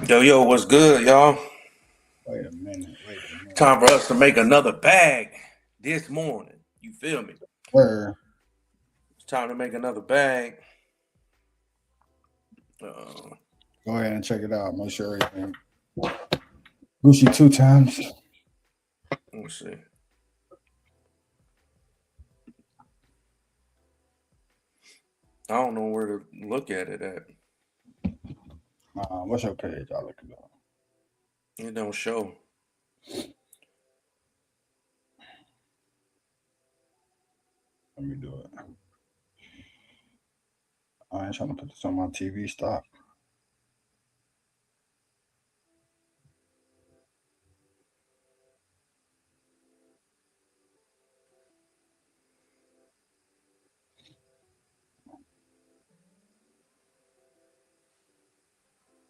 Yo, what's good, y'all? Wait a minute. Wait a minute. Time for us to make another bag this morning. You feel me? Where? It's time to make another bag. Uh, Go ahead and check it out. Make sure everything. Gucci 2 times. let's see. I don't know where to look at it at. What's your page? I'll look it up. It don't show. Let me do it. I ain't trying to put this on my TV. Stop.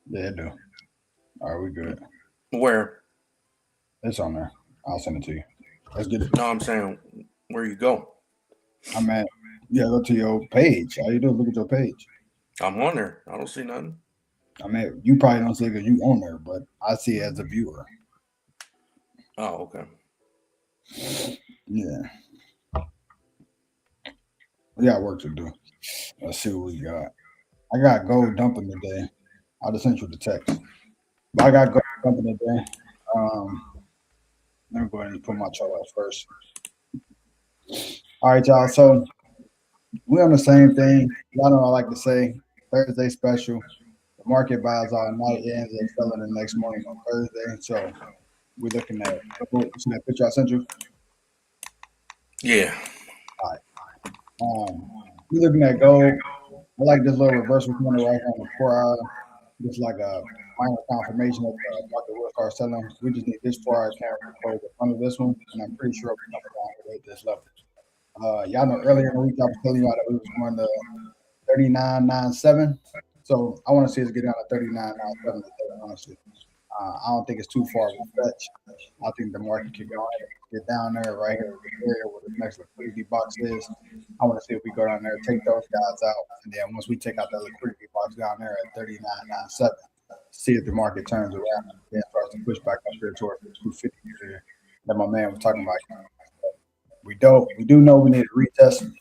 Yeah, it do. All right, we good. Where? It's on there. I'll send it to you. Let's get it. No, I'm saying where you go. I'm at. Yeah, go to your page. All you do is look at your page. I'm on there. I don't see nothing. I mean, you probably don't see it because you on there, but I see it as a viewer. Oh, okay. Yeah, we got work to do. Let's see what we got. I got gold dumping today. I just sent you the text. But I got gold dumping today. Um, Let me go ahead and put my chart out first. All right, y'all. So we on the same thing. Y'all know I like to say Thursday special. The market buys all night, ends up selling the next morning on Thursday. So we're looking at you see that picture I sent you. Yeah. All right. We're looking at gold. I like this little reversal corner right here on the 4 hour. Just like a final confirmation that the market will start selling. We just need this 4 hour candle to close up under this one, and I'm pretty sure we're coming down here at this level. Y'all know earlier in the week I was telling y'all that we was going to 39.97. So I want to see us get down to 39.97 today, honestly. I don't think it's too far of a stretch. I think the market could go ahead and get down there right here in the area where the next liquidity box is. I want to see if we go down there, take those guys out, and then once we take out that liquidity box down there at 39.97, see if the market turns around and then starts to push back up here towards the 250 area that my man was talking about. We do know we need a retest,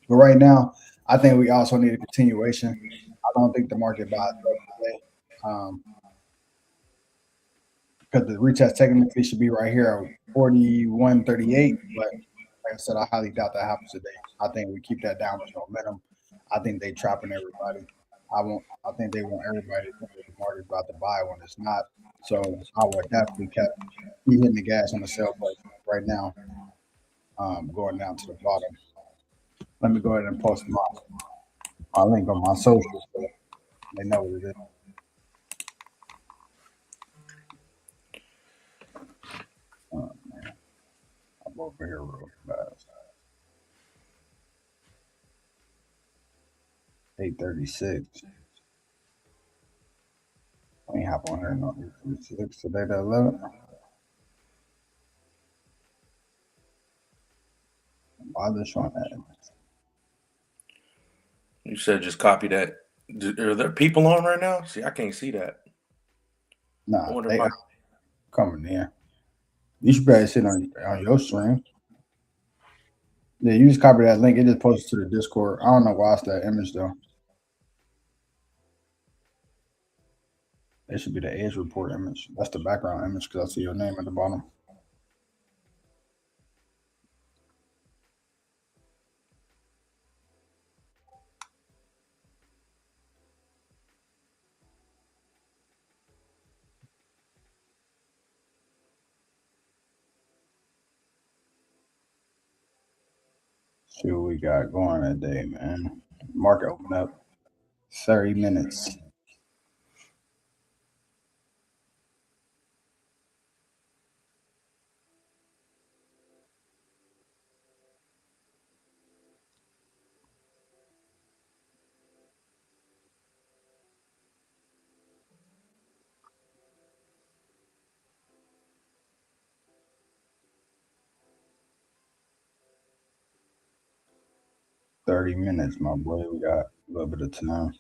but right now, I think we also need a continuation. I don't think the market buys up today. Because the retest technically should be right here at 41.38. But like I said, I highly doubt that happens today. I think we keep that downward momentum. I think they trapping everybody. I think they want everybody to think that the market's about to buy when it's not. So I would definitely be hitting the gas on the sell button right now, going down to the bottom. Let me go ahead and post my link on my socials so they know what it is. Man, I'm over here real fast. 8:36. I ain't hop on here no 8:36 today to 11. Why they showing that? You said just copy that. Are there people on right now? See, I can't see that. I Nah, wonder if they I. coming in. You should probably sit on your stream. Yeah, you just copy that link. It just posted to the Discord. I don't know why it's that image though. It should be the Edge report image. That's the background image because I see your name at the bottom. See what we got going today, man. Market open up 30 minutes. 30 minutes, my boy. We got a little bit of time.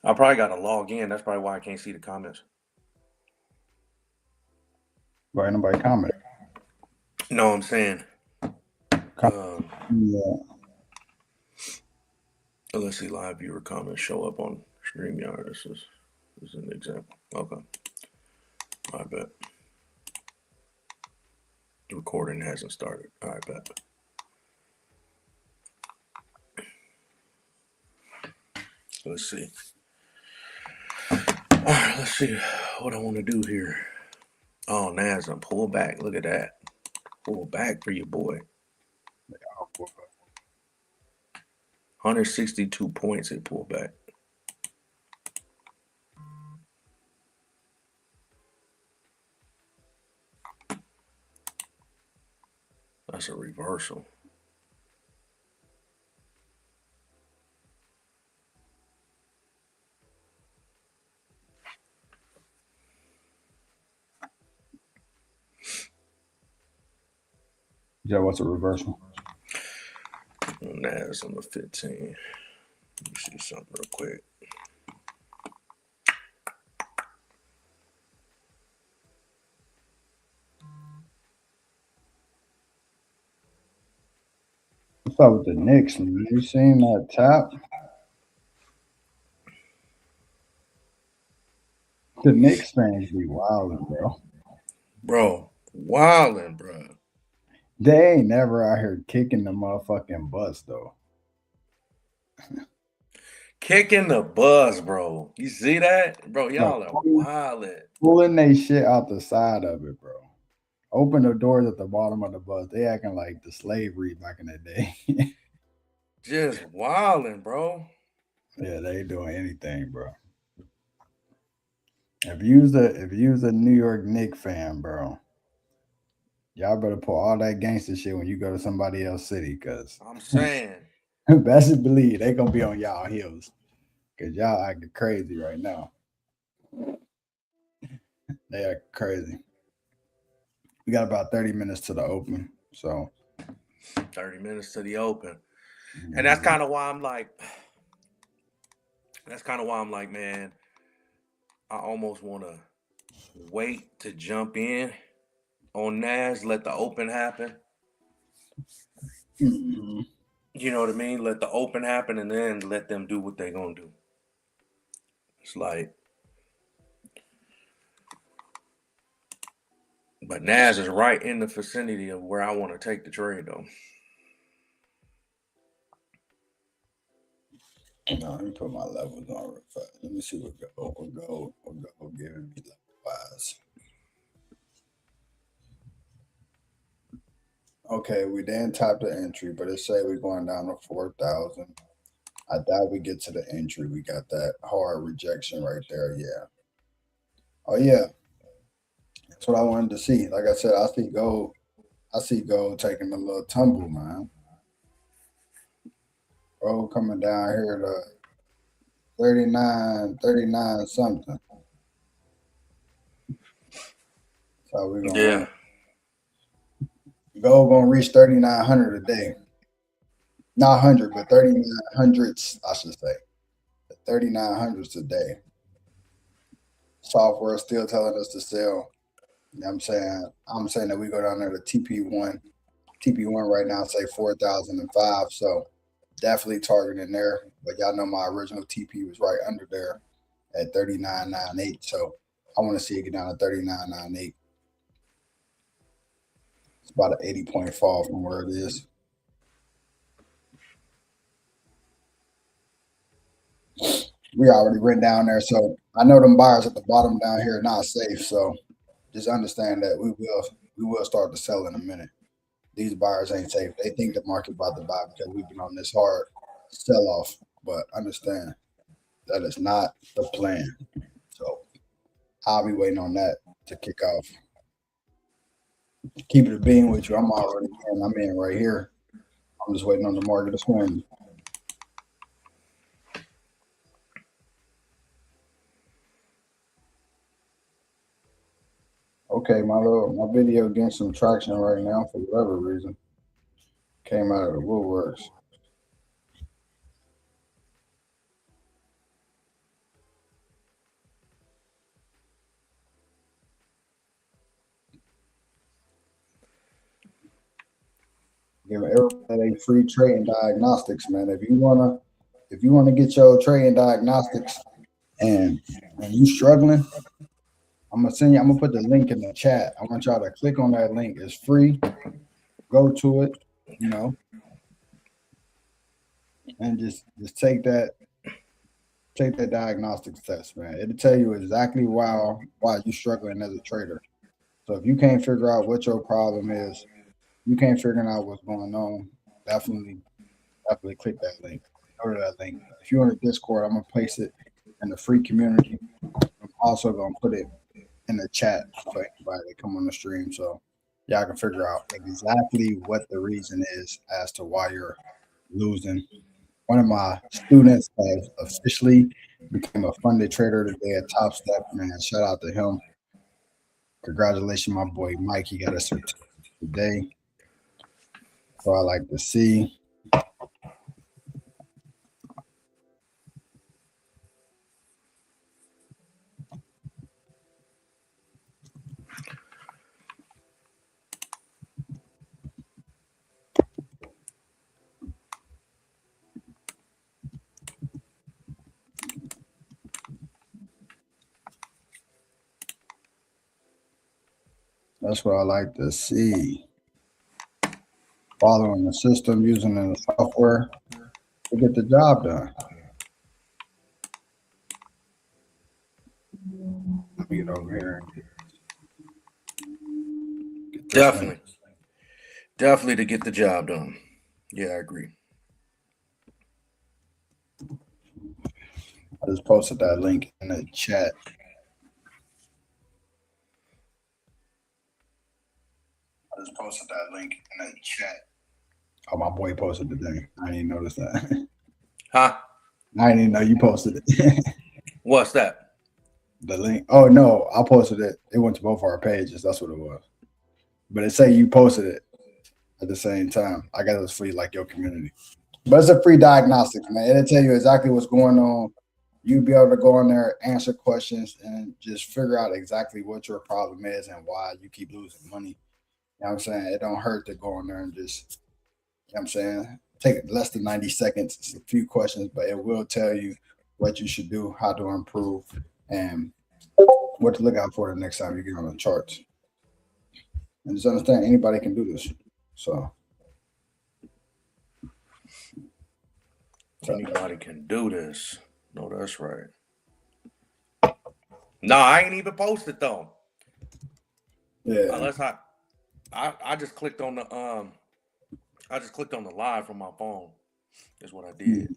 I probably got to log in. That's probably why I can't see the comments. Right? Nobody comment. No, I'm saying. Yeah. Let's see, live viewer comments show up on StreamYard. This is an example. Okay. I bet. The recording hasn't started. I bet. Let's see. All right, let's see what I want to do here. Oh, Nasm, pull back. Look at that. Pull back for your boy. 162 points it pulled back. That's a reversal. Yeah, what's a reversal? Nas on the 15. Let me see something real quick. What's up with the Knicks, man? You seen that tap? The Knicks fans be wilding, bro. Bro, wildin', bro. They ain't never out here kicking the motherfucking bus, though. Kicking the bus, bro. You see that? Bro, y'all are wildin'. Pulling they shit out the side of it, bro. Open the doors at the bottom of the bus. They acting like the slavery back in the day. Just wildin', bro. Yeah, they ain't doing anything, bro. If you's a New York Knicks fan, bro, y'all better pull all that gangster shit when you go to somebody else's city, cause I'm saying. best believe they gonna be on y'all heels, cause y'all acting crazy right now. They are crazy. We got about 30 minutes to the open, so 30 minutes to the open. And that's kind of why I'm like, man, I almost want to wait to jump in on Nas, let the open happen. Mhm. You know what I mean? Let the open happen and then let them do what they're going to do. It's like, but Nas is right in the vicinity of where I want to take the trade, though. No, let me put my levels on real fast. Let me see what go giving me level wise. Okay, we didn't tap the entry, but it say we're going down to 4,000. I doubt we get to the entry. We got that hard rejection right there. Yeah. Oh yeah, that's what I wanted to see. Like I said, I see gold. I see gold taking a little tumble, man. Gold coming down here to 39 something. So we're gonna run. Gold gonna reach 3,900 a day. Not 100, but 3,900s, I should say. 3,900s a day. Software is still telling us to sell. You know what I'm saying? I'm saying that we go down there to TP1. TP1 right now say 4,005. So definitely targeting there. But y'all know my original TP was right under there at 39.98. So I want to see it get down to 39.98. It's about an 80-point fall from where it is. We already went down there, so I know them buyers at the bottom down here are not safe. So just understand that we will start to sell in a minute. These buyers ain't safe. They think the market about to buy because we've been on this hard sell off. But understand that is not the plan. So I'll be waiting on that to kick off. Keep it being with you. I'm already in. I'm in right here. I'm just waiting on the market to swing. Okay, my video getting some traction right now for whatever reason. Came out of the woodworks. Give everybody free trading diagnostics, man. If you wanna get your trading diagnostics and you struggling, I'm gonna put the link in the chat. I want y'all to click on that link. It's free. Go to it, you know, and just take that diagnostics test, man. It'll tell you exactly why you're struggling as a trader. So if you can't figure out what your problem is, you can't figure out what's going on, definitely click that link. Go to that link. If you're in the Discord, I'm gonna place it in the free community. I'm also gonna put it in the chat for anybody that come on the stream, so y'all can figure out exactly what the reason is as to why you're losing. One of my students has officially became a funded trader today at Top Step. Man, shout out to him. Congratulations, my boy Mike. He got a certificate today. So I like to see. That's what I like to see. Following the system, using the software to get the job done. Let me get over here. Definitely to get the job done. Yeah, I agree. I just posted that link in the chat. Oh, my boy posted the thing. I didn't notice that. Huh? I didn't even know you posted it. What's that? The link. Oh no, I posted it. It went to both our pages. That's what it was. But it say you posted it at the same time. I guess it's free, like your community. But it's a free diagnostics, man. It'll tell you exactly what's going on. You'll be able to go in there, answer questions, and just figure out exactly what your problem is and why you keep losing money. You know what I'm saying? It don't hurt to go in there and just, you know what I'm saying? Take less than 90 seconds. It's a few questions, but it will tell you what you should do, how to improve, and what to look out for the next time you get on the charts. And just understand anybody can do this. So Anybody can do this. No, that's right. No, I ain't even posted though. yeah. Unless I just clicked on the live from my phone. Is what I did.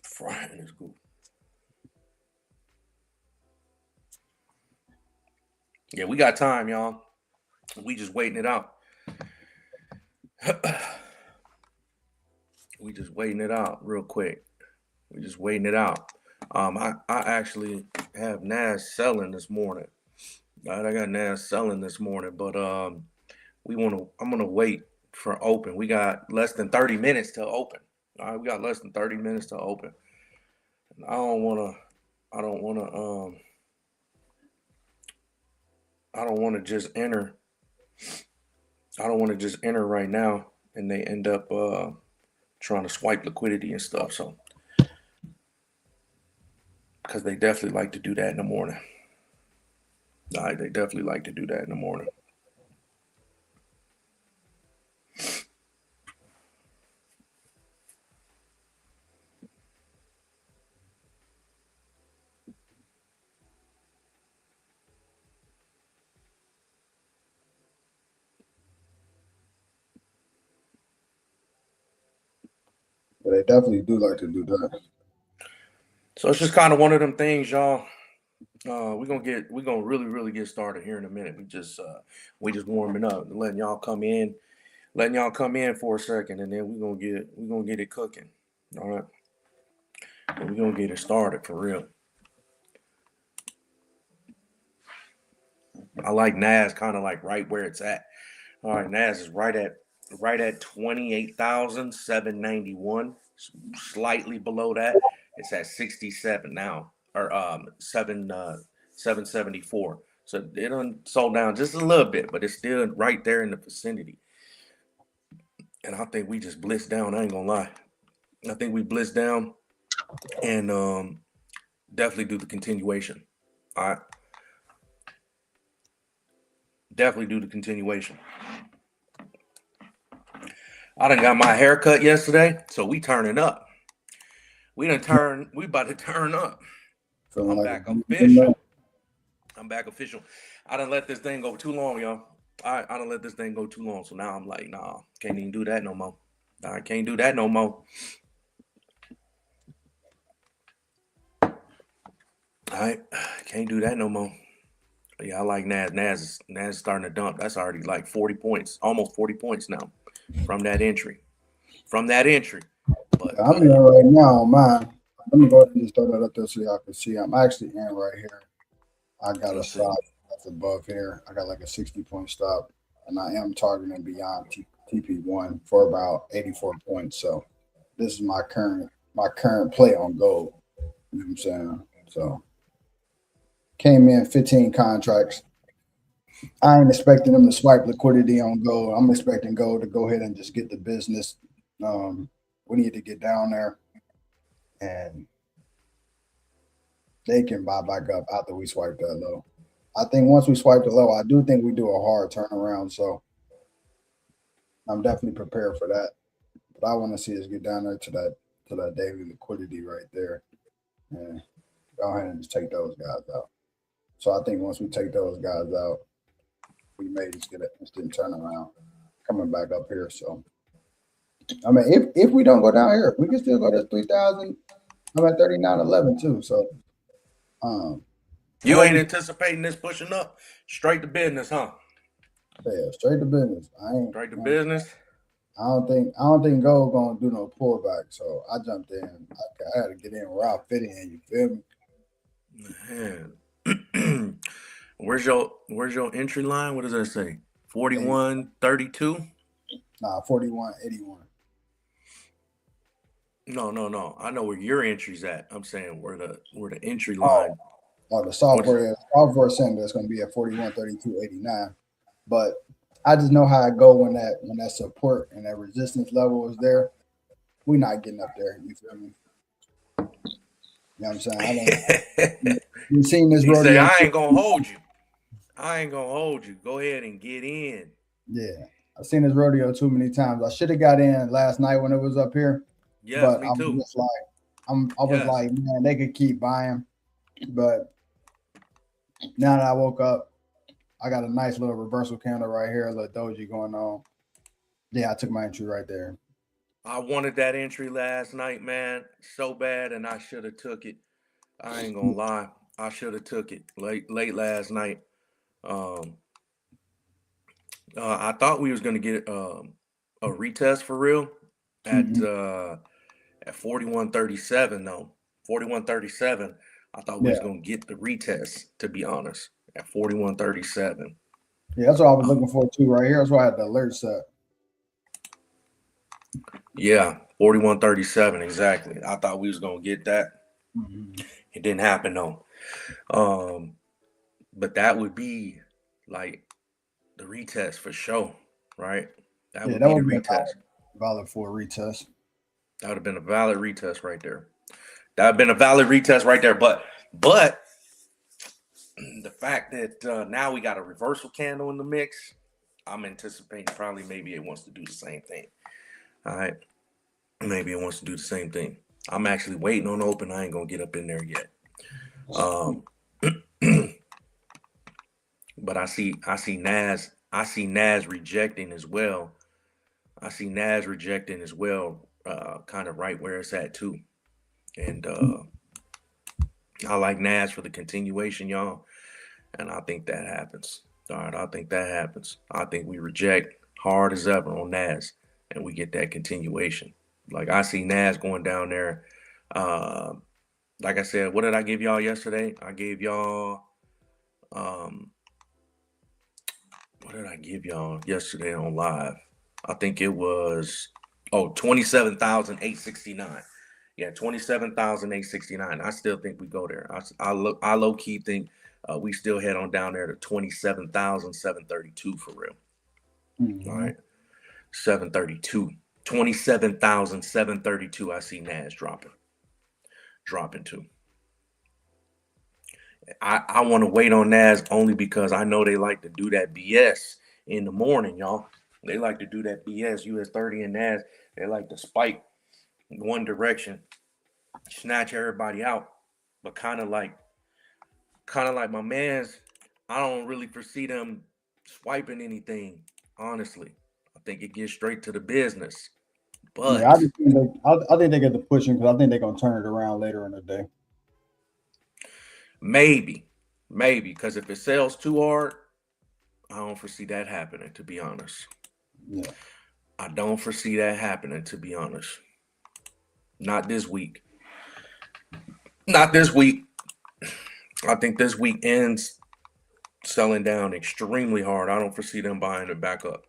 Frying is cool. Yeah, we got time, y'all. We just waiting it out. We just waiting it out real quick. We just waiting it out. I actually have NAS selling this morning. Right, I got NAS selling this morning, but I'm gonna wait for open. We got less than 30 minutes to open. All right, we got less than 30 minutes to open. I don't wanna just enter. I don't want to just enter right now and they end up trying to swipe liquidity and stuff. So, because they definitely like to do that in the morning. All right, they definitely like to do that in the morning. But they definitely do like to do that. So it's just kind of one of them things, y'all. We're gonna really get started here in a minute. We just warming up, letting y'all come in for a second, and then we're gonna get it cooking. All right, and we're gonna get it started for real. I like NAS kind of like right where it's at. All right, Nas is right at 28,791, slightly below that. It's at 67 now, or 774. So it done sold down just a little bit, but it's still right there in the vicinity. And I think we just blitzed down. I ain't gonna lie. I think we blitzed down and definitely do the continuation. All right, definitely do the continuation. I done got my hair cut yesterday, so we turning up. We about to turn up. Feeling I'm like back a man. official. I'm back official. I done let this thing go too long, y'all. I done let this thing go too long. So now I'm like, nah, can't even do that no more. I can't do that no more. All right, can't do that no more. But yeah, I like Nas. Nas is starting to dump. That's already like 40 points, almost 40 points now from that entry. From that entry. But I'm in right now on mine. Let me go ahead and just throw that up there so y'all can see. I'm actually in right here. I got a let's see. stop that's above here. I got like a 60-point stop, and I am targeting beyond TP1 for about 84 points. So this is my current play on gold. You know what I'm saying? So came in 15 contracts. I ain't expecting them to swipe liquidity on gold. I'm expecting gold to go ahead and just get the business. Um, we need to get down there and they can buy back up after we swipe that low. I think once we swipe the low, I do think we do a hard turnaround. So I'm definitely prepared for that. But I want to see us get down there to that daily liquidity right there and go ahead and just take those guys out. So I think once we take those guys out, we may just get an instant turnaround coming back up here. So I mean, if we don't go down here, we can still go to 3,000. I'm at 39.11 too. So um, You ain't whoever, anticipating this pushing up straight to business, huh? yeah, straight to business. Straight to business. I don't think gold gonna do no pullback. So I jumped in. I had to get in where I fit in. You feel me? Man. Where's your entry line? What does that say? 80, 41.32? nah, 41.81. No, no, no. I know where your entry's at. I'm saying where the entry Oh, line. the What is software center is gonna be at 41.32.89. But I just know how I go when that support and that resistance level is there. We not getting up there. You feel me? You know what I'm saying? I don't. it? You seen this He say, rodeo? I ain't gonna hold you. I ain't gonna hold you. Go ahead and get in. Yeah, I've seen this rodeo too many times. I should have got in last night when it was up here, Yes, but me too. I was Yes. like, man, they could keep buying. But now that I woke up, I got a nice little reversal candle right here, a little doji going on. Yeah, I took my entry right there. I wanted that entry last night, man, so bad, and I should have took it. I ain't gonna lie. I should have took it late last night. Um, I thought we was gonna get a retest for real at Mhm. uh, at 41.37 though. 41.37. I thought we Yeah, was gonna get the retest. To be honest, at 41.37. yeah, that's what I was looking for too, right here. That's why I had the alert set. Yeah, 41.37 exactly. I thought we was gonna get that. Mhm. It didn't happen though. Um, but that would be like the retest for sure, right? That Yeah, would that be the would be retest. valid for a retest. That would have been a valid retest right there. That would have been a valid retest right there. But the fact that now we got a reversal candle in the mix, I'm anticipating probably maybe it wants to do the same thing. All right. Maybe it wants to do the same thing. I'm actually waiting on open. I ain't gonna get up in there yet. Um, but I see Nas rejecting as well. I see Nas rejecting as well, kind of right where it's at too. And I like Nas for the continuation, y'all. And I think that happens. All right, I think that happens. I think we reject hard as ever on Nas, and we get that continuation. Like I see Nas going down there. Uh, like I said, what did I give y'all yesterday? I gave y'all um, What did I give y'all yesterday on live? I think it was 27,869. Yeah, 27,869. I still think we go there. I low key think we still head on down there to 27,732 for real. All Mm-hmm. right. 732. 27,732. I see Nas dropping to. I want to wait on Nas only because I know they like to do that BS in the morning, y'all. They like to do that BS. US 30 and Nas, they like to spike in one direction, snatch everybody out, but kind of like my man's. I don't really foresee them swiping anything, honestly. I think it gets straight to the business. Yeah, I But just think I think they get the pushing because I think they're gonna turn it around later in the day. maybe, because if it sells too hard, I don't foresee that happening, to be honest. Yeah. I don't foresee that happening, to be honest. Not this week. Not this week. I think this week ends selling down extremely hard. I don't foresee them buying it back up.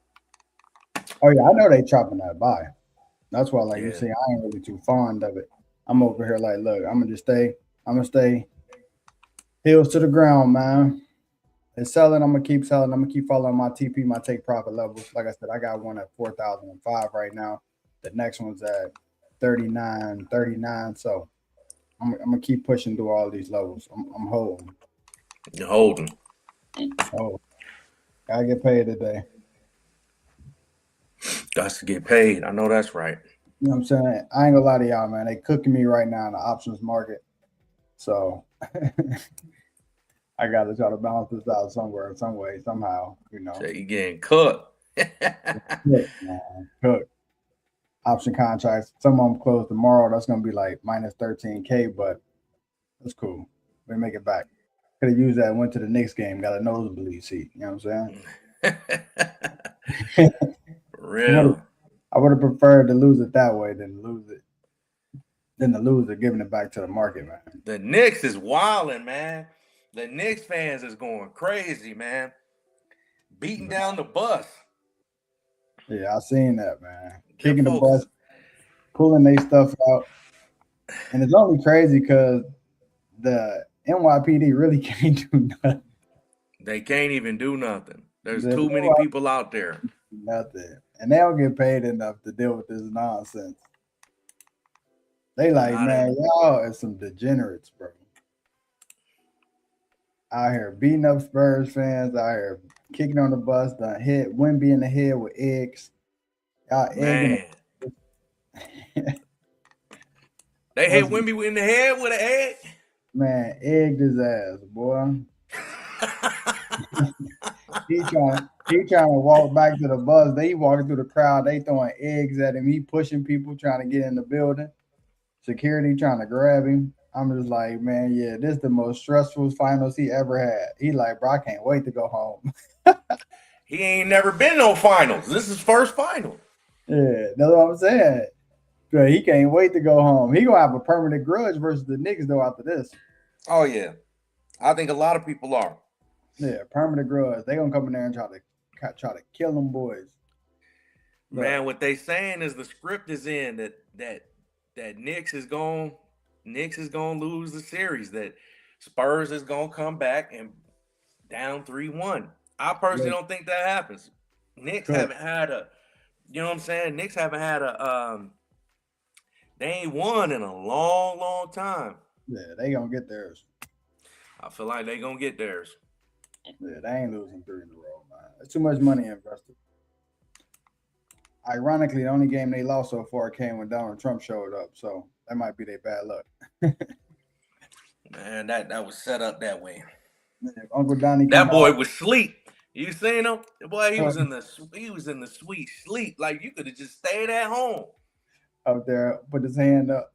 Oh yeah, I know they chopping that by. That's why, like you Yeah. see, I ain't really too fond of it. I'm over here like, look, I'm gonna just stay. I'm gonna stay heels to the ground, man. It's selling. I'm gonna keep selling. I'm gonna keep following my TP, my take profit levels. Like I said, I got one at 4,005 right now. The next one's at 39.39. So I'm gonna keep pushing through all these levels. I'm holding. You're holding. Oh, gotta get paid today. Got to get paid. I know that's right. You know what I'm saying? I ain't gonna lie to y'all, man. They cooking me right now in the options market. So I gotta try to balance this out somewhere, some way, somehow. You So know, you getting cooked. cook, man, cook. Option contracts. Some of them close tomorrow. That's gonna be like minus 13K, but that's cool. We make it back. Could have used that. Went to the Knicks game. Got a nosebleed seat. You know what I'm saying? Real. I would have preferred to lose it that way than to lose it, giving it back to the market, man. The Knicks is wilding, man. The Knicks fans is going crazy, man. Beating down the bus. Yeah, I seen that, man. Them Kicking the folks, bus, pulling their stuff out, and it's only crazy because the NYPD really can't do nothing. they can't even do nothing. There's They too many people out there. nothing, and they don't get paid enough to deal with this nonsense. They like, Not man, at y'all are some degenerates, bro. Out here beating up Spurs fans, out here kicking on the bus, done hit Wimby in the head with eggs. Y'all egging man. They hit what's Wimby in the head with an egg. man, egged his ass, boy. He trying to walk back to the bus. They walking through the crowd. They throwing eggs at him. He pushing people trying to get in the building. Security trying to grab him. I'm just like, man, yeah, this is the most stressful finals he ever had. He like, bro, I can't wait to go home. He ain't never been no finals. This is first final. Yeah, that's what I'm saying. But he can't wait to go home. He gonna have a permanent grudge versus the Knicks though after this. Oh yeah, I think a lot of people are. Yeah, permanent grudge. They gonna come in there and try to kill them boys. Man, Look, what they saying is the script is in that Knicks is gonna lose the series. That Spurs is gonna come back and down 3-1. I personally look, don't think that happens. Knicks cook. haven't had a, you know what I'm saying? Knicks haven't had they ain't won in a long, long time. Yeah, they gonna get theirs. I feel like they gonna get theirs. Yeah, they ain't losing three in a row, man. It's too much money invested. Ironically, the only game they lost so far came when Donald Trump showed up, so that might be their bad luck. Man, that was set up that way. If Uncle Donnie come That boy out, was sleep. You seen him? The boy, he was in the sweet sleep. Like you could have just stayed at home. up there, put his hand up.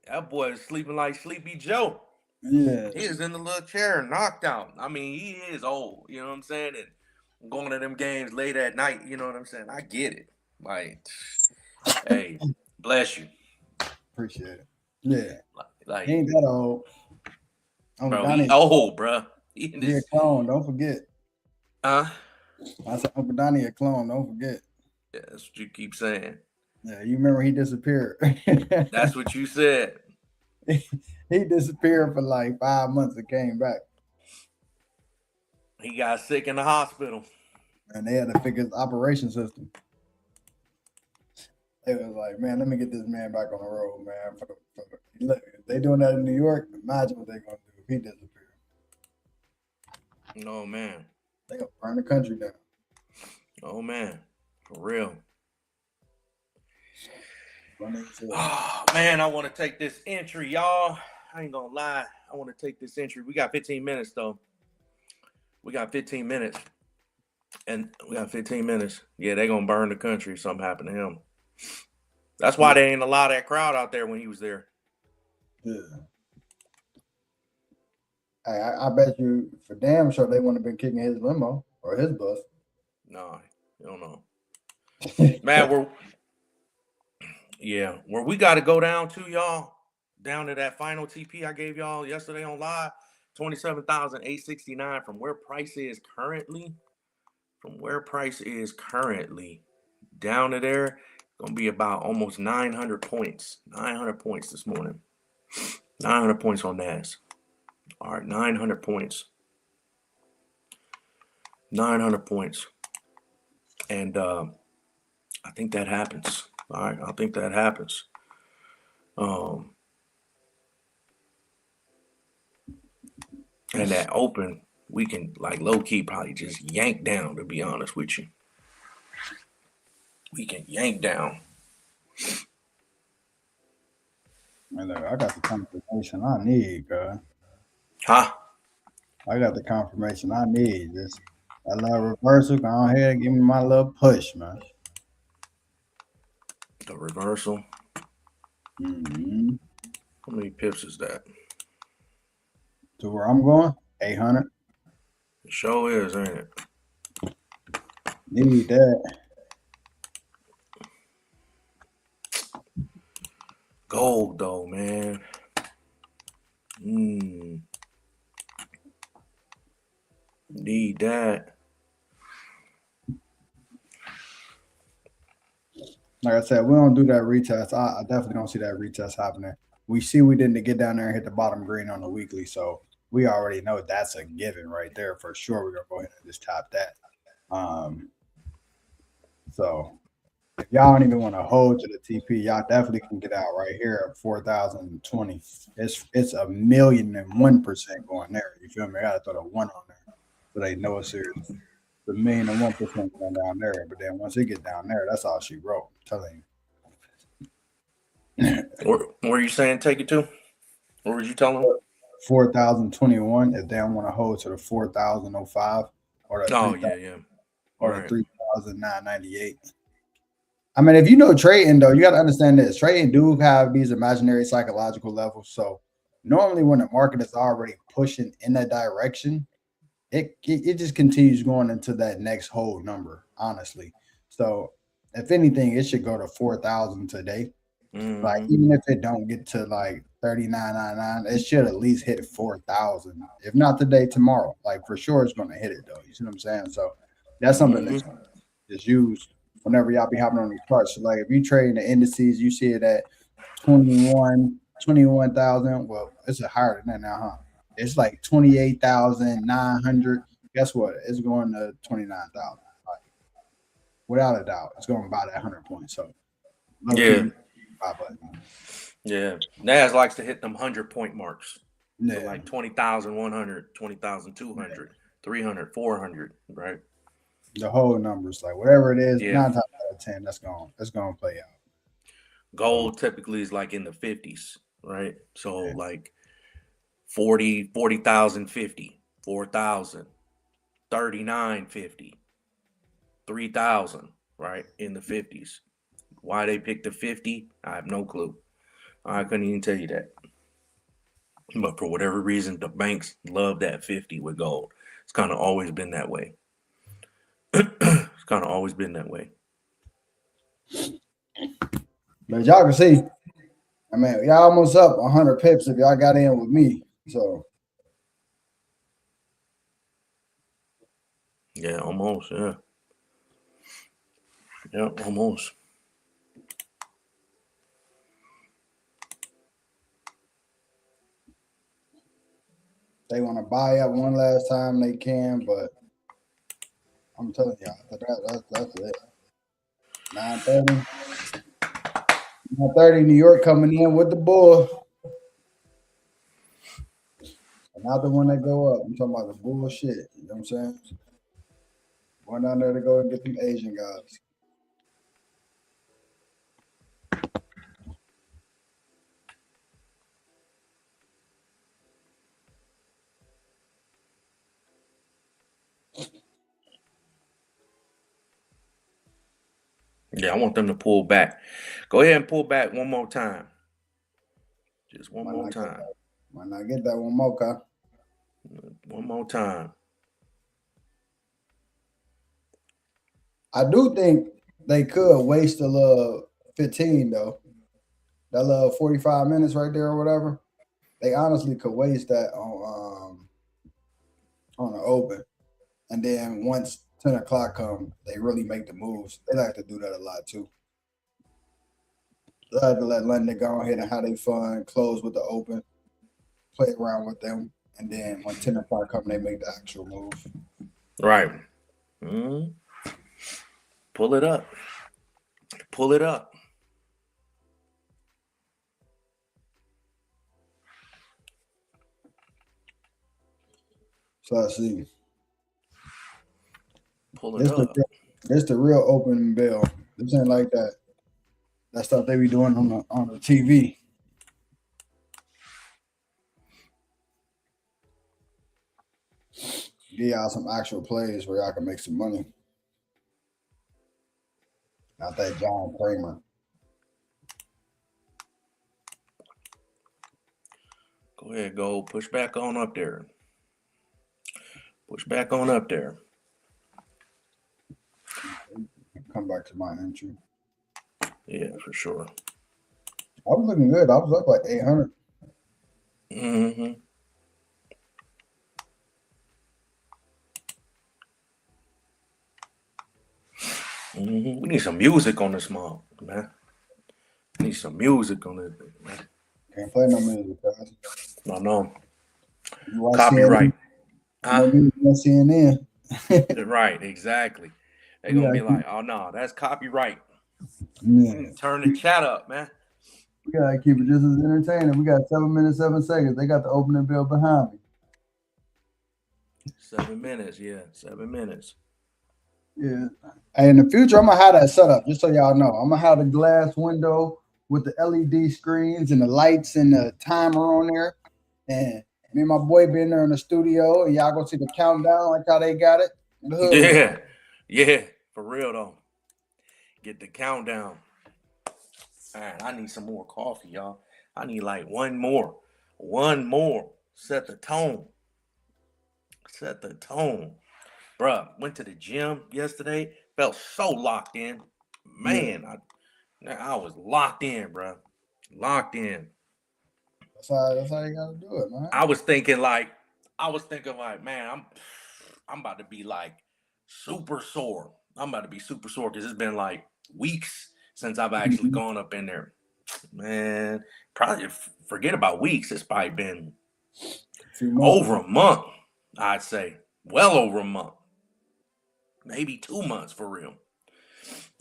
That boy is sleeping like Sleepy Joe. Yeah, He is in the little chair, knocked out. I mean, he is old. You know what I'm saying? And going to them games late at night. You know what I'm saying? I get it. Like, hey, bless you. appreciate it. Yeah, Like, he ain't that old. Uncle bro, he Donnie, old, bro. He in he a this, clone. Don't forget. huh? I said Uncle Donnie a clone. Don't forget. Yeah, that's what you keep saying. Yeah, you remember he disappeared. That's what you said. He disappeared for like 5 months and came back, He got sick in the hospital. and they had to fix his operation system. They was like, man, let me get this man back on the road, man. Look, if they doing that in New York, imagine what they're gonna do if he disappeared. Oh man. They gonna burn the country down. Oh man. For real. Oh man, I want to take this entry, y'all. I ain't gonna lie. I want to take this entry. We got 15 minutes though. We got 15 minutes. And we got 15 minutes. Yeah, they gonna burn the country if something happened to him. That's why there ain't a lot of that crowd out there when he was there. Yeah. I bet you for damn sure they wouldn't have been kicking his limo or his bus. No, you don't know. Man, where we got to go down to, y'all, down to that final TP I gave y'all yesterday on live, 27,869 from where price is currently. Down to there, gonna be about almost 900 points. 900 points this morning. 900 points on NAS. All right, 900 points. 900 points. And I think that happens. All right, I think that happens. And that open, we can like low key probably just yank down, to be honest with you. We can yank down. Man, look, I got the confirmation I need, girl. Huh? I got the confirmation I need. Just a little reversal. Go ahead and give me my little push, man. The reversal. Mm-hmm. How many pips is that? To where I'm going, 800. It sure is, ain't it? Need that. Gold though, man. Need that. Like I said, we don't do that retest. I definitely don't see that retest happening. We see we didn't get down there and hit the bottom green on the weekly, so we already know that's a given right there for sure. We're gonna go ahead and just top that. So if y'all don't even want to hold to the TP, y'all definitely can get out right here at 4,020. It's 1,001% going there. You feel me? I gotta throw the one on there so they know it's serious. The 1,001% going down there, but then once it get down there, that's all she wrote. I'm telling you. Where are you saying take it to? What were you telling them? 4,021 if they don't want to hold to the 4,005 or the or the 3,998. I mean, if you know trading though, you got to understand this. Trading do have these imaginary psychological levels. So normally when the market is already pushing in that direction, it just continues going into that next whole number, honestly. So if anything, it should go to 4,000 today. Mm-hmm. Like even if it don't get to like 39.99, it should at least hit 4,000. If not today, tomorrow. Like for sure, it's going to hit it though. You see what I'm saying? So that's something that's just used whenever y'all be hopping on these charts. So like if you trade in the indices, you see it at 21,000. Well, it's higher than that now, huh? It's like 28,900. Guess what? It's going to 29,000. Like, without a doubt, it's going to buy that 100 points. So yeah. NAS likes to hit them 100-point marks. Yeah. So like 20,100, 20,200, 300, 400, right? The whole numbers, like whatever it is, 9 times out of 10, that's going to play out. Gold typically is like in the 50s, right? So like 40,050, 4,000, 39.50, 3,000, right? In the 50s. Why they picked the 50, I have no clue. I couldn't even tell you that. But for whatever reason, the banks love that 50 with gold. It's kind of always been that way. But y'all can see, I mean, y'all almost up 100 pips if y'all got in with me. So Yeah, almost. Yeah. Yeah, almost. They want to buy up one last time they can, but I'm telling y'all, that's it. 9:30. 9:30. New York coming in with the bull. Another one that go up. I'm talking about the bullshit. You know what I'm saying? Going down there to go and get them Asian guys. Yeah, I want them to pull back. Go ahead and pull back one more time. Just one Might more not get time. that. Might not get that one more, Kyle. One more time. I do think they could waste a little 15 though. That little 45 minutes right there or whatever. They honestly could waste that on the open. And then once 10 o'clock come, they really make the moves. They like to do that a lot too. They like to let London go ahead and have their fun, close with the open, play around with them, and then when 10 o'clock come, they make the actual move. Right. Mm. Pull it up. Pull it up. So I see. Pull it This the up. this the real open bill. This ain't like that. That stuff they be doing on the TV. Give y'all some actual plays where y'all can make some money. Not that John Kramer. Go ahead, go. Push back on up there. Push back on up there. Come back to my entry. Yeah, for sure. I was looking good. I was up like 800. Mm-hmm. Mm-hmm. We need some music on this mom, man. We need some music on this, man. Can't play no music, guys. No. You watch CNN, Copyright. Huh? no music on CNN. Right, exactly. They're we gonna gotta be keep, like, oh no, that's copyright. We yeah, need to turn the chat up, man. we gotta keep it just as entertaining. We got 7 minutes, 7 seconds. They got the opening bell behind me. 7 minutes, yeah, 7 minutes. Yeah. And in the future, I'm gonna have that set up, just so y'all know. I'm gonna have the glass window with the LED screens and the lights and the timer on there. And me and my boy been there in the studio, and y'all gonna see the countdown like how they got it. The hood was Yeah, yeah, for real though. Get the countdown. Man, I need some more coffee, y'all. I need like one more. One more. Set the tone. Set the tone. Bruh, went to the gym yesterday. Felt so locked in. yeah. Man, I was locked in, bruh. Locked in. That's how you gotta do it, man. I was thinking like, man, I'm about to be like super sore. I'm about to be super sore because it's been like weeks since I've actually Mhm. gone up in there. Man, probably forget about weeks. It's probably been A few months. over a month, I'd say. Well over a month. Maybe 2 months for real.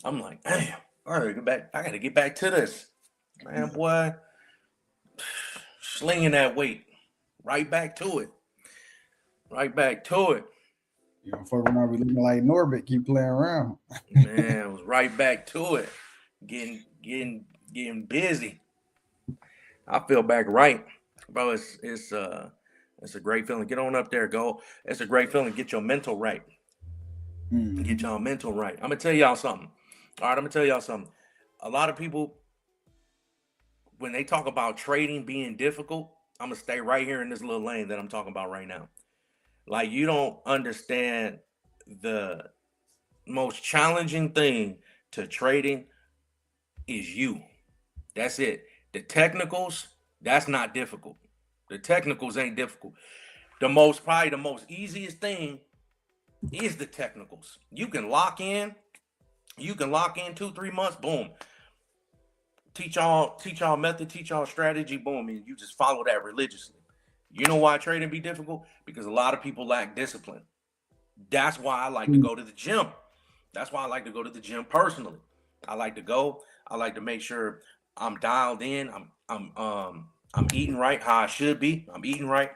I'm like, damn, all right, get back. I gotta get back to this. Man, boy, slinging that weight. Right back to it. Right back to it. You know, fuck around, be looking like Norbit, keep playing around. Man, I was right back to it. Getting busy. I feel back right. Bro, it's a great feeling. Get on up there, go. It's a great feeling. Get your mental right. Get Mhm. y'all mental right. I'm gonna tell y'all something. All right, I'm gonna tell y'all something. A lot of people, when they talk about trading being difficult, I'm gonna stay right here in this little lane that I'm talking about right now. Like you don't understand the most challenging thing to trading is you. That's it. The technicals, that's not difficult. The technicals ain't difficult. Probably the most easiest thing is the technicals. You can lock in 2-3 months, boom. Teach y'all method, teach y'all strategy, boom, and you just follow that religiously. You know why trading be difficult? Because a lot of people lack discipline. That's why I like to go to the gym. That's why I like to go to the gym personally. I like to go. I like to make sure I'm dialed in. I'm eating right how I should be. I'm eating right,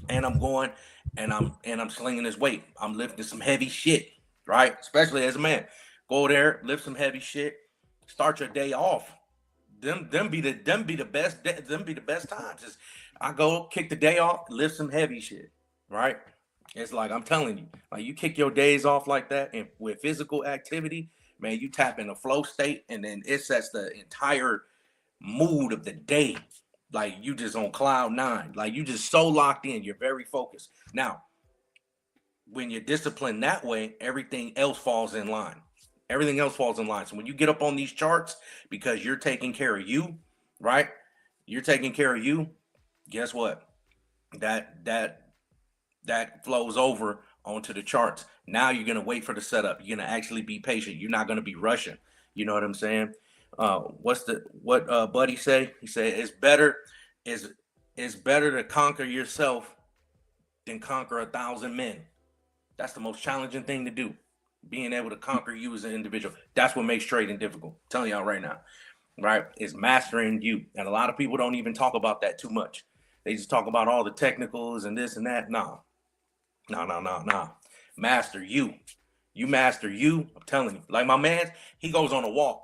and I'm going and I'm slinging this weight. I'm lifting some heavy shit, right? Especially as a man. Go there, lift some heavy shit. Start your day off. Them be the best times. Is I go kick the day off, lift some heavy shit, right? It's like I'm telling you, like you kick your days off like that, and with physical activity, man, you tap in a flow state, and then it sets the entire mood of the day. Like you just on cloud nine, like you just so locked in, you're very focused. Now, when you're disciplined that way, everything else falls in line. Everything else falls in line. So when you get up on these charts, because you're taking care of you, right? You're taking care of you. Guess what? That flows over onto the charts. Now you're gonna wait for the setup. You're gonna actually be patient. You're not gonna be rushing. You know what I'm saying? What Buddy say? He said it's better to conquer yourself than conquer 1,000 men. That's the most challenging thing to do. Being able to conquer you as an individual. That's what makes trading difficult. I'm telling y'all right now, right? Is mastering you. And a lot of people don't even talk about that too much. They just talk about all the technicals and this and that. No. Master you. You master you. I'm telling you. Like my man, he goes on a walk.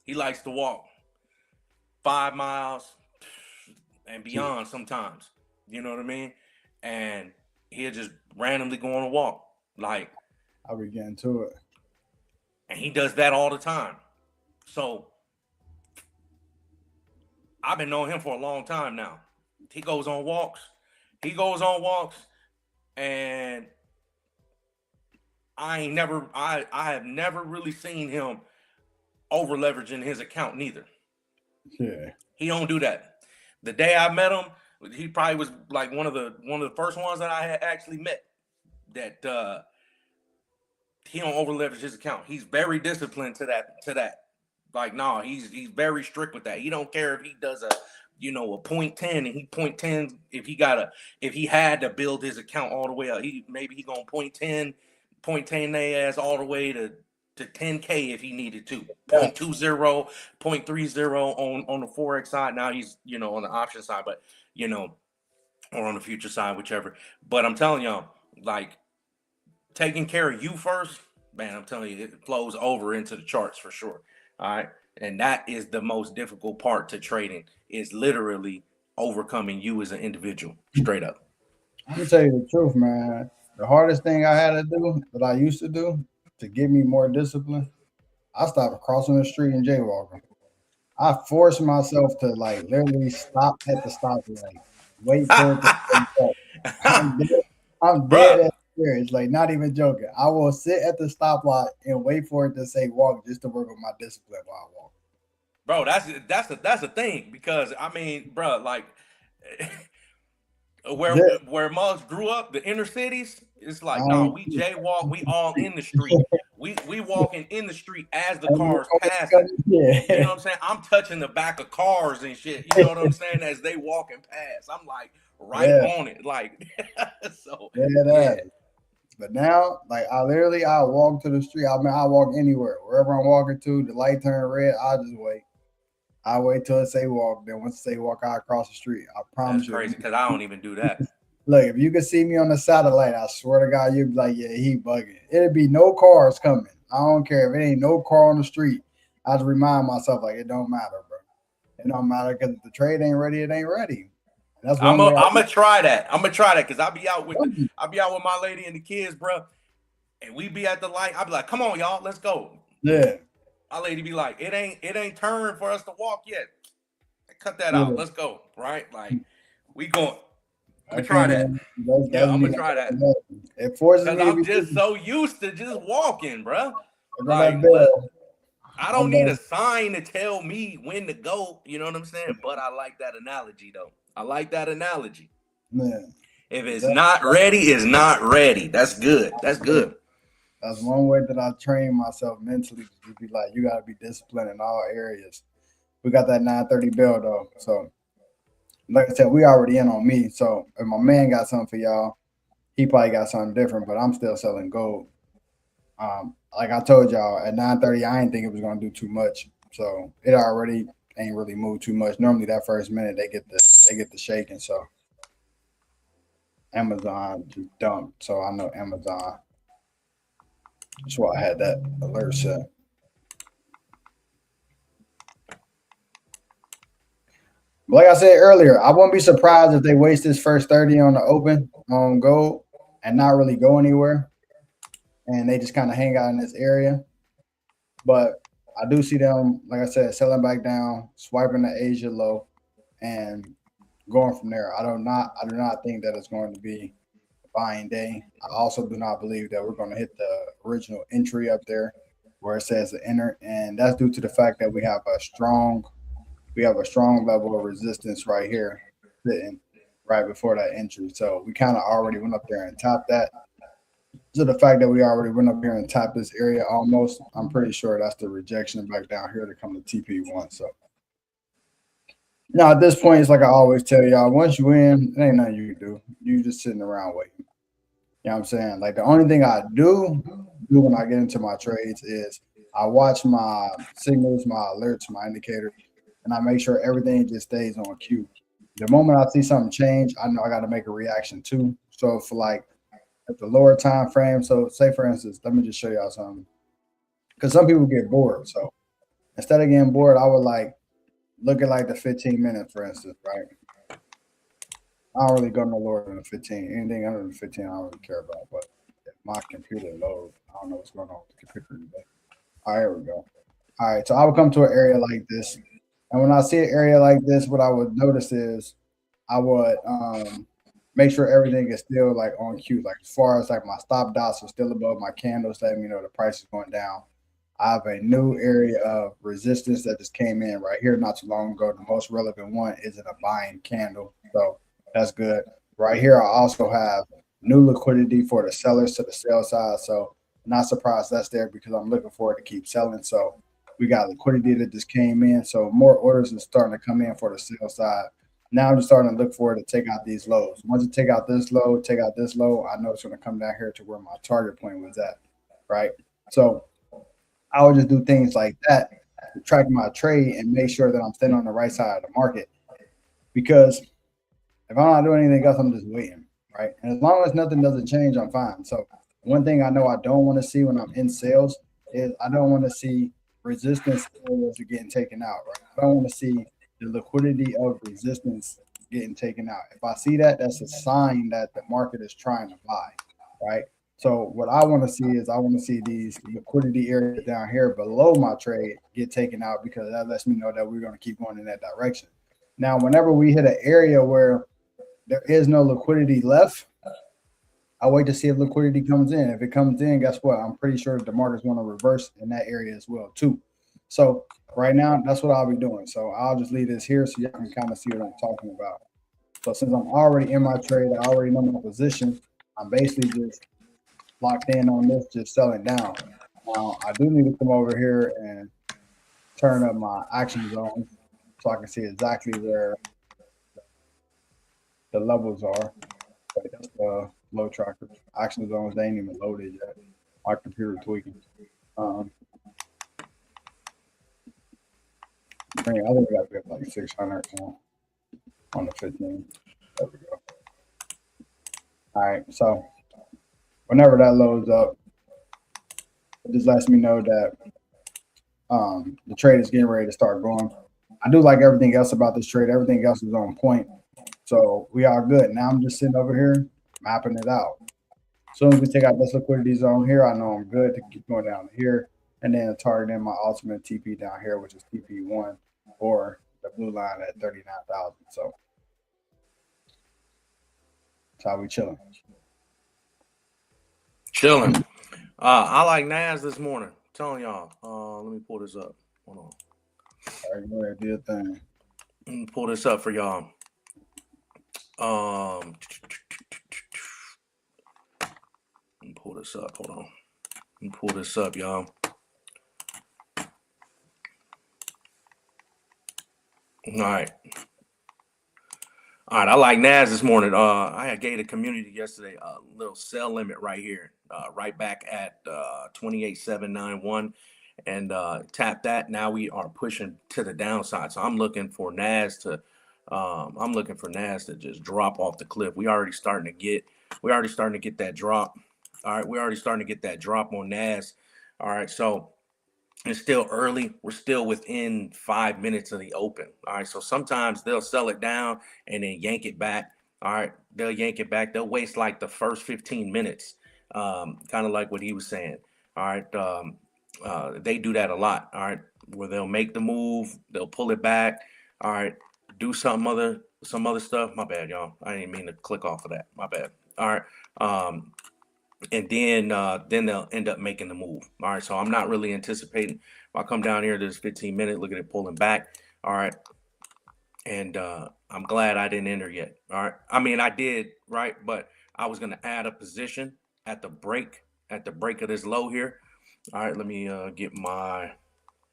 He likes to walk 5 miles and beyond sometimes. You know what I mean? And he'll just randomly go on a walk. Like, I'll be getting to it. And he does that all the time. So I've been knowing him for a long time now. He goes on walks. And I have never really seen him over leveraging his account neither. Yeah. He don't do that. The day I met him, he probably was like one of the first ones that I had actually met that he don't over leverage his account. He's very disciplined to that. Like, no, he's very strict with that. He don't care if he does a 0.10 and he 0.10 if he had to build his account all the way up. He gonna 0.10 their ass all the way to 10K if he needed to. 0.20, 0.30 on the Forex side. Now he's on the option side, but or on the future side, whichever. But I'm telling y'all, like, taking care of you first, man, I'm telling you, it flows over into the charts for sure. All right. And that is the most difficult part to trading, is literally overcoming you as an individual, straight up. I'm gonna tell you the truth, man. The hardest thing I had to do, that I used to do to get me more discipline, I stopped crossing the street and jaywalking. I forced myself to like literally stop at the stoplight, wait for it to stop. I'm dead, I'm dead Bruh, at serious, like not even joking. I will sit at the stoplight and wait for it to say walk just to work on my discipline while I walk. bro, that's the thing, because I mean, bro, like where Yeah, where Muggs grew up, the inner cities, it's like, no, we jaywalk, we all in the street. We walking in the street as the cars passing. You know yeah, what I'm saying? I'm touching the back of cars and shit. You know what I'm saying? As they walking past, I'm like right yeah, on it. Like, so yeah, yeah, that. But now, like I walk to the street. I mean, I walk anywhere, wherever I'm walking to. The light turn red. I just wait. I wait till it say walk. Then once it say walk, I cross the street. I that's promise you. crazy because I don't even do that. Look, if you could see me on the satellite, I swear to God, you'd be like, yeah, he bugging. It'd be no cars coming. I don't care if it ain't no car on the street. I just remind myself, like, it don't matter, bro. It don't matter because if the trade ain't ready, it ain't ready. And that's I'm one way gonna try that. I'm gonna try that because I'll be out with my lady and the kids, bro, and we be at the light. I'll be like, come on, y'all, let's go. Yeah. My lady be like, it ain't turn for us to walk yet. Cut that Yeah. out. Let's go. Right? Like, we going. We I try can't. that. Yeah, I'm gonna try that. It forces Cause me to I'm be. just so used to just walking, bro. Go that Like, bell. I I'm don't need done. a sign to tell me when to go. You know what I'm saying? But I like that analogy, though. I like that analogy. Man. If it's That- not ready, it's not ready. That's good. That's good. That's one way that I train myself mentally to be like, you got to be disciplined in all areas. We got that 9:30 bell though, so like I said, we already in on me. So if my man got something for y'all, he probably got something different, but I'm still selling gold. Like I told y'all, at 9:30, I didn't think it was gonna do too much. So it already ain't really moved too much. Normally that first minute they get the shaking. So Amazon just dumped. So I know Amazon. That's why I had that alert set. Like I said earlier, I won't be surprised if they waste this first 30 on the open on gold and not really go anywhere. And they just kind of hang out in this area. But I do see them, like I said, selling back down, swiping the Asia low, and going from there. I do not think that it's going to be a buying day. I also do not believe that we're going to hit the original entry up there where it says to enter, and that's due to the fact that we have a strong level of resistance right here sitting right before that entry. So we kind of already went up there and topped that. So the fact that we already went up here and topped this area almost, I'm pretty sure that's the rejection back down here to come to TP1. So now at this point, it's like I always tell y'all, once you in, it ain't nothing you can do. You just sitting around waiting. You know what I'm saying? Like the only thing I do when I get into my trades is I watch my signals, my alerts, my indicators, and I make sure everything just stays on cue. The moment I see something change, I know I got to make a reaction too. So for like at the lower time frame, so say for instance, let me just show y'all something. Because some people get bored. So instead of getting bored, I would like look at like the 15 minutes, for instance, right? I don't really go no lower than the 15. Anything under the 15, I don't really care about. But if my computer load, I don't know what's going on with the computer today. All right, here we go. All right, so I would come to an area like this, and when I see an area like this, what I would notice is I would make sure everything is still like on cue. Like as far as like my stop dots are still above my candles, letting me know the price is going down. I have a new area of resistance that just came in right here not too long ago. The most relevant one is in a buying candle, so that's good. Right here, I also have new liquidity for the sellers to the sell side. So not surprised that's there because I'm looking for it to keep selling. So we got liquidity that just came in. So more orders are starting to come in for the sell side. Now I'm just starting to look for it to take out these lows. Once you take out this low, take out this low, I know it's going to come down here to where my target point was at, right? So I would just do things like that to track my trade and make sure that I'm staying on the right side of the market. Because if I'm not doing anything else, I'm just waiting, right? And as long as nothing doesn't change, I'm fine. So one thing I know I don't want to see when I'm in sales is I don't want to see resistance areas are getting taken out, right? I don't want to see the liquidity of resistance getting taken out. If I see that, that's a sign that the market is trying to buy, right? So what I want to see is I want to see these liquidity areas down here below my trade get taken out because that lets me know that we're going to keep going in that direction. Now, whenever we hit an area where there is no liquidity left, I wait to see if liquidity comes in. If it comes in, guess what? I'm pretty sure the market's going to reverse in that area as well too. So right now, that's what I'll be doing. So I'll just leave this here so y'all can kind of see what I'm talking about. So since I'm already in my trade, I already know my position. I'm basically just locked in on this, just selling down. Now I do need to come over here and turn up my action zone so I can see exactly where the levels are. But that's the low tracker. Action zones, they ain't even loaded yet. My computer tweaking. Um, I think we got to get like 600 on the 15. There we go. All right, so whenever that loads up, it just lets me know that the trade is getting ready to start going. I do like everything else about this trade. Everything else is on point. So we are good. Now I'm just sitting over here mapping it out. As soon as we take out this liquidity zone here, I know I'm good to keep going down here and then targeting my ultimate TP down here, which is TP1 or the blue line at 39,000. So that's how we chilling. Chilling. I like Nas this morning. I'm telling y'all. Let me pull this up. Hold on. All right, go ahead, do your thing. Let me pull this up for y'all. pull this up. Hold on. Let me pull this up, y'all. All right. All right, I like NAS this morning. I had gave the community yesterday a little sell limit right here, right back at 28791, and tap that. Now we are pushing to the downside. So I'm looking for NAS to just drop off the cliff. We already starting to get that drop. All right, we're already starting to get that drop on NAS. All right, so it's still early. We're still within 5 minutes of the open. All right. So sometimes they'll sell it down and then yank it back. All right. They'll yank it back. They'll waste like the first 15 minutes, kind of like what he was saying. All right. They do that a lot. All right. Where they'll make the move, they'll pull it back. All right. Do some other stuff. My bad, y'all. I didn't mean to click off of that. My bad. All right. And then they'll end up making the move. All right, so I'm not really anticipating. If I come down here, there's 15 minutes. Look at it pulling back. All right, and I'm glad I didn't enter yet. All right, I mean I did, right, but I was gonna add a position at the break of this low here. All right, let me get my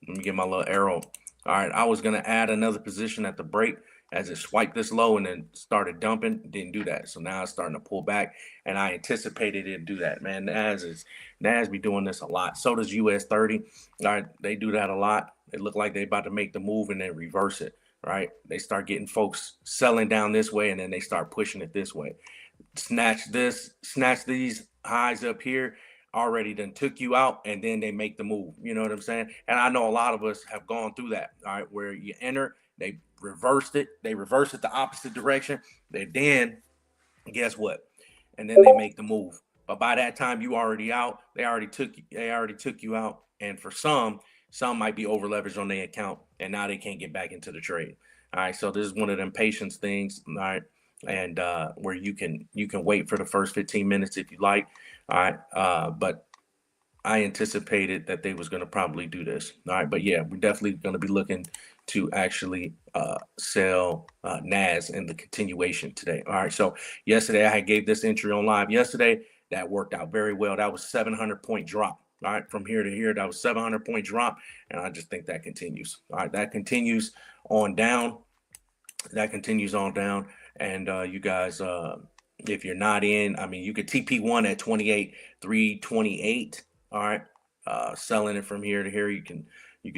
little arrow. All right, I was gonna add another position at the break as it swiped this low and then started dumping. Didn't do that, so now it's starting to pull back, and I anticipated it to do that. Man, NAS be doing this a lot. So does US 30. All right, they do that a lot. It look like they about to make the move and then reverse it. Right, they start getting folks selling down this way, and then they start pushing it this way. Snatch these highs up here, already done took you out, and then they make the move. You know what I'm saying? And I know a lot of us have gone through that. All right, where you enter, they reversed it the opposite direction. They then guess what? And then they make the move. But by that time, you already out. They already took you out. And for some might be over leveraged on their account, and now they can't get back into the trade. All right, so this is one of them patience things. All right, and where you can wait for the first 15 minutes if you like. All right, but I anticipated that they was going to probably do this. All right, but yeah, we're definitely going to be looking to actually sell NAS in the continuation today. All right, so yesterday I gave this entry on live yesterday. That worked out very well. That was 700 point drop. All right, from here to here, that was 700 point drop, and I just think that continues. All right, that continues on down. And you guys, if you're not in, I mean, you could TP1 at 28,328. All right, selling it from here to here, you could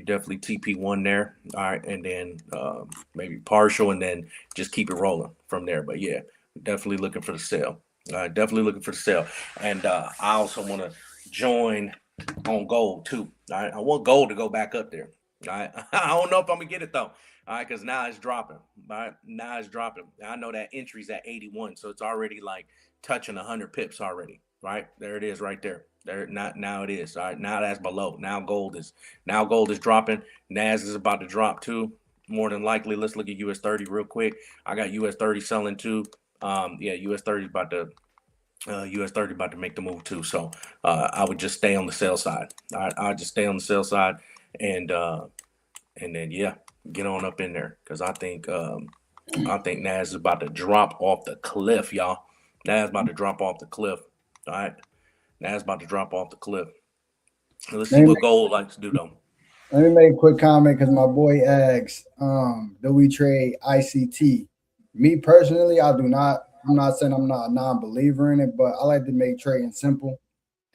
definitely TP1 there. All right, and then maybe partial, and then just keep it rolling from there. But yeah, definitely looking for the sale. Definitely looking for the sale. And I also want to join on gold too. All right, I want gold to go back up there. All right, I don't know if I'm gonna get it though. All right, because now it's dropping. All right, now it's dropping. I know that entry's at 81, so it's already like touching 100 pips already. Right there, it is right there. There, not now it is. All right, now that's below. Now gold is dropping. NAS is about to drop too, more than likely. Let's look at US 30 real quick. I got US 30 selling too. Yeah, US 30 is about to US 30 about to make the move too. So I would just stay on the sell side. I just stay on the sell side, and then yeah, get on up in there, because I think NAS is about to drop off the cliff, y'all. NAS about to drop off the cliff. All right, NAS about to drop off the cliff. Let's see what gold likes to do though. Let me make a quick comment because my boy asks, do we trade ICT? Me personally, I do not. I'm not saying I'm not a non-believer in it, but I like to make trading simple.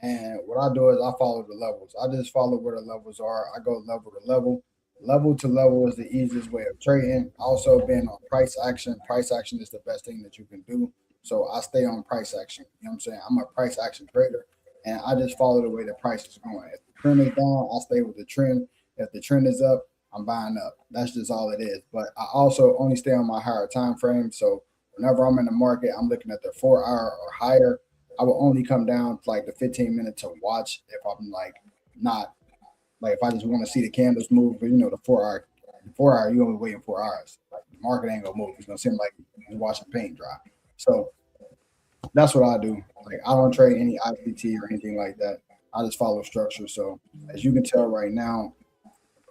And what I do is I follow the levels. I just follow where the levels are. I go level to level. Level to level is the easiest way of trading. Also, being on price action. Price action is the best thing that you can do. So I stay on price action. You know what I'm saying? I'm a price action trader, and I just follow the way the price is going. If the trend is down, I stay with the trend. If the trend is up, I'm buying up. That's just all it is. But I also only stay on my higher time frame. So whenever I'm in the market, I'm looking at the 4-hour or higher. I will only come down to like the 15 minutes to watch if I'm like not like if I just want to see the candles move. But you know, the 4-hour, you only waiting 4 hours. Like the market ain't gonna move. It's gonna seem like you're watching paint dry. So that's what I do. Like I don't trade any IPT or anything like that. I just follow structure. So as you can tell right now,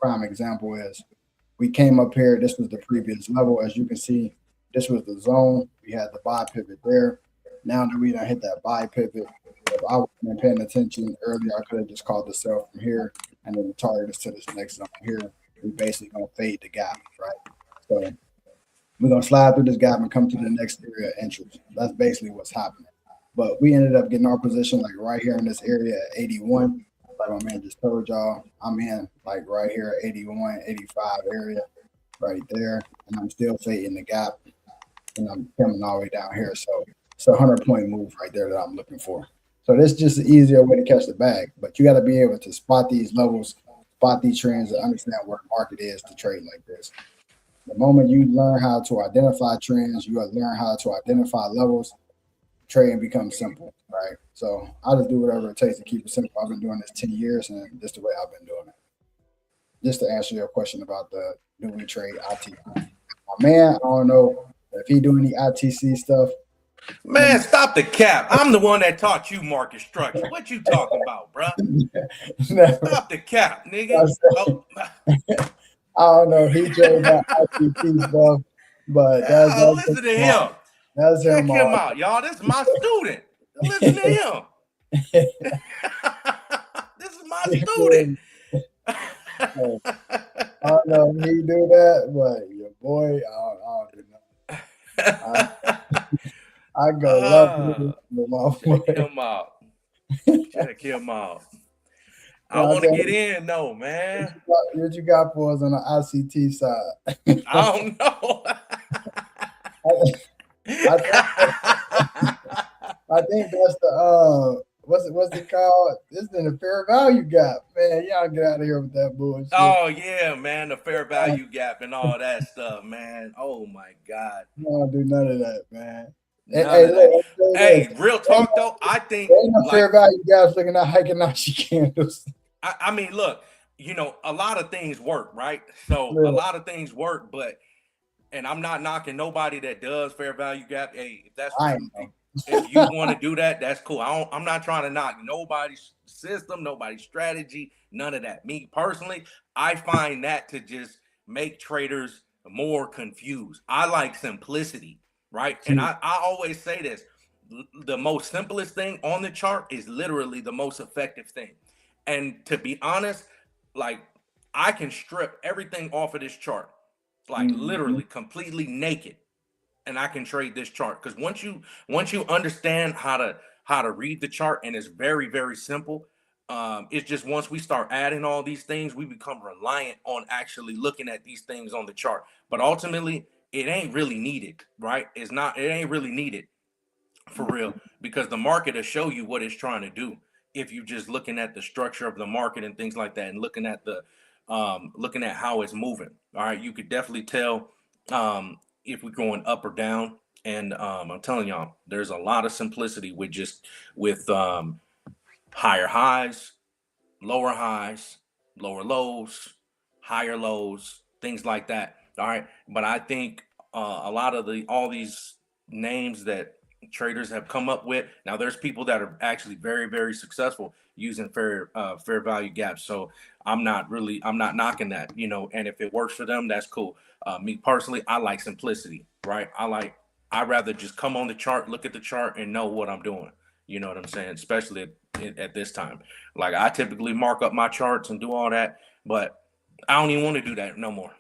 prime example is we came up here. This was the previous level. As you can see, this was the zone. We had the buy pivot there. Now that we done hit that buy pivot, if I wasn't been paying attention earlier, I could have just called the sell from here, and then the target is to this next zone here. We basically gonna fade the gap, right? So we're gonna slide through this gap and come to the next area of interest. That's basically what's happening. But we ended up getting our position like right here in this area at 81. Like my man just told y'all, I'm in like right here at 81, 85 area right there. And I'm still fading the gap and I'm coming all the way down here. So it's a 100-point move right there that I'm looking for. So this is just an easier way to catch the bag. But you got to be able to spot these levels, spot these trends, and understand where the market is to trade like this. The moment you learn how to identify trends, you got to learn how to identify levels, trading becomes simple, right? So I just do whatever it takes to keep it simple. I've been doing this 10 years, and this is the way I've been doing it. Just to answer your question about the do we trade ITC. My man, I don't know if he do any ITC stuff. Man, stop the cap. I'm the one that taught you market structure. What you talking about, bruh? Stop the cap, nigga. Oh. I don't know if he trades that ITC stuff, but that's listen to him. That's Check him out, y'all. This is my student. Listen to him. This is my student. I don't know if he do that, but your boy, I don't know. I go love my boy. Check him out. Check him out. I want to get in though, man. What you got for us on the ICT side? I don't know. I think that's the what's it called? This is the fair value gap, man. Y'all get out of here with that bullshit. Oh yeah, man, the fair value gap and all that stuff, man. Oh my God. I don't do none of that, man. Hey, real talk though, I think ain't no fair value gaps looking at hiking out she candles. I mean, look, you know, a lot of things work, right? So a lot of things work, but and I'm not knocking nobody that does fair value gap. Hey, if that's if you want to do that, that's cool. I'm not trying to knock nobody's system, nobody's strategy, none of that. Me personally, I find that to just make traders more confused. I like simplicity, right? And I always say this, the most simplest thing on the chart is literally the most effective thing. And to be honest, like I can strip everything off of this chart, like literally completely naked, and I can trade this chart. Because once you understand how to read the chart, and it's very, very simple. It's just once we start adding all these things, we become reliant on actually looking at these things on the chart. But ultimately, it ain't really needed, right? It ain't really needed for real, because the market will show you what it's trying to do. If you just looking at the structure of the market and things like that, and looking at how it's moving. All right, you could definitely tell if we're going up or down. And I'm telling y'all, there's a lot of simplicity with higher highs, lower lows, higher lows, things like that. All right, but I think a lot of all these names that traders have come up with. Now there's people that are actually very, very successful using fair value gaps. So I'm not knocking that, you know, and if it works for them, that's cool. Me personally, I like simplicity, right? I'd rather just come on the chart, look at the chart, and know what I'm doing. You know what I'm saying? Especially at this time. Like I typically mark up my charts and do all that, but I don't even want to do that no more.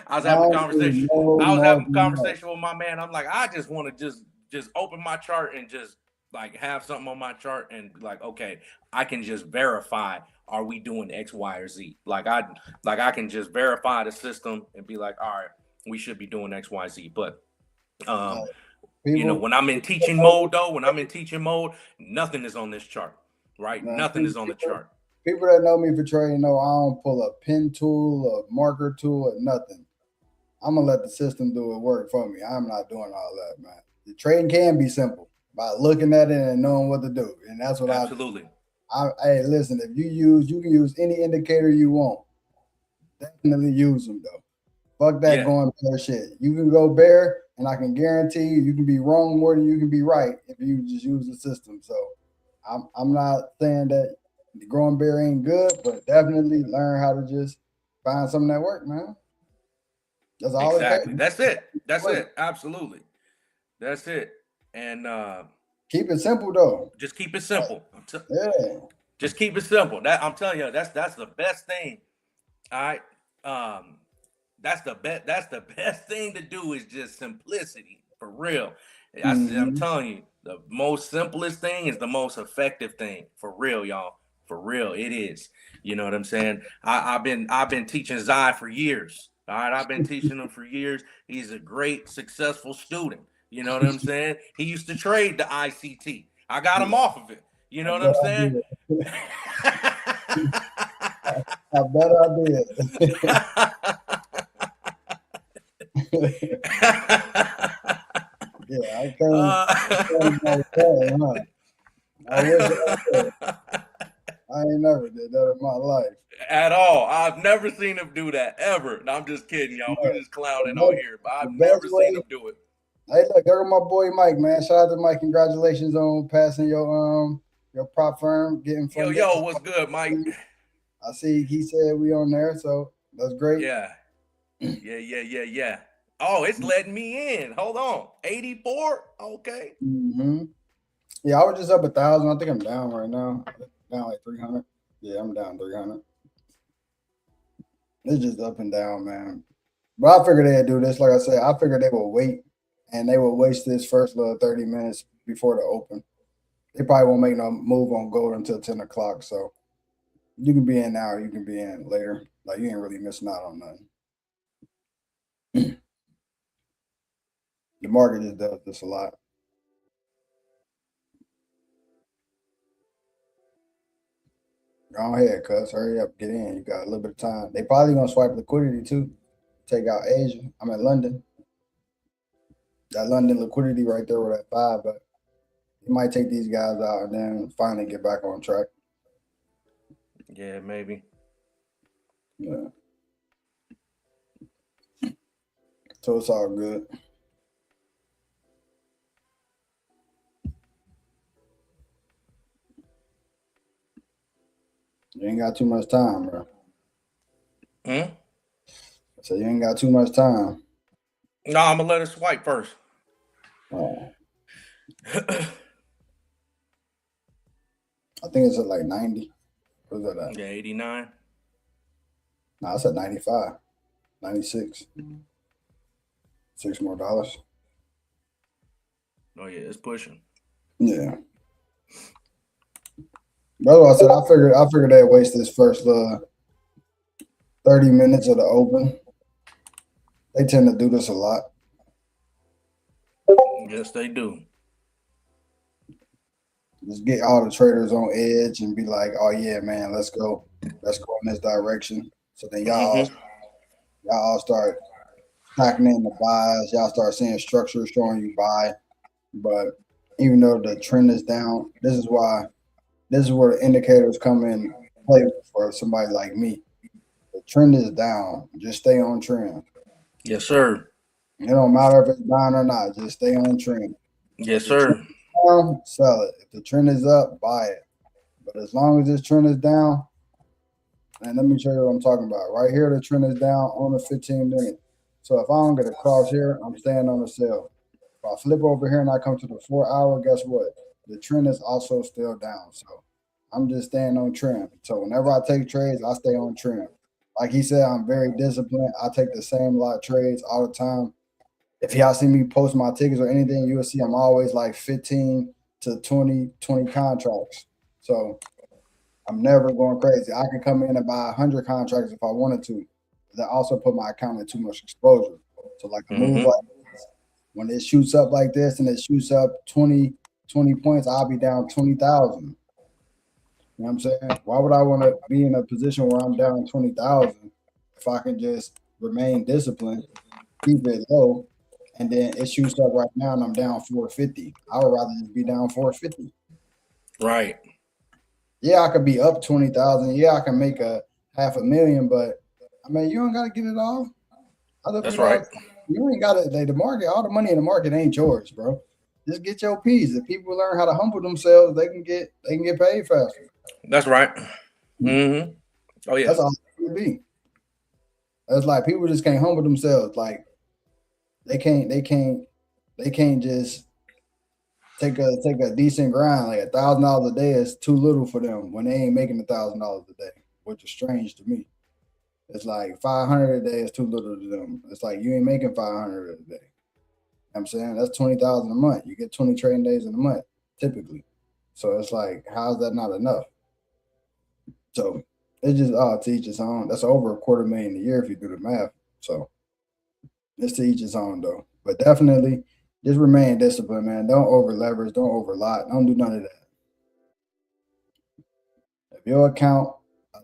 I was having a conversation with my man. I'm like, I just want to just open my chart and just like have something on my chart and be like, okay, I can just verify, are we doing X, Y, or Z? Like I can just verify the system and be like, all right, we should be doing X, Y, Z. But you know, when I'm in teaching mode, nothing is on this chart, right? Nothing is on the chart. People that know me for trading know I don't pull a pen tool, a marker tool, or nothing. I'm gonna let the system do it work for me. I'm not doing all that, man. The trading can be simple by looking at it and knowing what to do, and that's what absolutely. Hey, listen, if you can use any indicator you want. Definitely use them though. Fuck that going bear shit. You can go bear, and I can guarantee you can be wrong more than you can be right if you just use the system. So I'm not saying that the growing bear ain't good, but definitely learn how to just find something that works, man. That's all exactly. That's it. That's it. Absolutely. That's it. and Keep it simple though. just keep it simple. Yeah. Just keep it simple. That I'm telling you, that's the best thing. All right. That's the best. That's the best thing to do is just simplicity for real. I'm Mhm. telling you, the most simplest thing is the most effective thing for real, y'all. For real, it is. You know what I'm saying? I've been teaching Zai for years. All right, I've been teaching him for years. He's a great, successful student. You know what I'm saying? He used to trade the ICT. I got him off of it. You I know what bet I'm I saying? did. I bet I did. Yeah, I can't like that, huh? I wish I could. I ain't never did that in my life. At all. I've never seen him do that ever. No, I'm just kidding, y'all. Yeah. We're just clowning on The here, but the I've best never seen way. him do it. Hey, look, there go my boy Mike, man. Shout out to Mike. Congratulations on passing your prop firm, getting Yo, funded. yo, what's good, Mike? I see he said we on there, so that's great. Yeah. Yeah. Oh, it's letting me in. Hold on. 84? Okay. Hmm. Yeah, I was just up 1,000. I think I'm down right now. Down like 300. Yeah, I'm down 300. It's just up and down, man. But I figured they'd do this. Like I said, I figured they would wait and they would waste this first little 30 minutes before the open. They probably won't make no move on gold until 10 o'clock. So you can be in now, you can be in later. Like you ain't really missing out on nothing. The market just does this a lot. Go ahead, cuz. Hurry up, get in. You got a little bit of time. They probably gonna swipe liquidity too. Take out Asia. I'm in London. That London liquidity right there with that 5, but you might take these guys out and then finally get back on track. Yeah, maybe. Yeah. So it's all good. You ain't got too much time, bro. So you ain't got too much time. No, I'm gonna let it swipe first. Oh, I think it's at like 90. What's that at? Yeah, 89. No, it's at 95, 96. $6 more. Oh yeah, it's pushing. Yeah. That's what I said. I figured they'd waste this first 30 minutes of the open. They tend to do this a lot. Yes, they do. Just get all the traders on edge and be like, "Oh yeah, man, let's go in this direction." So then y'all all start packing in the buys. Y'all start seeing structure showing you buy. But even though the trend is down, this is where the indicators come in play for somebody like me. The trend is down. Just stay on trend. Yes, sir. It don't matter if it's down or not. Just stay on trend. If Yes, the trend sir. is down, sell it. If the trend is up, buy it. But as long as this trend is down, and let me show you what I'm talking about. Right here, the trend is down on the 15 minute. So if I don't get a cross here, I'm staying on the sell. If I flip over here and I come to the 4 hour, guess what? The trend is also still down. So I'm just staying on trend. So whenever I take trades, I stay on trend. Like he said, I'm very disciplined. I take the same lot trades all the time. If y'all see me post my tickets or anything, you will see I'm always like 15 to 20 contracts. So I'm never going crazy. I can come in and buy 100 contracts if I wanted to. That also put my account in too much exposure. So like a move Mm-hmm. like this, when it shoots up like this and it shoots up 20 points, I'll be down 20,000. You know what I'm saying? Why would I want to be in a position where I'm down 20,000 if I can just remain disciplined, keep it low, and then it shoots up right now and I'm down 450? I would rather just be down 450. Right. Yeah, I could be up 20,000. Yeah, I can make a 500,000, but I mean, you don't got to get it all. Other That's people, right. you ain't got to. The market, all the money in the market ain't yours, bro. Just get your piece. If people learn how to humble themselves, they can get paid faster. That's right. Mm-hmm. Oh yeah. That's all it would be. That's like people just can't humble themselves. Like they can't just take a decent grind. Like $1,000 a day is too little for them when they ain't making $1,000 a day, which is strange to me. It's like 500 a day is too little to them. It's like you ain't making 500 a day. You know what I'm saying that's 20,000 a month. You get 20 trading days in a month typically. So it's like, how's that not enough? So it's just to each his own. That's over $250,000 a year if you do the math. So it's to each his own though. But definitely just remain disciplined, man. Don't over leverage, don't over lot, don't do none of that. If your account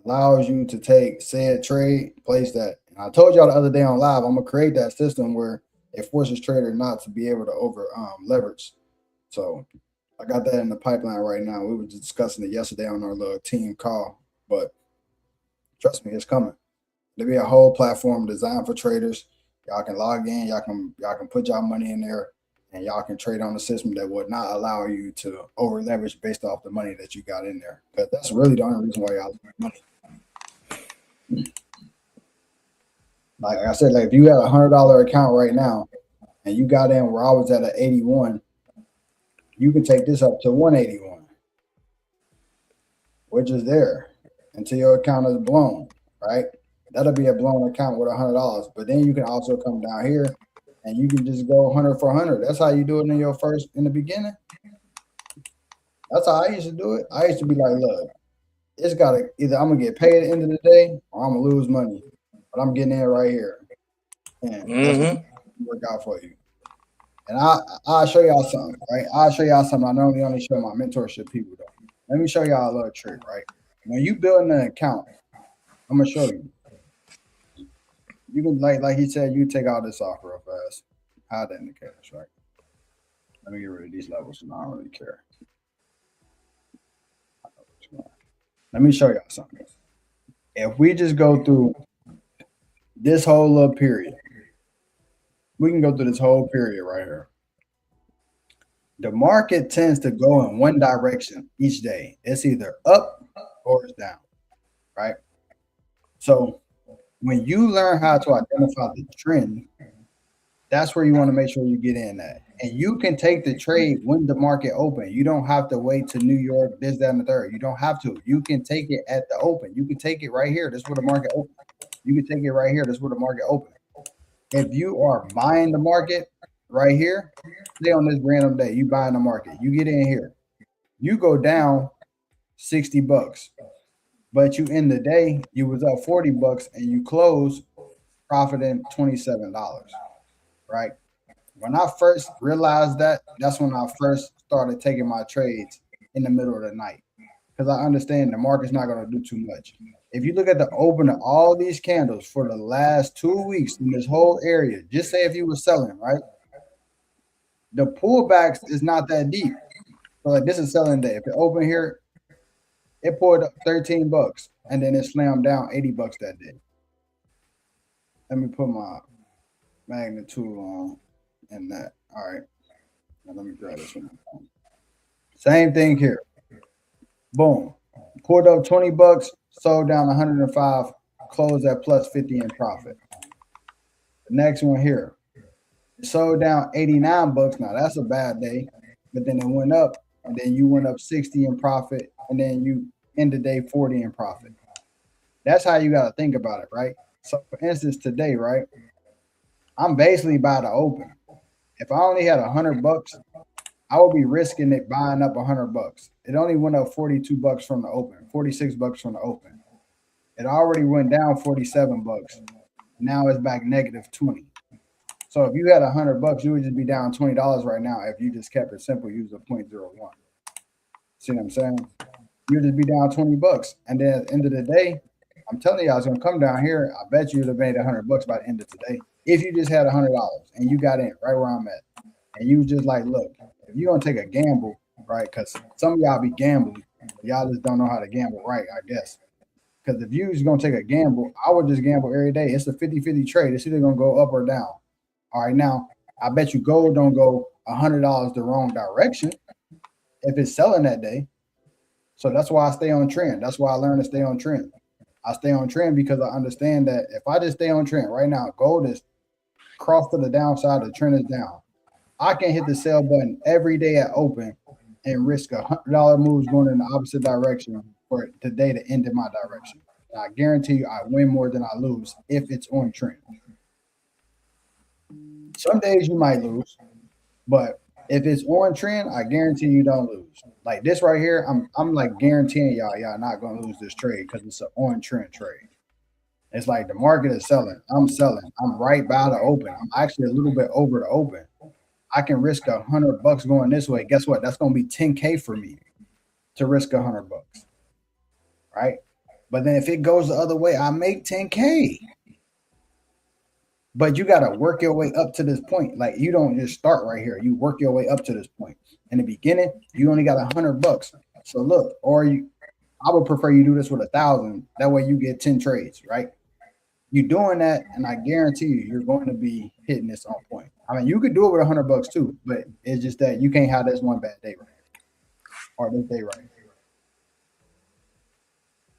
allows you to take said trade, place that. And I told y'all the other day on live, I'm gonna create that system where it forces trader not to be able to over leverage. So I got that in the pipeline right now. We were just discussing it yesterday on our little team call, but trust me, it's coming. There'll be a whole platform designed for traders. Y'all can log in, y'all can put y'all money in there, and y'all can trade on a system that would not allow you to over leverage based off the money that you got in there. Because that's really the only reason why y'all lose money. Like I said, like if you had $100 account right now and you got in where I was at an 81, you can take this up to 181, which is there until your account is blown, right? That'll be a blown account with $100. But then you can also come down here and you can just go 100 for 100. That's how you do it in the beginning. That's how I used to do it. I used to be like, look, it's gotta either I'm gonna get paid at the end of the day or I'm gonna lose money. But I'm getting in right here. And that's what work out for you. And I'll show y'all something, right? I'll show y'all something I normally only show my mentorship people though. Let me show y'all a little trick, right? When you building an account, I'm gonna show you. You can like he said, you take all this off real fast. Hide that in the cash, right? Let me get rid of these levels, so I don't really care. Let me show y'all something. If we just go through this whole little period, we can go through this whole period right here. The market tends to go in one direction each day. It's either up or it's down, right? So when you learn how to identify the trend, that's where you want to make sure you get in at. And you can take the trade when the market open. You don't have to wait to New York, this, that, and the third. You don't have to. You can take it at the open. You can take it right here. This is where the market open. You can take it right here. This is where the market open. If you are buying the market right here, say on this random day, you buying the market, you get in here, you go down $60, but you end the day, you was up $40 and you close profiting $27, right? When I first realized that, that's when I first started taking my trades in the middle of the night because I understand the market's not going to do too much. If you look at the open of all these candles for the last 2 weeks in this whole area, just say if you were selling, right? The pullbacks is not that deep. So like this is selling day. If it open here, it pulled up $13 and then it slammed down $80 that day. Let me put my magnitude on in that. All right. Now let me grab this one. Same thing here. Boom. Pulled up $20, sold down 105, closed at plus 50 in profit. The next one here. Sold down $89. Now that's a bad day, but then it went up, and then you went up 60 in profit, and then you end the day 40 in profit. That's how you got to think about it, right? So for instance, today, right, I'm basically by the open. If I only had $100, I would be risking it buying up $100. It only went up $42 from the open, $46 from the open. It already went down $47. Now it's back negative 20. So if you had $100, you would just be down $20 right now if you just kept it simple, use a 0.01. See what I'm saying? You'd just be down $20. And then at the end of the day, I'm telling you, I was gonna come down here. I bet you'd have made $100 by the end of today. If you just had $100 and you got in right where I'm at, and you was just like, look, if you're gonna take a gamble, right? Because some of y'all be gambling, y'all just don't know how to gamble right, I guess. Because if you was gonna take a gamble, I would just gamble every day. It's a 50-50 trade. It's either gonna go up or down. All right, now I bet you gold don't go $100 the wrong direction if it's selling that day. So that's why I stay on trend. That's why I learned to stay on trend. I stay on trend because I understand that if I just stay on trend right now, gold is crossed to the downside, the trend is down. I can hit the sell button every day at open and risk $100 moves going in the opposite direction for today to end in my direction. And I guarantee you, I win more than I lose if it's on trend. Some days you might lose, but if it's on trend, I guarantee you don't lose. Like this right here, I'm like guaranteeing y'all not gonna lose this trade because it's an on trend trade. It's like the market is selling. I'm selling. I'm right by the open. I'm actually a little bit over the open. I can risk $100 going this way. Guess what? That's gonna be 10K for me to risk $100, right? But then if it goes the other way, I make 10K. But you gotta work your way up to this point. Like you don't just start right here. You work your way up to this point. In the beginning, you only got $100. So look, I would prefer you do this with 1,000. That way you get 10 trades, right? You doing that, and I guarantee you're going to be hitting this on point. I mean, you could do it with $100 too, but it's just that you can't have this one bad day right here, or this day right here.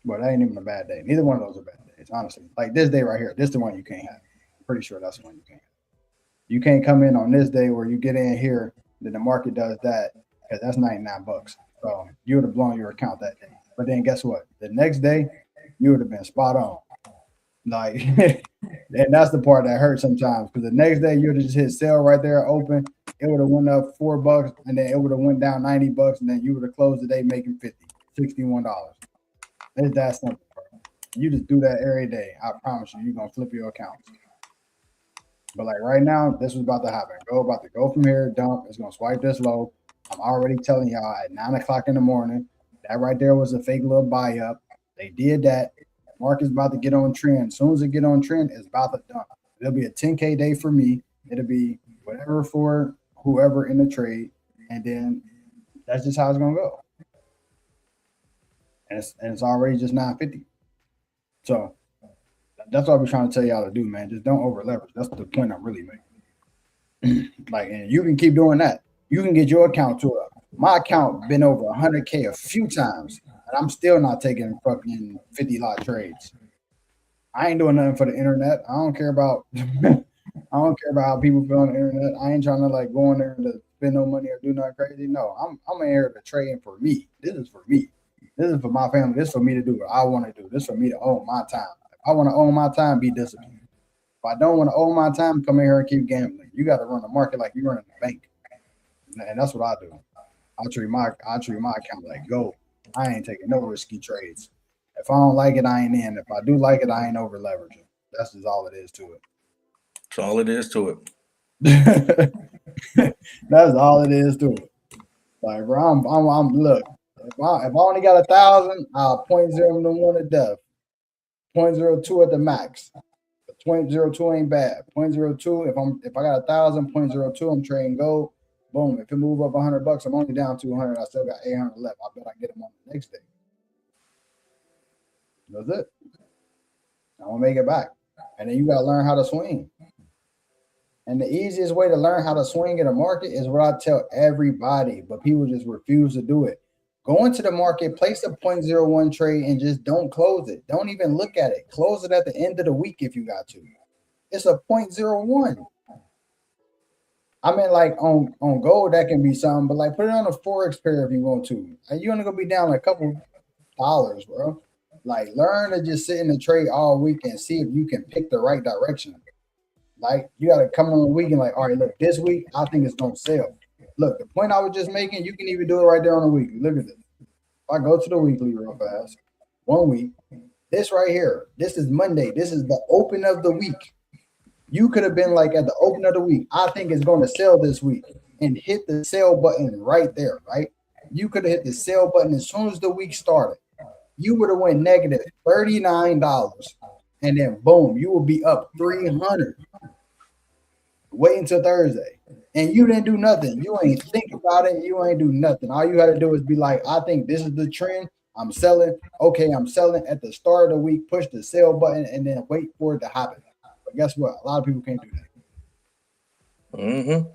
But that ain't even a bad day. Neither one of those are bad days, honestly. Like this day right here, this is the one you can't have. I'm pretty sure that's the one you can't have. You can't come in on this day where you get in here, then the market does that, because that's $99. So you would have blown your account that day. But then guess what? The next day, you would have been spot on. Like, and that's the part that hurts sometimes, because the next day you would have just hit sell right there open. It would have went up $4, and then it would have went down $90, and then you would have closed the day making $61. It's that simple, bro. You just do that every day. I promise you're gonna flip your accounts. But like right now, this was about to happen. About to go from here, dump. It's gonna swipe this low. I'm already telling y'all at 9 o'clock in the morning. That right there was a fake little buy up. They did that. Market's about to get on trend. As soon as it get on trend, it's about to dump. It'll be a 10K day for me. It'll be whatever for whoever in the trade. And then that's just how it's gonna go. And it's already just 950. So that's what I've been trying to tell y'all to do, man. Just don't over leverage. That's the point I'm really making. Like, and you can keep doing that. You can get your account to my account been over 100K a few times, and I'm still not taking fucking 50 lot trades. I ain't doing nothing for the internet. I don't care about how people feel on the internet. I ain't trying to like go in there to spend no money or do nothing crazy. No, I'm in here to trade for me. This is for me. This is for my family. This is for me to do what I want to do. This is for me to own my time. If I want to own my time, be disciplined. If I don't want to own my time, come in here and keep gambling. You got to run the market like you're running the bank. And that's what I do. I treat my account like gold. I ain't taking no risky trades. If I don't like it, I ain't in. If I do like it, I ain't over leveraging. That's just all it is to it. That's all it is to it. That's all it is to it. Like, bro, I'm look. If I only got 1,000, I'll 0.01 to death. 0.02 at the max. 0.02 ain't bad. 0.02. If I got 1,000, 0.02, I'm trading gold. Boom. If it move up $100, I'm only down 200. I still got 800 left. I bet I get them on the next day. That's it. I'm gonna make it back. And then you gotta learn how to swing. And the easiest way to learn how to swing in a market is what I tell everybody, but people just refuse to do it. Go into the market, place a 0.01 trade, and just don't close it. Don't even look at it. Close it at the end of the week if you got to. It's a 0.01. I mean, like on gold, that can be something, but like put it on a Forex pair if you want to. And you're only gonna be down like a couple dollars, bro. Like learn to just sit in the trade all week and see if you can pick the right direction. Like you gotta come on a week and like, all right, look, this week I think it's gonna sell. Look, the point I was just making, you can even do it right there on the weekly. Look at this. If I go to the weekly real fast, 1 week, this right here, this is Monday. This is the open of the week. You could have been like at the open of the week, I think it's going to sell this week, and hit the sell button right there, right? You could have hit the sell button as soon as the week started. You would have went negative $39, and then boom, you will be up 300. Wait until Thursday, and you didn't do nothing. You ain't think about it. You ain't do nothing. All you got to do is be like, I think this is the trend. I'm selling. Okay, I'm selling at the start of the week. Push the sell button, and then wait for it to happen. But guess what? A lot of people can't do that. Mm-hmm.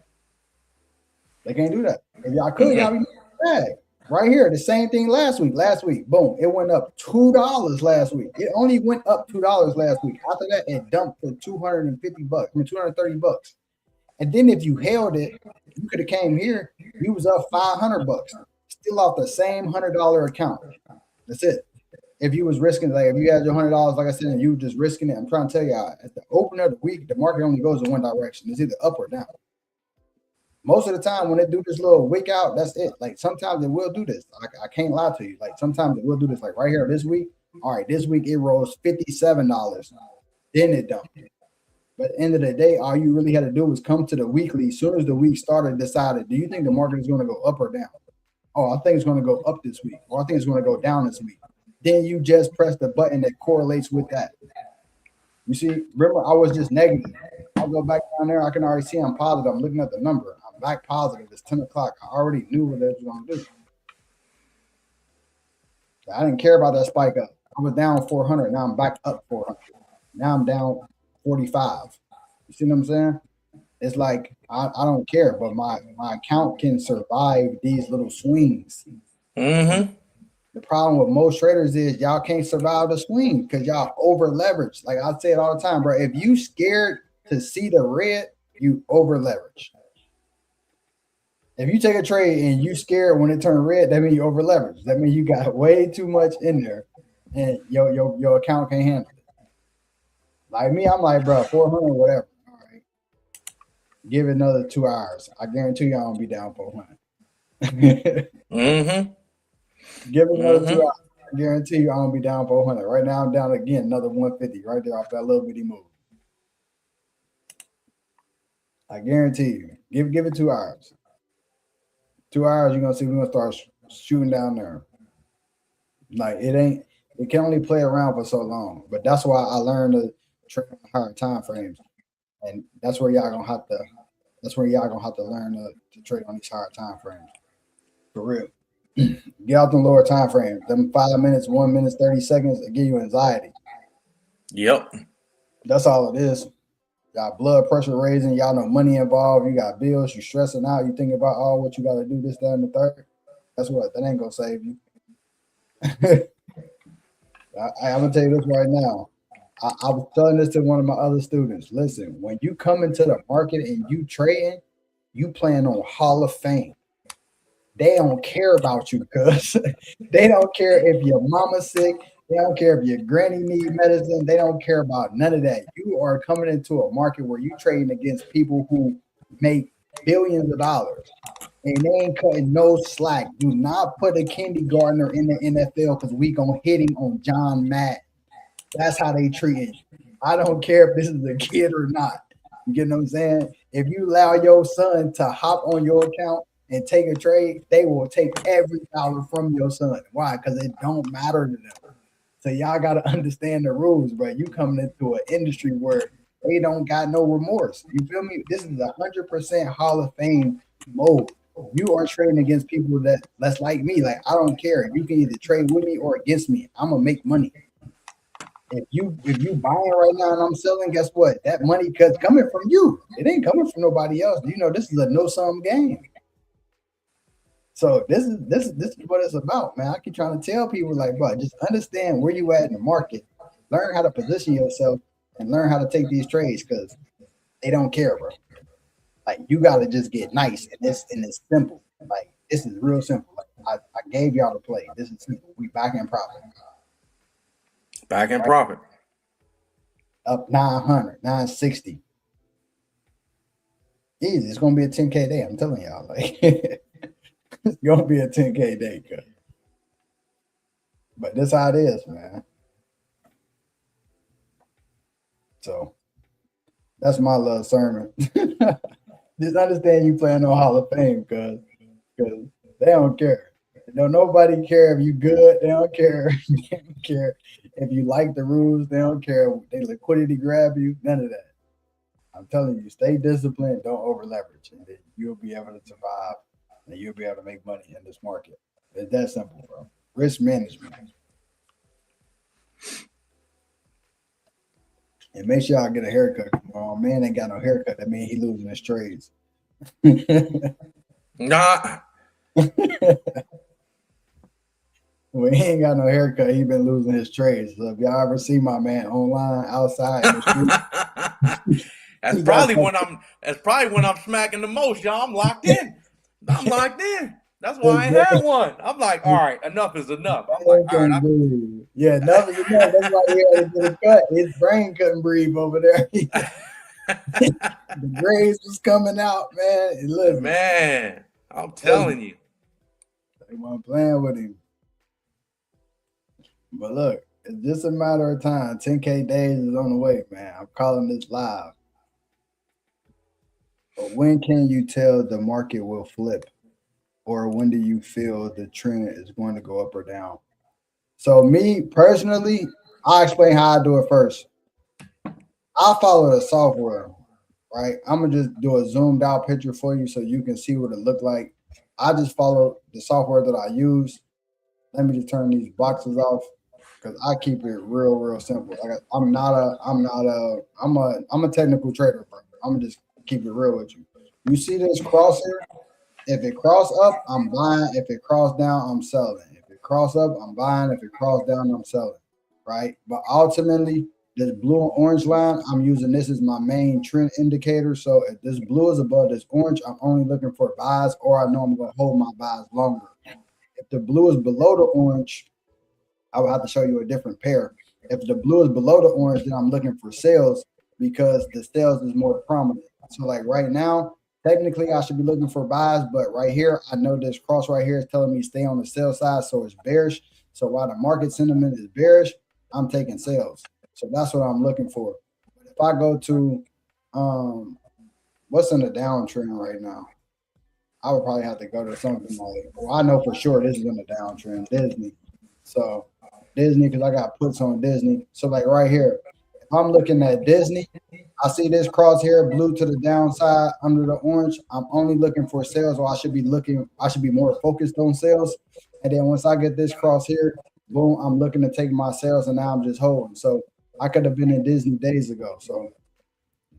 They can't do that. If y'all could, y'all be bag. Right here, the same thing last week. Last week, boom, it went up $2 last week. It only went up $2 last week. After that, it dumped for $250. I mean, $230. And then if you held it, you could have came here. You was up $500, still off the same $100 account. That's it. If you was risking, like if you had your $100, like I said, and you were just risking it, I'm trying to tell you, at the opener of the week, the market only goes in one direction. It's either up or down. Most of the time, when they do this little wick out, that's it. Like sometimes it will do this. I can't lie to you. Like sometimes it will do this. Like right here this week. All right, this week it rose $57. Then it dumped. But at the end of the day, all you really had to do was come to the weekly. As soon as the week started, decided, do you think the market is going to go up or down? Oh, I think it's going to go up this week, or I think it's going to go down this week. Then you just press the button that correlates with that. You see, remember, I was just negative. I'll go back down there. I can already see I'm positive. I'm looking at the number. I'm back positive. It's 10 o'clock. I already knew what it was going to do. I didn't care about that spike up. I was down 400. Now I'm back up 400. Now I'm down 45. You see what I'm saying? It's like I don't care, but my account can survive these little swings. Mm-hmm. The problem with most traders is y'all can't survive the swing because y'all over leverage. Like I say it all the time, bro. If you scared to see the red, you over leverage. If you take a trade and you scared when it turned red, that means you over leverage. That means you got way too much in there, and your account can't handle it. Like me, I'm like, bro, 400, whatever. All right, give it another 2 hours. I guarantee you, I won't be down 400. Mm-hmm. Give it another 2 hours. I guarantee you, I won't be down 400. Right now, I'm down again, another 150 right there off that little bitty move. I guarantee you. Give it 2 hours. 2 hours, you're gonna see we're gonna start shooting down there. Like it can only play around for so long. But that's why I learned to trade on higher time frames. And that's where y'all gonna have to learn to trade on these higher time frames. For real. Get out the lower time frames. Them 5 minutes, 1 minute, 30 seconds, it give you anxiety. Yep. That's all it is. Y'all blood pressure raising, y'all know money involved, you got bills, you stressing out, you thinking about what you gotta do, this, that, and the third. Guess what? That ain't gonna save you. I'm gonna tell you this right now. I was telling this to one of my other students. Listen, when you come into the market and you trading, you plan on Hall of Fame. They don't care about you, cuz they don't care if your mama's sick. They don't care if your granny need medicine. They don't care about none of that. You are coming into a market where you trading against people who make billions of dollars. And they ain't cutting no slack. Do not put a kindergartner in the NFL because we gonna hit him on John Madden. That's how they treat it. I don't care if this is a kid or not. You get what I'm saying? If you allow your son to hop on your account and take a trade, they will take every dollar from your son. Why? Because it don't matter to them. So y'all got to understand the rules, bro. You coming into an industry where they don't got no remorse. You feel me? This is 100% Hall of Fame mode. You are trading against people that's like me. Like, I don't care. You can either trade with me or against me. I'm gonna make money. If you buying right now and I'm selling, guess what? That money cut's coming from you. It ain't coming from nobody else. You know, this is a no-sum game. So this is what it's about, man. I keep trying to tell people, like, bro, just understand where you at in the market, learn how to position yourself, and learn how to take these trades because they don't care, bro. Like, you gotta just get nice, and it's simple. Like, this is real simple. Like, I gave y'all the play. This is simple. We back in profit. Back in profit. Up 900, 960. Easy. It's gonna be a 10K day. I'm telling y'all, like. It's gonna be a 10K day, cuz. But that's how it is, man. So that's my little sermon. Just understand you playing on Hall of Fame, cuz they don't care. Don't nobody care if you good. They don't care. They don't care if you like the rules. They don't care. They liquidity grab you. None of that. I'm telling you, stay disciplined. Don't over leverage, and then you'll be able to survive. And you'll be able to make money in this market. It's that simple, bro. Risk management. And make sure I get a haircut. Oh, man ain't got no haircut. That means he losing his trades. Nah. When he ain't got no haircut, he been losing his trades. So if y'all ever see my man online, outside, in the street, That's You got probably when I'm smacking the most, y'all. I'm locked in. I'm locked in. That's why I ain't had one. I'm like, all right, enough is enough. I'm like, all right, yeah, enough is enough. That's why he had to get a cut. His brain couldn't breathe over there. The grades was coming out, man. And listen, man, I'm telling you. they weren't playing with him. But look, it's just a matter of time. 10K days is on the way, man. I'm calling this live. But when can you tell the market will flip? Or when do you feel the trend is going to go up or down? So me personally, I'll explain how I do it first. I follow the software, right? I'm gonna just do a zoomed out picture for you so you can see what it looked like. I just follow the software that I use. Let me just turn these boxes off because I keep it real simple. Like I'm a technical trader, bro. I'm gonna just keep it real with you. You see this cross here? If it cross up, I'm buying. If it cross down, I'm selling. If it cross up, I'm buying. If it cross down, I'm selling. Right? But ultimately, this blue and orange line, I'm using this as my main trend indicator. So if this blue is above this orange, I'm only looking for buys, or I know I'm going to hold my buys longer. If the blue is below the orange, I will have to show you a different pair. If the blue is below the orange, then I'm looking for sales because the sales is more prominent. So like right now, technically I should be looking for buys, but right here, I know this cross right here is telling me stay on the sell side, so it's bearish. So while the market sentiment is bearish, I'm taking sales. So that's what I'm looking for. But if I go to what's in the downtrend right now, I would probably have to go to something like, well, I know for sure this is in the downtrend, Disney. So Disney, because I got puts on Disney. So like right here, if I'm looking at Disney, I see this crosshair blue to the downside under the orange. I'm only looking for sales, or I should be more focused on sales. And then once I get this crosshair, boom, I'm looking to take my sales, and now I'm just holding. So I could have been in Disney days ago. So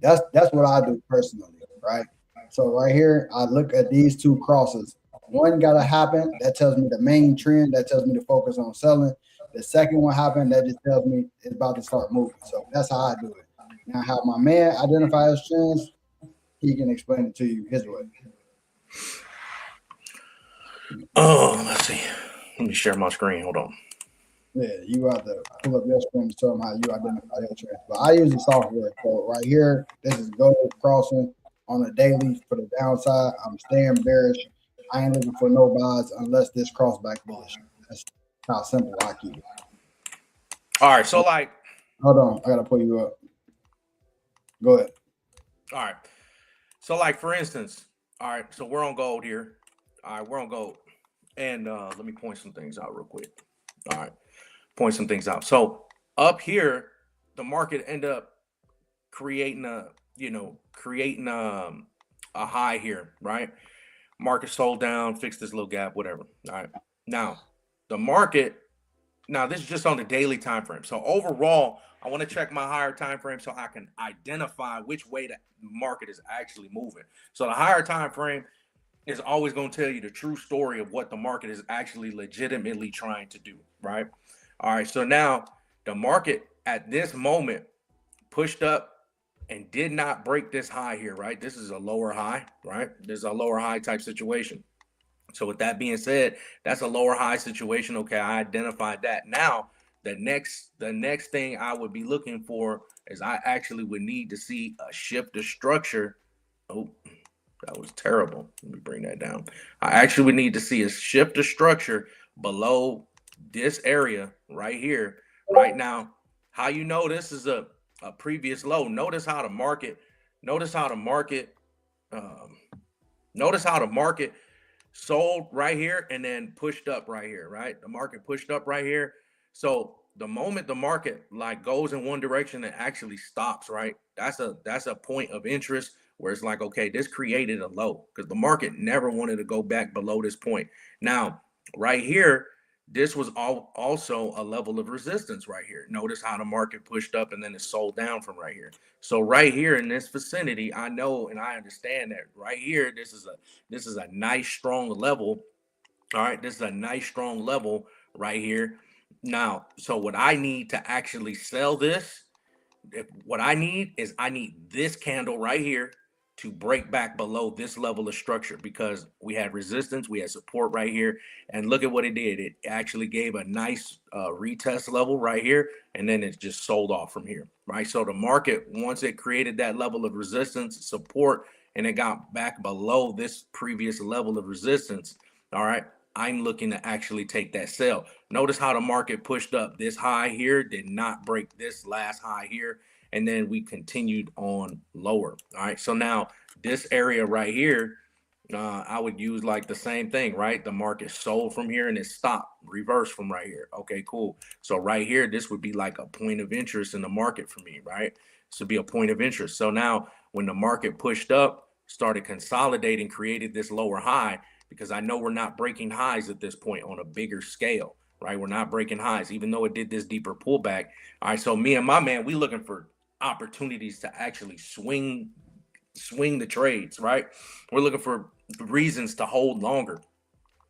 that's what I do personally, right? So right here, I look at these two crosses. One got to happen. That tells me the main trend. That tells me to focus on selling. The second one happened. That just tells me it's about to start moving. So that's how I do it. Now, how my man identifies trends, he can explain it to you his way. Oh, let's see. Let me share my screen. Hold on. Yeah, you have to pull up your screen to tell them how you identify your trends. But I use the software. So right here, this is gold crossing on a daily for the downside. I'm staying bearish. I ain't looking for no buys unless this cross back bullish. That's how simple I keep it. All right, so like, hold on, I gotta pull you up. Go ahead. All right, so like for instance, all right, so we're on gold here. All right, we're on gold, and let me point some things out real quick. All right, point some things out. So up here, the market end up creating a high here, right? Market sold down, fix this little gap, whatever. All right. Now, the market, now this is just on the daily time frame. So overall, I want to check my higher time frame so I can identify which way the market is actually moving. So the higher time frame is always going to tell you the true story of what the market is actually legitimately trying to do, right? All right. So now the market at this moment pushed up and did not break this high here, right? This is a lower high, right? This is a lower high type situation. So with that being said, that's a lower high situation. Okay, I identified that. Now, the next thing I would be looking for is I actually would need to see a shift of structure. Oh, that was terrible. Let me bring that down. I actually would need to see a shift of structure below this area right here, right now. How you know this is a previous low? Notice how the market, notice how the market, um, notice how the market sold right here and then pushed up right here, right? The market pushed up right here. So the moment the market like goes in one direction and actually stops, right? That's a point of interest where it's like, okay, this created a low because the market never wanted to go back below this point. Now, right here, this was also a level of resistance right here. Notice how the market pushed up and then it sold down from right here. So right here in this vicinity, I know and I understand that right here, this is a nice strong level. All right, this is a nice strong level right here. Now, so what I need to actually sell this, what I need is I need this candle right here to break back below this level of structure, because we had resistance, we had support right here, and look at what it did. It actually gave a nice retest level right here, and then it just sold off from here, right? So the market, once it created that level of resistance, support, and it got back below this previous level of resistance, all right, I'm looking to actually take that sell. Notice how the market pushed up this high here, did not break this last high here, and then we continued on lower. All right, so now this area right here, I would use like the same thing, right? The market sold from here and it stopped, reversed from right here. Okay, cool. So right here, this would be like a point of interest in the market for me, right? This would be a point of interest. So now when the market pushed up, started consolidating, created this lower high, because I know we're not breaking highs at this point on a bigger scale, right? We're not breaking highs, even though it did this deeper pullback. All right, so me and my man, we looking for opportunities to actually swing the trades, right? We're looking for reasons to hold longer.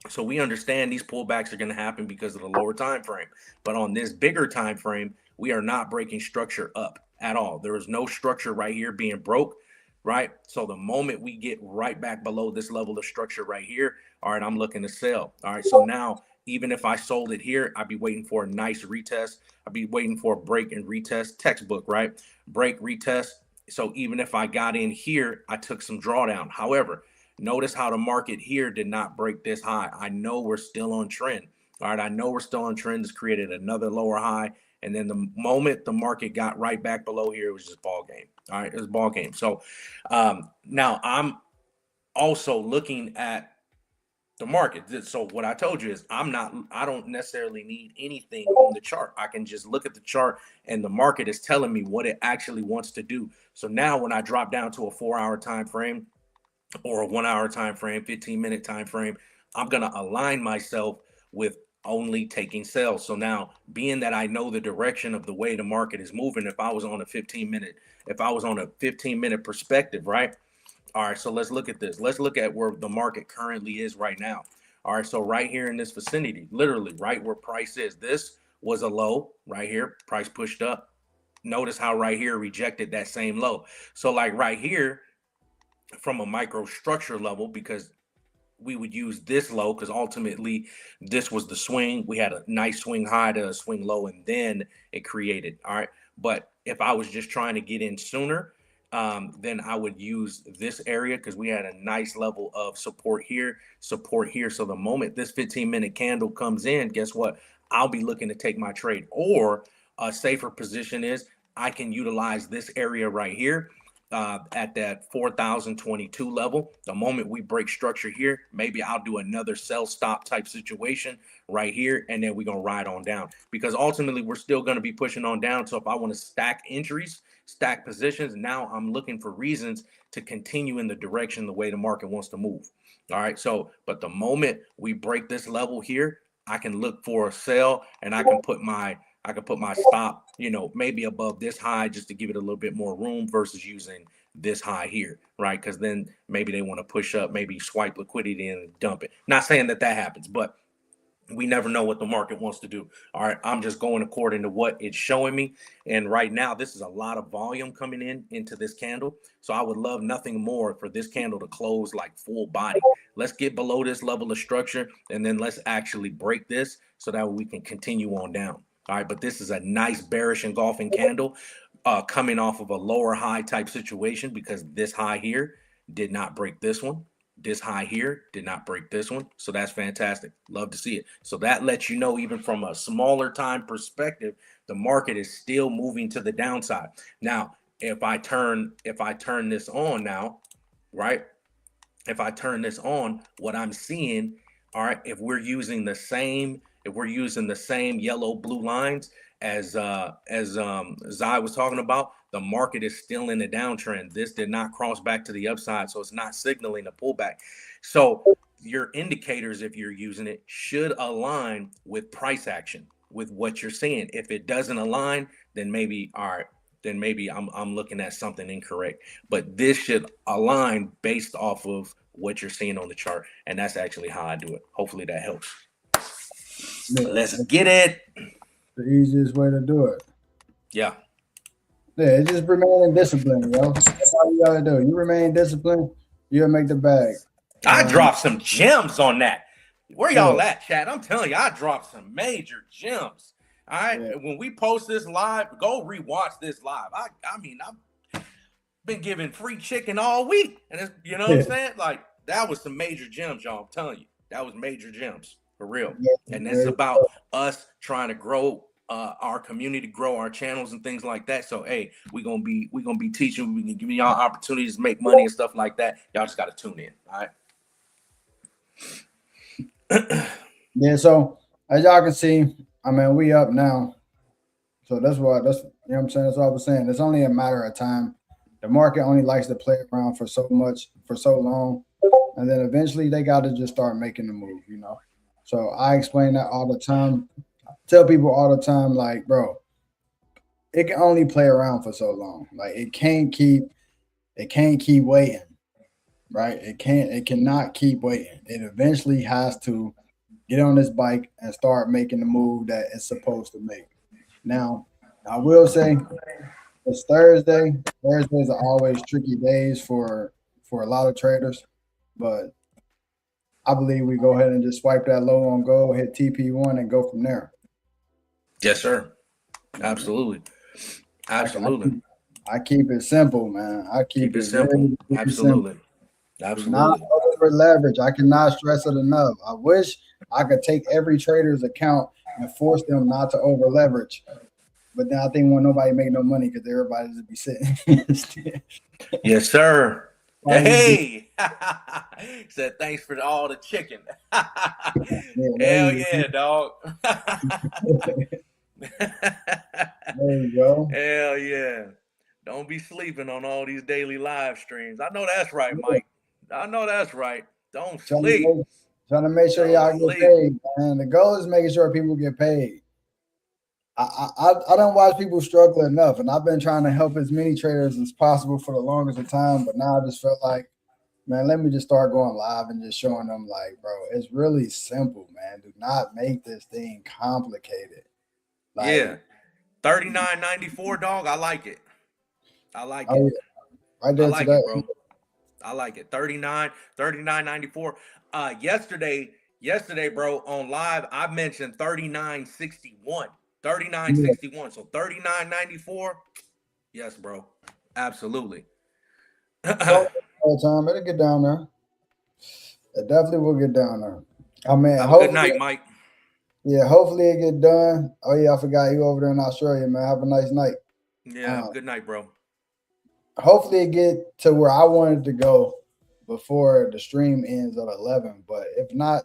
So we understand these pullbacks are going to happen because of the lower time frame. But on this bigger time frame, we are not breaking structure up at all. There is no structure right here being broke, right? So the moment we get right back below this level of structure right here, all right, I'm looking to sell. All right, so now even if I sold it here, I'd be waiting for a nice retest. I'd be waiting for a break and retest, textbook, right? Break, retest. So even if I got in here, I took some drawdown. However, notice how the market here did not break this high. I know we're still on trend. All right, I know we're still on trend. It's created another lower high. And then the moment the market got right back below here, it was just ball game. All right, it was ball game. So now I'm also looking at the market. So what I told you is I don't necessarily need anything on the chart. I can just look at the chart and the market is telling me what it actually wants to do. So now when I drop down to a 4-hour time frame or a 1-hour time frame, 15-minute time frame, I'm going to align myself with only taking sales. So now, being that I know the direction of the way the market is moving, if I was on a 15-minute perspective, right? All right, so let's look at this. Let's look at where the market currently is right now. All right, so right here in this vicinity, literally right where price is. This was a low right here. Price pushed up. Notice how right here rejected that same low. So like right here, from a microstructure level, because we would use this low because ultimately this was the swing. We had a nice swing high to a swing low, and then it created. All right. But if I was just trying to get in sooner, then I would use this area because we had a nice level of support here, support here. So the moment this 15-minute candle comes in, guess what? I'll be looking to take my trade. Or a safer position is I can utilize this area right here at that 4,022 level. The moment we break structure here, maybe I'll do another sell stop type situation right here, and then we're going to ride on down, because ultimately we're still going to be pushing on down. So if I want to stack entries, stack positions, now I'm looking for reasons to continue in the direction the way the market wants to move. All right. So, but the moment we break this level here, I can look for a sell, and I can put my stop, maybe above this high just to give it a little bit more room versus using this high here, right? Because then maybe they want to push up, maybe swipe liquidity and dump it. Not saying that happens, but we never know what the market wants to do. All right, I'm just going according to what it's showing me. And right now, this is a lot of volume coming into this candle. So I would love nothing more for this candle to close like full body. Let's get below this level of structure, and then let's actually break this so that we can continue on down. All right, but this is a nice bearish engulfing candle coming off of a lower high type situation, because this high here did not break this one. This high here did not break this one. So that's fantastic. Love to see it. So that lets you know, even from a smaller time perspective, the market is still moving to the downside. Now, if I turn this on now, right? If I turn this on, what I'm seeing, all right, if we're using the same yellow blue lines as Zai was talking about, the market is still in the downtrend. This did not cross back to the upside, so it's not signaling a pullback. So your indicators, if you're using it, should align with price action, with what you're seeing. If it doesn't align, then maybe I'm looking at something incorrect. But this should align based off of what you're seeing on the chart, and that's actually how I do it. Hopefully that helps. Let's get it. The easiest way to do it. Yeah. Yeah, it's just remaining disciplined, yo. That's all you gotta do. You remain disciplined, you'll make the bag. I And dropped some gems on that. Where yeah, y'all at, Chad? I'm telling you, I dropped some major gems. All right. yeah, When we post this live, go rewatch this live. I mean, I've been giving free chicken all week. And it's, you know what I'm yeah, saying? Like, that was some major gems, y'all. I'm telling you. That was major gems for real. yeah, And this is yeah. about us trying to grow our community, grow our channels and things like that. So hey, we're gonna be teaching, we can give y'all opportunities to make money and stuff like that. Y'all just gotta tune in. All right. Yeah, so as y'all can see, I mean, we up now. So that's you know what I'm saying? That's what I was saying. It's only a matter of time. The market only likes to play around for so much, for so long. And then eventually they got to just start making the move, you know? So I explain that all the time. Tell people all the time, like, bro, it can only play around for so long. Like it can't keep waiting, right? It cannot keep waiting. It eventually has to get on this bike and start making the move that it's supposed to make. Now, I will say it's Thursday. Thursdays are always tricky days for a lot of traders, but I believe we go ahead and just swipe that low on gold, hit TP1, and go from there. Yes, sir. Absolutely. Absolutely. I keep it simple, man. I keep Keep it it simple. very, very simple. Absolutely. Do not Absolutely. over leverage. I cannot stress it enough. I wish I could take every trader's account and force them not to over leverage. But then I think when nobody make no money because everybody just be sitting. Yes, sir. Everybody just be, Hey, said thanks for all the chicken. yeah, Hell yeah, dog. there you go. Hell yeah. Don't be sleeping on all these daily live streams. I know that's right, Mike. I know that's right. Don't Trying to sleep. make, trying to make sure Don't y'all get sleep. paid, man. The goal is making sure people get paid. I don't watch people struggle enough, and I've been trying to help as many traders as possible for the longest of time. But now I just felt like, man, let me just start going live and just showing them, like, bro, it's really simple, man. Do not make this thing complicated. Yeah. Like, 39.94, dog. I like it. I like oh it. yeah, right I there like it, today. bro. I like it. 39.94. Yesterday, bro, on live, I mentioned 39.61. Yeah, 39.61. So 39.94. Yes, bro. Absolutely. it's all the time. It'll get down there. It definitely will get down there. I mean, Have a good hopefully, night, Mike. yeah, hopefully it get done. Oh yeah, I forgot you over there in Australia, man. Have a nice night. Yeah, have a Um, good night, bro. hopefully it get to where I wanted to go before the stream ends at 11. But if not,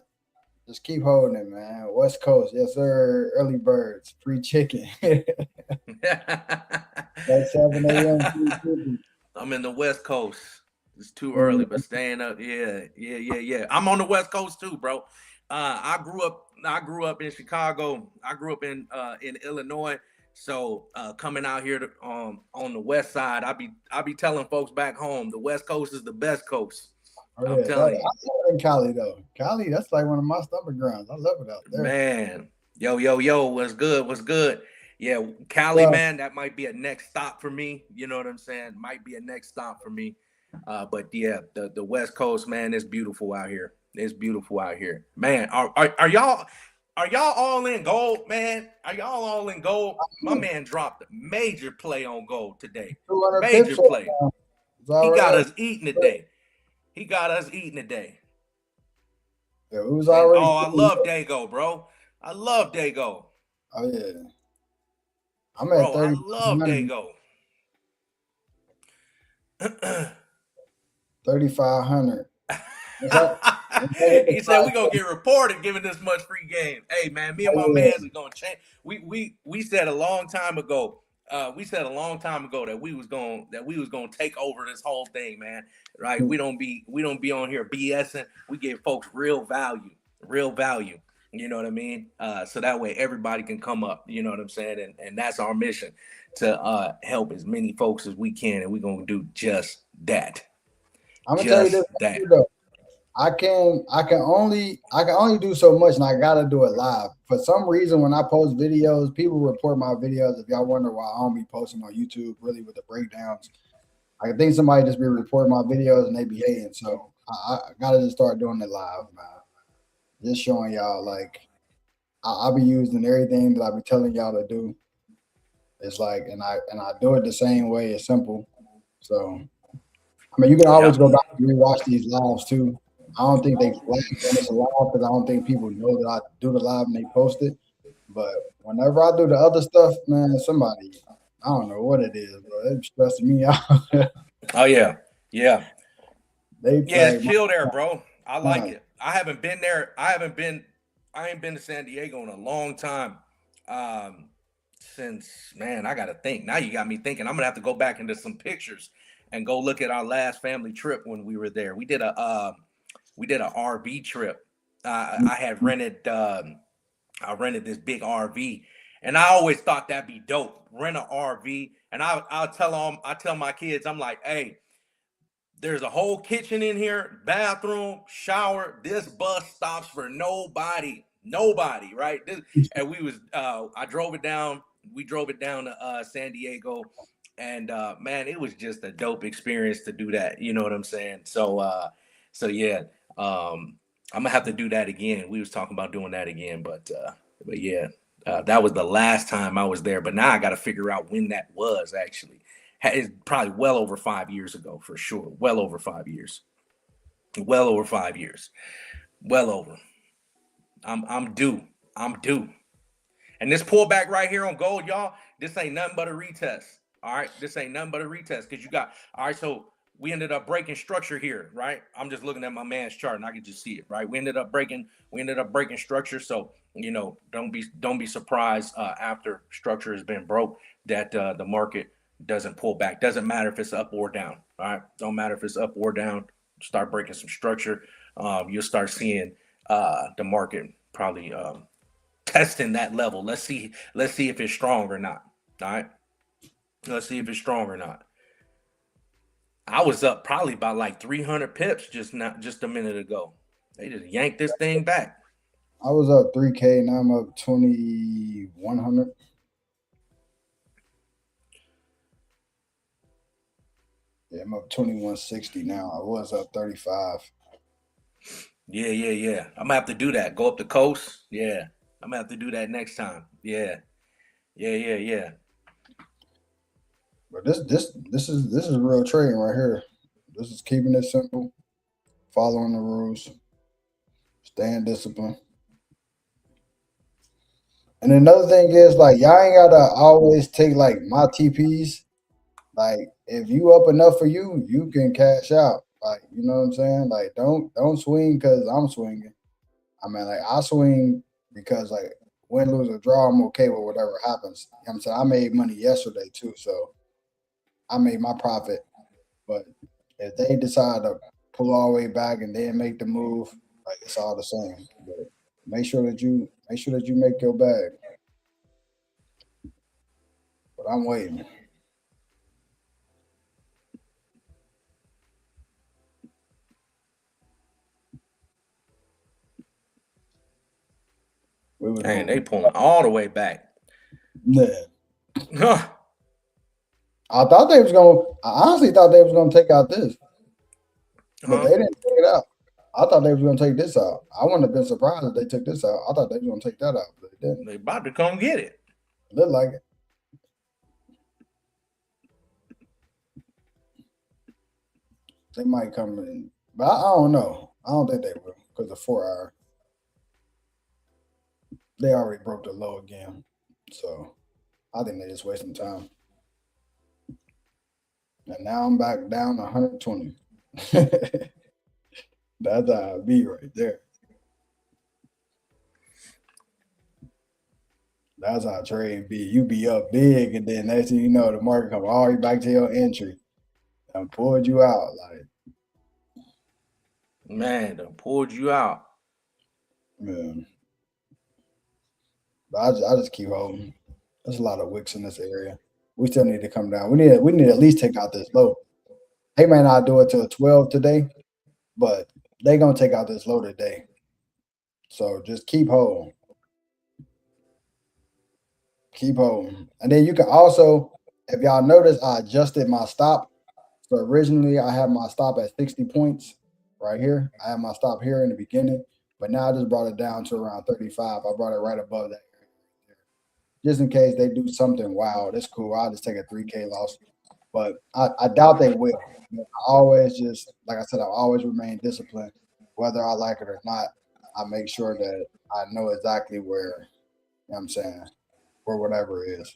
just keep holding it, man. West Coast, yes sir. Early birds, free chicken. That 7 a.m. free chicken. I'm in the West Coast. It's too early, but Yeah, staying up. Yeah, yeah, yeah, yeah. I'm on the West Coast too, bro. I grew up in Chicago. I grew up in Illinois. So coming out here on the West Side, I be telling folks back home the West Coast is the best coast. oh I'm yeah. I telling love you, it in Cali though. Cali, that's like one of my stomping grounds. I love it out there. man. Yo, yo, yo, what's good? What's good? Yeah, Cali, Well, man, that might be a next stop for me. You know what I'm saying? Might be a next stop for me. But yeah, the West Coast, man, it's beautiful out here. It's beautiful out here, man. Are y'all all in gold, man? Are y'all all in gold? My man dropped a major play on gold today. 200 Major pips right play. now. It's He already got up. us eating today. He got us eating today. Yeah, it was And already. oh, I love Dago, bro. I love Dago. Oh yeah, I'm at Bro, I 30. love Dago. 3,500. What's up? Hit the He said price. we gonna get reported giving this much free game. Hey man, me and my Oh yeah, mans are gonna change. We said a long time ago. We said a long time ago that we was gonna take over this whole thing, man. Right? We don't be on here BSing. We give folks real value, real value. You know what I mean? So that way everybody can come up. You know what I'm saying? And that's our mission to help as many folks as we can, and we're gonna do just that. I'm gonna tell you this Just that. though. I can only do so much, and I gotta do it live. For some reason, when I post videos, people report my videos. If y'all wonder why I don't be posting on YouTube, really with the breakdowns, I think somebody just be reporting my videos and they be hating. So I gotta just start doing it live, man. Just showing y'all like I be using everything that I be telling y'all to do. It's like, and I do it the same way. It's simple. So I mean, you can Yeah. always go back and rewatch these lives too. I don't think they flag when it's a live because I don't think people know that I do the live and they post it. But whenever I do the other stuff, man, somebody, I don't know what it is, but it's stressing me out. Oh yeah. Yeah. They Yeah, flag it's my chill there, bro. I like time. it. I haven't been there. I ain't been to San Diego in a long time. Um, since man, I gotta think. Now you got me thinking. I'm gonna have to go back into some pictures and go look at our last family trip when we were there. We did a RV trip. I had rented I rented this big RV, and I always thought that'd be dope. Rent an RV, and I tell my kids, I'm like, hey, there's a whole kitchen in here, bathroom, shower. This bus stops for nobody, nobody, right? And we was, I drove it down. We drove it down to San Diego, and man, it was just a dope experience to do that. You know what I'm saying? So yeah, I'm gonna have to do that again. We was talking about doing that again, but yeah, that was the last time I was there. But now I got to figure out when that was actually. It's probably well over 5 years ago for sure. Well over 5 years. Well over 5 years. Well over. I'm due. I'm due. And this pullback right here on gold, y'all, this ain't nothing but a retest. All right. This ain't nothing but a retest. Because you got all right, so we ended up breaking structure here, right? I'm just looking at my man's chart and I can just see it, right? We ended up breaking structure. So, don't be surprised after structure has been broke that the market doesn't pull back. Doesn't matter if it's up or down. All right. Don't matter if it's up or down. Start breaking some structure. You'll start seeing the market probably testing that level. Let's see. Let's see if it's strong or not. All right. Let's see if it's strong or not. I was up probably about like 300 pips just a minute ago. They just yanked this thing back. I was up 3K, now I'm up 2,100. Yeah, I'm up 2,160 now. I was up 35. Yeah, yeah, yeah. I'm gonna have to do that. Go up the coast. Yeah. I'm gonna have to do that next time. Yeah. Yeah, yeah, yeah. But this is real trading right here. This is keeping it simple, following the rules, staying disciplined. And another thing is like y'all ain't gotta always take like my TPs. Like if you up enough for you, you can cash out. Like you know what I'm saying? Like don't swing because I'm swinging. I mean like I swing because like win, lose or draw, I'm okay with whatever happens. You know what I'm saying? I made money yesterday too, so I made my profit. But if they decide to pull all the way back and then make the move, like it's all the same. But make sure that you make your bag. But I'm waiting. We was Man, they moving. pulling all the way back. Yeah. Huh. I thought they was gonna. I honestly thought they was gonna take out this, but they Huh? didn't take it out. I thought they was gonna take this out. I wouldn't have been surprised if they took this out. I thought they was gonna take that out, but they didn't. They about to come get it. Look like it. They might come in, but I don't know. I don't think they will because the 4 hour. They already broke the low again, so I think they just wasting time. And now I'm back down to 120. That's how I be right there. That's how trade be. You be up big, and then next thing you know, the market come all the way back to your entry and pulled you out. Like, Man, they pulled you out. man, but I just keep holding. There's a lot of wicks in this area. We still need to come down. We need to at least take out this low. They may not do it till 12 today, but They gonna take out this low today. So just keep holding. Keep holding. And then you can also, if y'all notice, I adjusted my stop. So originally I had my stop at 60 points right here. I had my stop here in the beginning, but now I just brought it down to around 35. I brought it right above that area. Just in case they do something wild. It's cool. I'll just take a 3K loss. But I doubt they will. I always just, like I said, I always remain disciplined. Whether I like it or not, I make sure that I know exactly where, you know what I'm saying, where whatever is.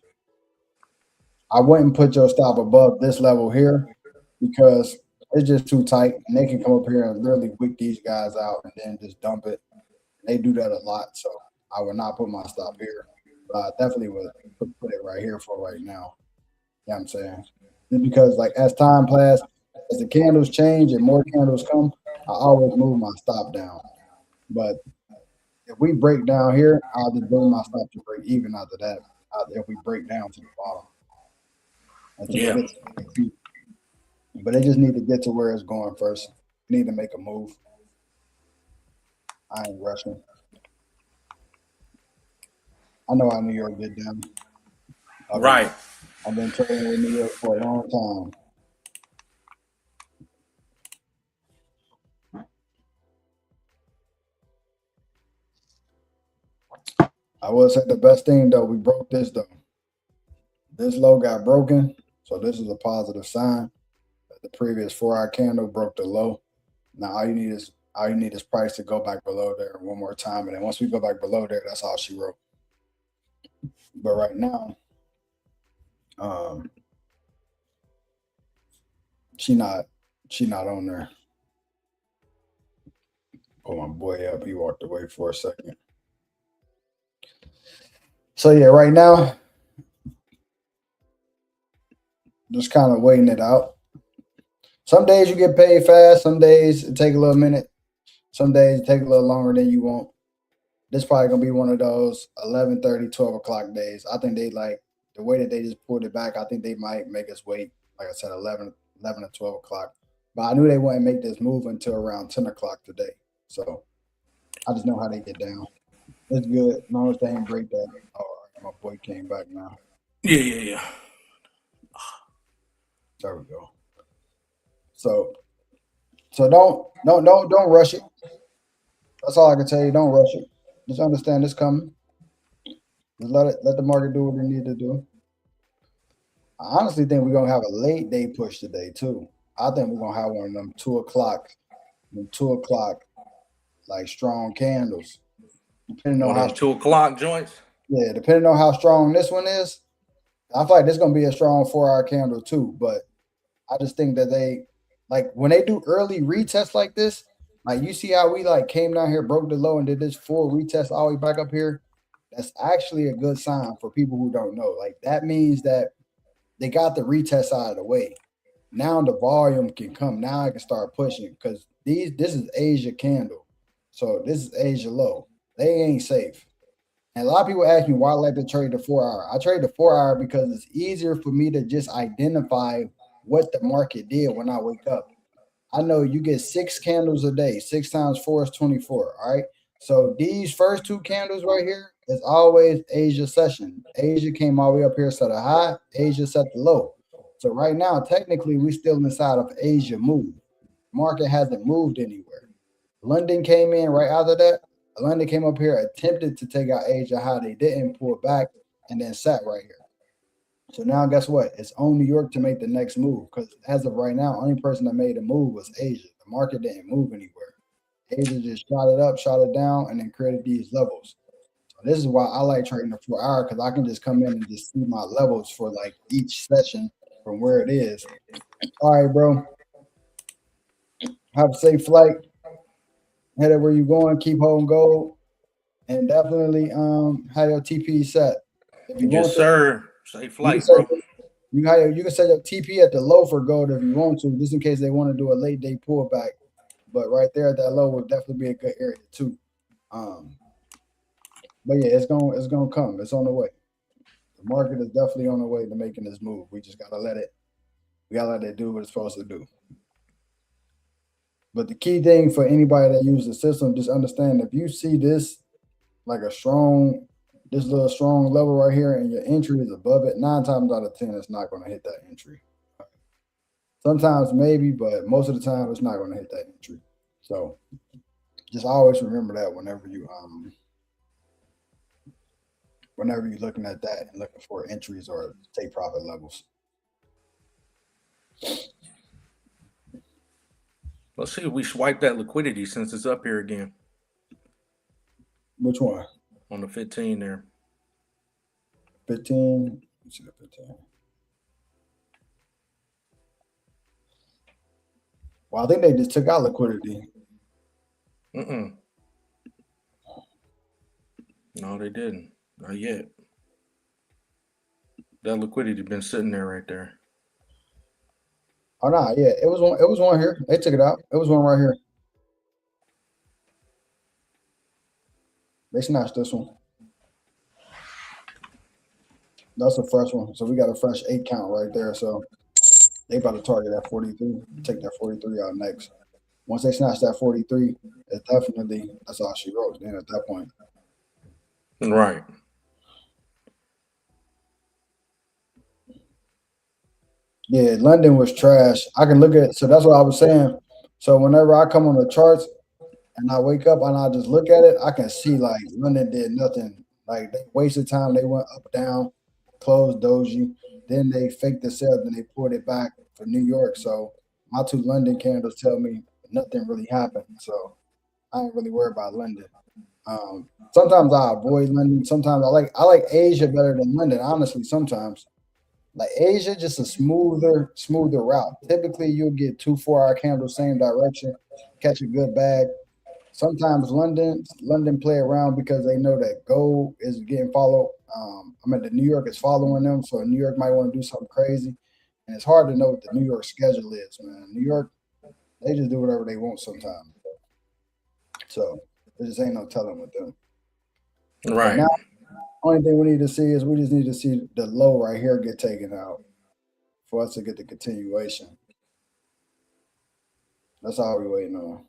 I wouldn't put your stop above this level here because it's just too tight. And they can come up here and literally wick these guys out and then just dump it. They do that a lot. So I would not put my stop here. But I definitely would put it right here for right now. You know what I'm saying? Just because like as time passes, as the candles change and more candles come, I always move my stop down. But if we break down here, I'll just bring my stop to break even after that. If we break down to the bottom. And so Yeah. but they just need to get to where it's going first. Need to make a move. I ain't rushing. I know how New York get down. Right. I've been trading with New York for a long time. I will say the best thing though, we broke this though. This low got broken, so this is a positive sign. The previous 4-hour candle broke the low. Now all you need is price to go back below there one more time, and then once we go back below there, that's all she wrote. But right now, um, she not on there. Pull my boy up. He walked away for a second. So yeah, right now, just kind of waiting it out. Some days you get paid fast. Some days it take a little minute. Some days it take a little longer than you want. This probably gonna be one of those 11:30, 12 o'clock days. I think they like the way that they just pulled it back. I think they might make us wait, like I said, 11 to 12 o'clock. But I knew they wouldn't make this move until around 10 o'clock today. So I just know how they get down. It's good. As long as they ain't break that. Oh, my boy came back now. Yeah. There we go. So don't rush it. That's all I can tell you. Don't rush it. Just understand it's coming. Just let the market do what it need to do. I honestly think we're gonna have a late day push today too. I think we're gonna have one of them 2 o'clock like strong candles. Depending on One of how them 2 o'clock joints. yeah, depending on how strong this one is, I feel like this gonna be a strong 4-hour candle too. But I just think that they like when they do early retests like this, like you see how we like came down here, broke the low, and did this full retest all the way back up here. That's actually a good sign for people who don't know. Like that means that they got the retest out of the way. Now the volume can come. Now I can start pushing because this is Asia candle. So this is Asia low. They ain't safe. And a lot of people ask me why I like to trade the 4-hour. I trade the 4-hour because it's easier for me to just identify what the market did when I wake up. I know you get 6 candles a day. 6 times 4 is 24. All right. So these first 2 candles right here is always Asia session. Asia came all the way up here, set a high. Asia set the low. So right now, technically, we're still inside of Asia move. Market hasn't moved anywhere. London came in right after that. London came up here, attempted to take out Asia high. They didn't pull back and then sat right here. So now, guess what? It's on New York to make the next move because as of right now, only person that made a move was Asia. The market didn't move anywhere. Asia just shot it up, shot it down, and then created these levels. So this is why I like trading the 4-hour because I can just come in and just see my levels for like each session from where it is. All right, bro. Have a safe flight. Head up where you're going. Keep holding gold, and definitely have your TP set. If you Yes, want to, sir. Safe you can flight, set bro. you can set your TP at the low for gold if you want to, just in case they want to do a late day pullback. But right there at that low would definitely be a good area too. Um, but yeah, it's gonna come. It's on the way. The market is definitely on the way to making this move. We just gotta let it. We gotta let it do what it's supposed to do. But the key thing for anybody that uses the system, just understand if you see this like this little strong level right here, and your entry is above it, 9 times out of 10, it's not going to hit that entry. Sometimes maybe, but most of the time, it's not going to hit that entry. So just always remember that whenever you're looking at that and looking for entries or take profit levels. Let's see if we swipe that liquidity since it's up here again Which one? on the 15 there. 15. Let's see the 15. Well, I think they just took out liquidity. No, they didn't. Not yet. That liquidity been sitting there right there. Oh no, yeah, it was one. It was one here. They took it out. It was one right here. They snatched this one. That's the fresh one. So we got a fresh 8 count right there. So they about to target that 43. Take that 43 out next. Once they snatch that 43, it's definitely that's all she wrote. Then at that point, Right. yeah, London was trash. I can look at so that's what I was saying. So whenever I come on the charts and I wake up and I just look at it, I can see like London did nothing. Like they wasted time. They went up, down, closed doji. Then they faked the sell. Then they pulled it back for New York. So my 2 London candles tell me nothing really happened. So I ain't really worried about London. Sometimes I avoid London. Sometimes I like Asia better than London. Honestly, sometimes like Asia just a smoother route. Typically, you'll get 2 4-hour candles same direction, catch a good bag. Sometimes London play around because they know that gold is getting followed. The New York is following them, so New York might want to do something crazy, and it's hard to know what the New York schedule is, man. New York, they just do whatever they want sometimes. So there just ain't no telling with them. But Right. now, only thing we need to see is we just need to see the low right here get taken out for us to get the continuation. That's all we waiting on.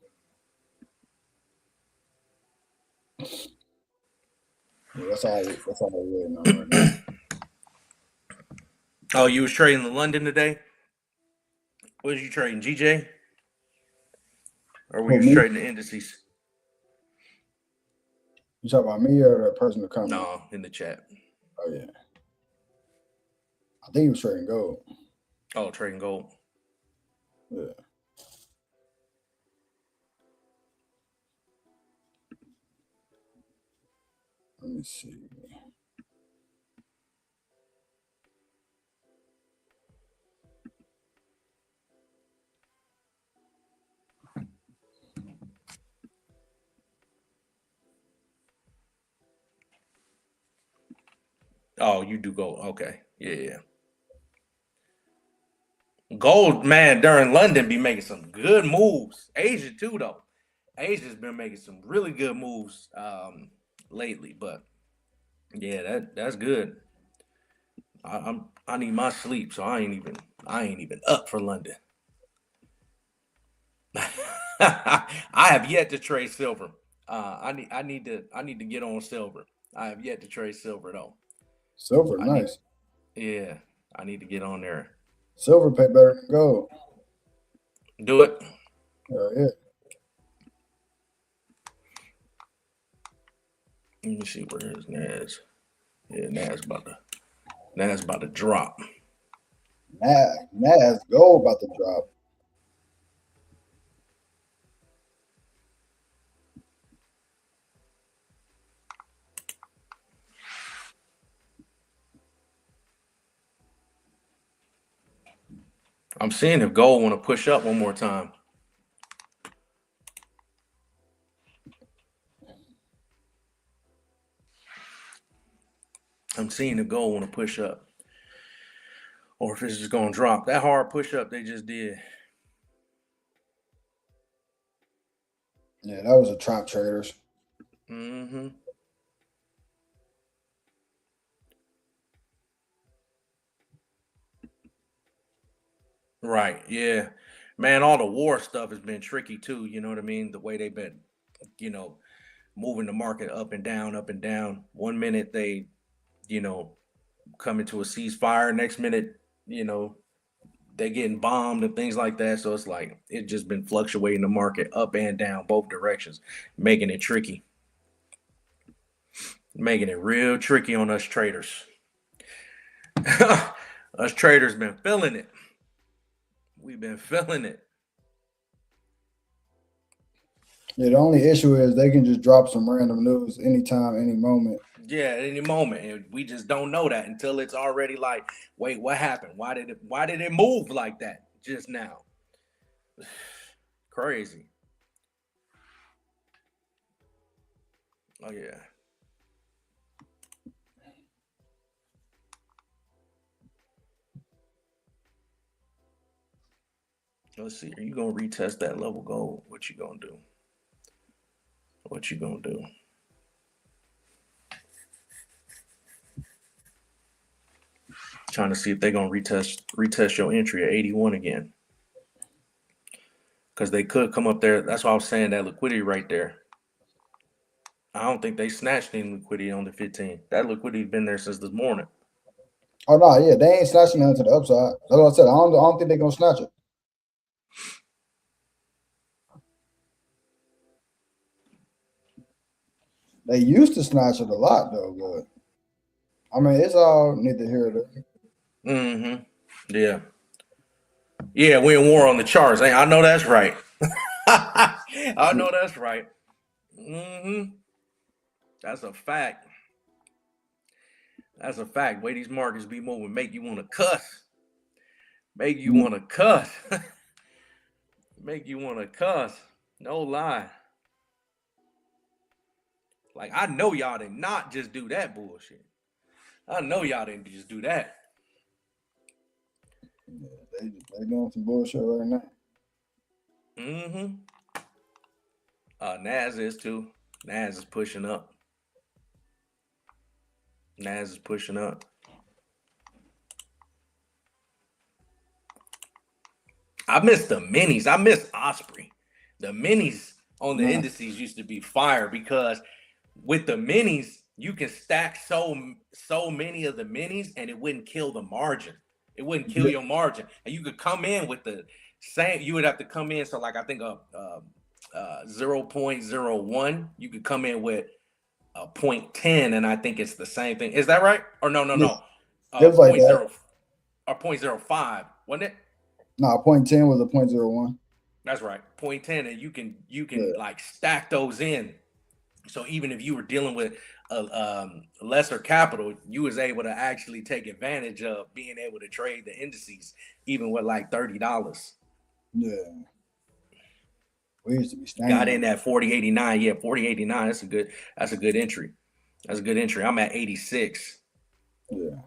Yeah, that's all we're waiting on right now. Oh, you was trading the London today? What was you trading, GJ? Or were Who you me? trading the indices? You talk about me or the person to comment? No, in the chat. Oh yeah, I think he was trading gold. Oh, trading gold. Yeah. Let me see. Oh, you do gold. Okay. Yeah, yeah. Gold, man, during London be making some good moves. Asia too, though. Asia's been making some really good moves lately, but yeah, that's good. I need my sleep, so I ain't even up for London. I have yet to trade silver. I need to get on silver. I have yet to trade silver though. Silver, I need nice. yeah, I need to get on there. Silver pay better than gold. Do it. Yeah. Let me see where is Nas. Yeah, Nas about to drop. Nas gold about to drop. I'm seeing if gold want to push up one more time. I'm seeing if gold want to push up, or if it's just gonna drop. That hard push up they just did. Yeah, that was a trap traders. Mm-hmm. Right. Yeah. Man, all the war stuff has been tricky too. You know what I mean? The way they've been, you know, moving the market up and down, up and down. One minute they, you know, come into a ceasefire. Next minute, you know, they getting bombed and things like that. So it's like it's just been fluctuating the market up and down, both directions, making it tricky, making it real tricky on us traders. Us traders been feeling it. We've been feeling it. Yeah, the only issue is they can just drop some random news anytime, any moment. Yeah, at any moment, and we just don't know that until it's already like, wait, what happened? Why did it move like that just now? Crazy. Oh yeah. Let's see. Are you gonna retest that level goal? What you gonna do? What you gonna do? Trying to see if they're gonna retest your entry at 81 again. Because they could come up there. That's why I was saying that liquidity right there. I don't think they snatched any liquidity on the 15. That liquidity been there since this morning. Oh no, yeah, they ain't snatching nothing to the upside. That's what I said. I don't think they're gonna snatch it. They used to snatch it a lot though, but I mean it's all neither here nor there. Mm-hmm. Yeah. Yeah, we in war on the charts. Hey, I know that's right. I know that's right. Mm-hmm. That's a fact. That's a fact. Way these markets be moving make you want to cuss. Make you want to cuss. Make you want to cuss. No lie. Like I know y'all did not just do that bullshit. I know y'all didn't just do that. Yeah, they doing some bullshit right now. Mm-hmm. Nas is too. Nas is pushing up. Nas is pushing up. I miss the minis. I miss Osprey. The minis on the Nah, indices used to be fire because with the minis, you can stack so many of the minis and it wouldn't kill the margin. It wouldn't kill yeah, your margin. And you could come in with the same, you would have to come in. So like I think 0.01, you could come in with a 0.10 and I think it's the same thing. Is that right? Or yeah, no. it was like Point that. zero or 0.05, wasn't it? Nah, .10 was a .01. That's right. 0.10 and you can Yeah, like stack those in. So even if you were dealing with a lesser capital, you was able to actually take advantage of being able to trade the indices, even with like $30. yeah. We used to be Got staying in on. at 40.89. Yeah, 40.89. That's a good entry. That's a good entry. I'm at 86. Yeah,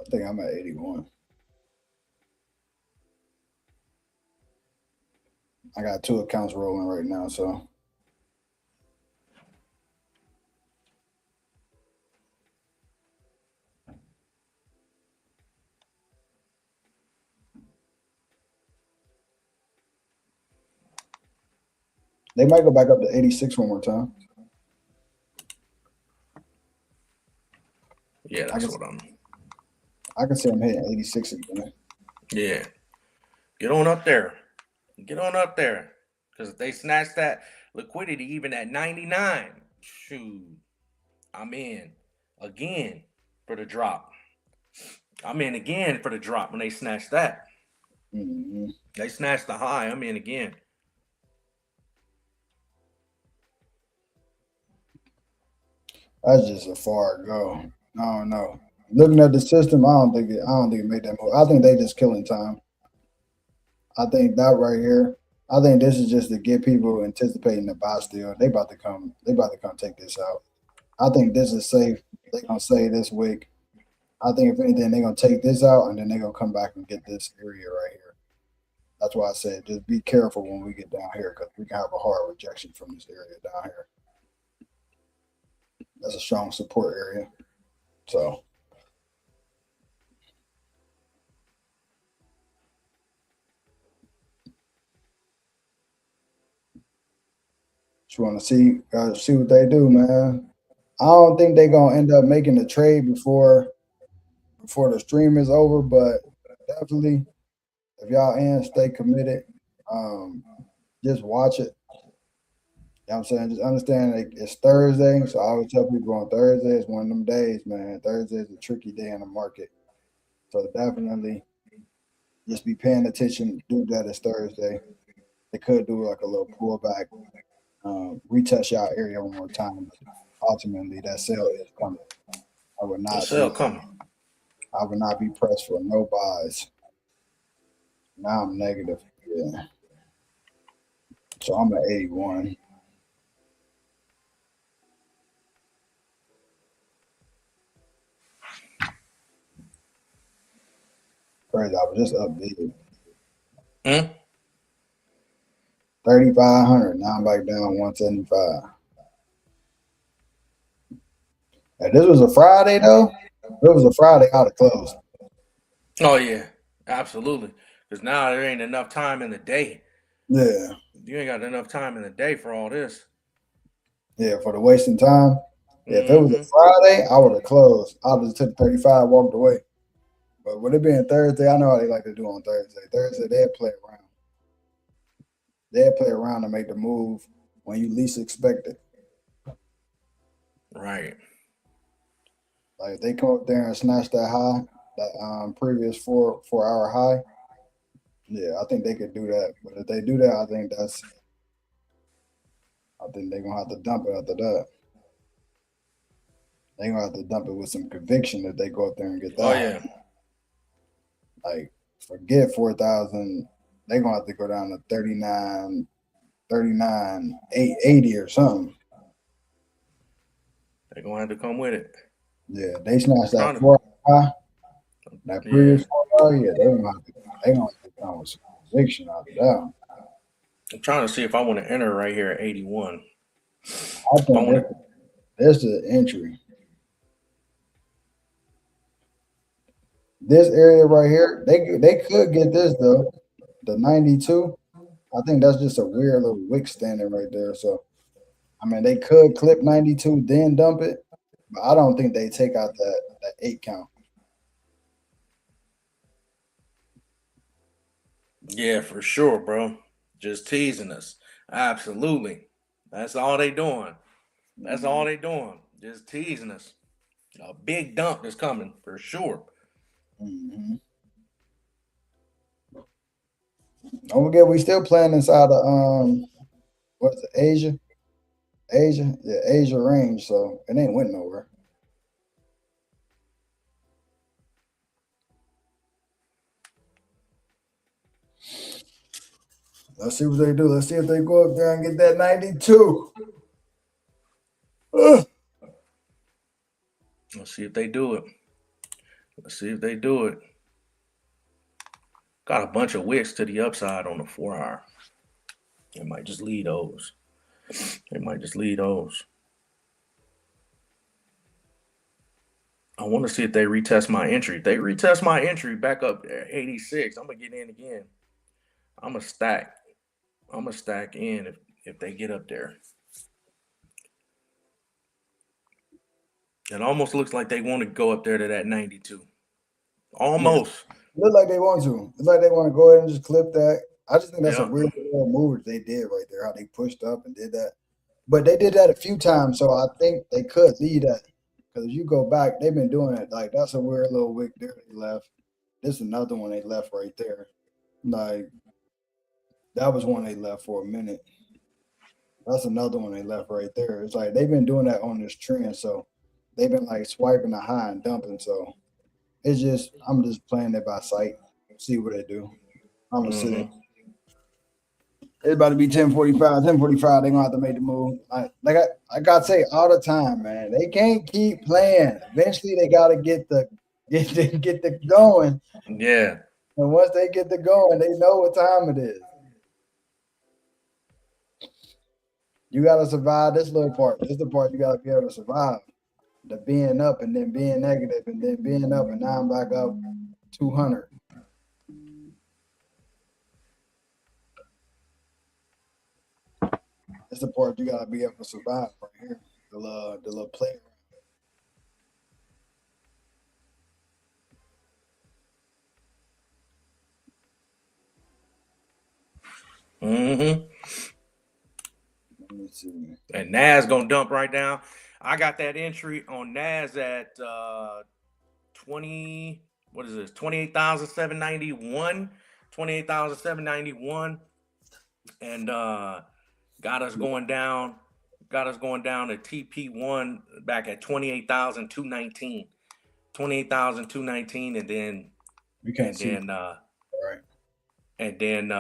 I think I'm at 81. I got 2 accounts rolling right now, so they might go back up to 86 one more time. Yeah, I that's can what I'm. I can see them hitting 86 again. Yeah, get on up there. Get on up there. Because if they snatch that liquidity even at 99, shoot, I'm in again for the drop. I'm in again for the drop when they snatch that. Hmm. They snatch the high. I'm in again. That's just a far go. I don't know. Looking at the system, I don't think it made that move. I think they just killing time. I think that right here. I think this is just to get people anticipating the buy still. They about to come. They about to come take this out. I think this is safe. They gonna say this week. I think if anything, they're gonna take this out and then they're gonna come back and get this area right here. That's why I said just be careful when we get down here because we can have a hard rejection from this area down here. That's a strong support area. So want to see what they do, man. I don't think they're gonna end up making the trade before the stream is over, but definitely if y'all in, stay committed. Um, just watch it. You know what I'm saying? Just understand it's Thursday. So I always tell people on Thursday is one of them days, man. Thursday is a tricky day in the market. So definitely just be paying attention. Do that it's Thursday. They could do like a little pullback, retest y'all area one more time. But ultimately, that sale is coming. I would The not sale be coming. I would not be pressed for no buys. Now I'm negative. Yeah. So I'm at 81. Crazy. I was just up big. Hmm? 3,500. Now I'm back down 175. If this was a Friday though, if it was a Friday, I'd have closed. Oh yeah, absolutely. Because now there ain't enough time in the day. Yeah. You ain't got enough time in the day for all this. Yeah, for the wasting time. Yeah, if it was a Mm-hmm. Friday, I would have closed. I would have took 35, walked away. But with it being Thursday, I know how they like to do on Thursday. Thursday, they'll play around. They'll play around and make the move when you least expect it. Right. Like if they come up there and snatch that high, that previous 4 hour high, yeah, I think they could do that. But if they do that, I think they're gonna have to dump it after that. They're gonna have to dump it with some conviction if they go up there and get Oh that yeah. high. Like forget 4,000. They're gonna have to go down to 39, 880 or something. They're gonna have to come with it. Yeah, they snatched that Trying to. 4 hour high, that Yeah. previous 4 hour. Yeah, they gonna have to come with some conviction out of that. I'm trying to see if I want to enter right here at 81. I If I think want to. this is the entry. This area right here, they could get this though. The 92. I think that's just a weird little wick standing right there. So I mean, they could clip 92, then dump it, but I don't think they take out that 8 count. Yeah, for sure, bro. Just teasing us. Absolutely. That's all they doing. That's all they doing. Just teasing us. A big dump is coming for sure. Mm-hmm. Don't forget, we still playing inside of what's it, Asia? Asia, yeah, Asia range. So it ain't went nowhere. Let's see what they do. Let's see if they go up there and get that 92. Ugh. Let's see if they do it. Let's see if they do it. Got a bunch of wicks to the upside on the 4 hour. It might just lead those. It might just lead those. I want to see if they retest my entry. If they retest my entry back up at 86, I'm gonna get in again. I'm gonna stack. I'm gonna stack in if they get up there. It almost looks like they want to go up there to that 92. Yeah, Almost. look like they want to. It's like they want to go ahead and just clip that. I just think that's a Yeah. weird little move that they did right there. How they pushed up and did that, but they did that a few times, so I think they could lead that. Because if you go back, they've been doing it. Like that's a weird little wick there they left. This is another one they left right there. Like that was one they left for a minute. That's another one they left right there. It's like they've been doing that on this trend, so they've been like swiping the high and dumping. So it's just I'm just playing it by sight, see what they do. I'm gonna sit in. Mm-hmm. It's about to be 10:45. 10:45. They're gonna have to make the move. I gotta say all the time, man. They can't keep playing. Eventually, they gotta get the going. Yeah. And once they get the going, they know what time it is. You gotta survive this little part. This is the part you gotta be able to survive. The being up and then being negative and then being up and now I'm back up 200. It's the part you gotta be able to survive right here. The little play. Mm-hmm. Let me see. And Nas gonna dump right now. I got that entry on Nas at 20. What is this? 28,791. 28,791. And got us going down. Got us going down to TP1 back at 28,219. 28,219, and then You can't and see then right. and then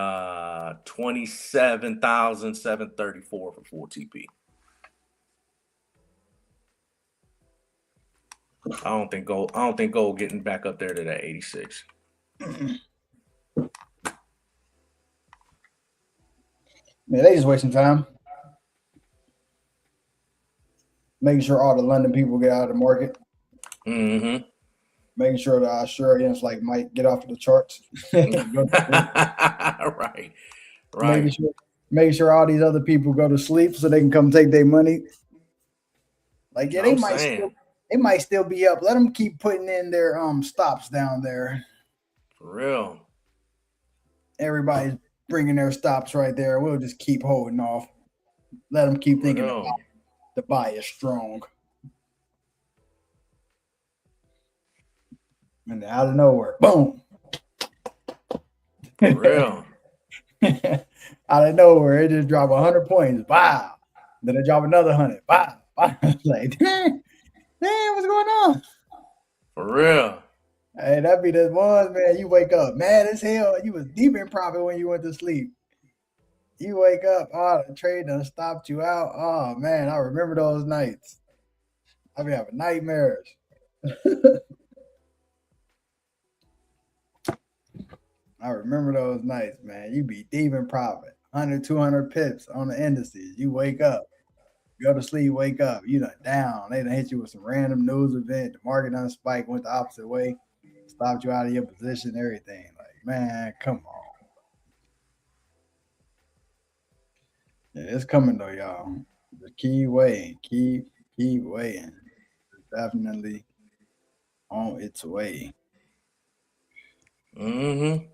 27,734 for full TP. I don't think gold getting back up there to that 86. Man, they just wasting time. Making sure all the London people get out of the market. Mm-hmm. Making sure the Australians like might get off of the charts. Right. Right. Making sure all these other people go to sleep so they can come take their money. Like, yeah, I'm saying. they might still be up. Let them keep putting in their stops down there. For real. Everybody's bringing their stops right there. We'll just keep holding off. Let them keep thinking the buy is strong. And out of nowhere, boom. For real. Out of nowhere, it just dropped 100 points. Wow. Then it drop another 100. Wow. Like, damn, what's going on? For real. Hey, that be the ones, man. You wake up mad as hell. You was deep in profit when you went to sleep. You wake up, the trade done stopped you out. Oh man, I remember those nights. I be having nightmares. I remember those nights, man. You be deep in profit. 100, 200 pips on the indices. You wake up, go to sleep, wake up. You done down. They done hit you with some random news event. The market done spiked, went the opposite way, stopped you out of your position, everything. Like, man, come on. Yeah, it's coming though, y'all. Just keep waiting. Keep waiting. It's definitely on its way. Mm-hmm.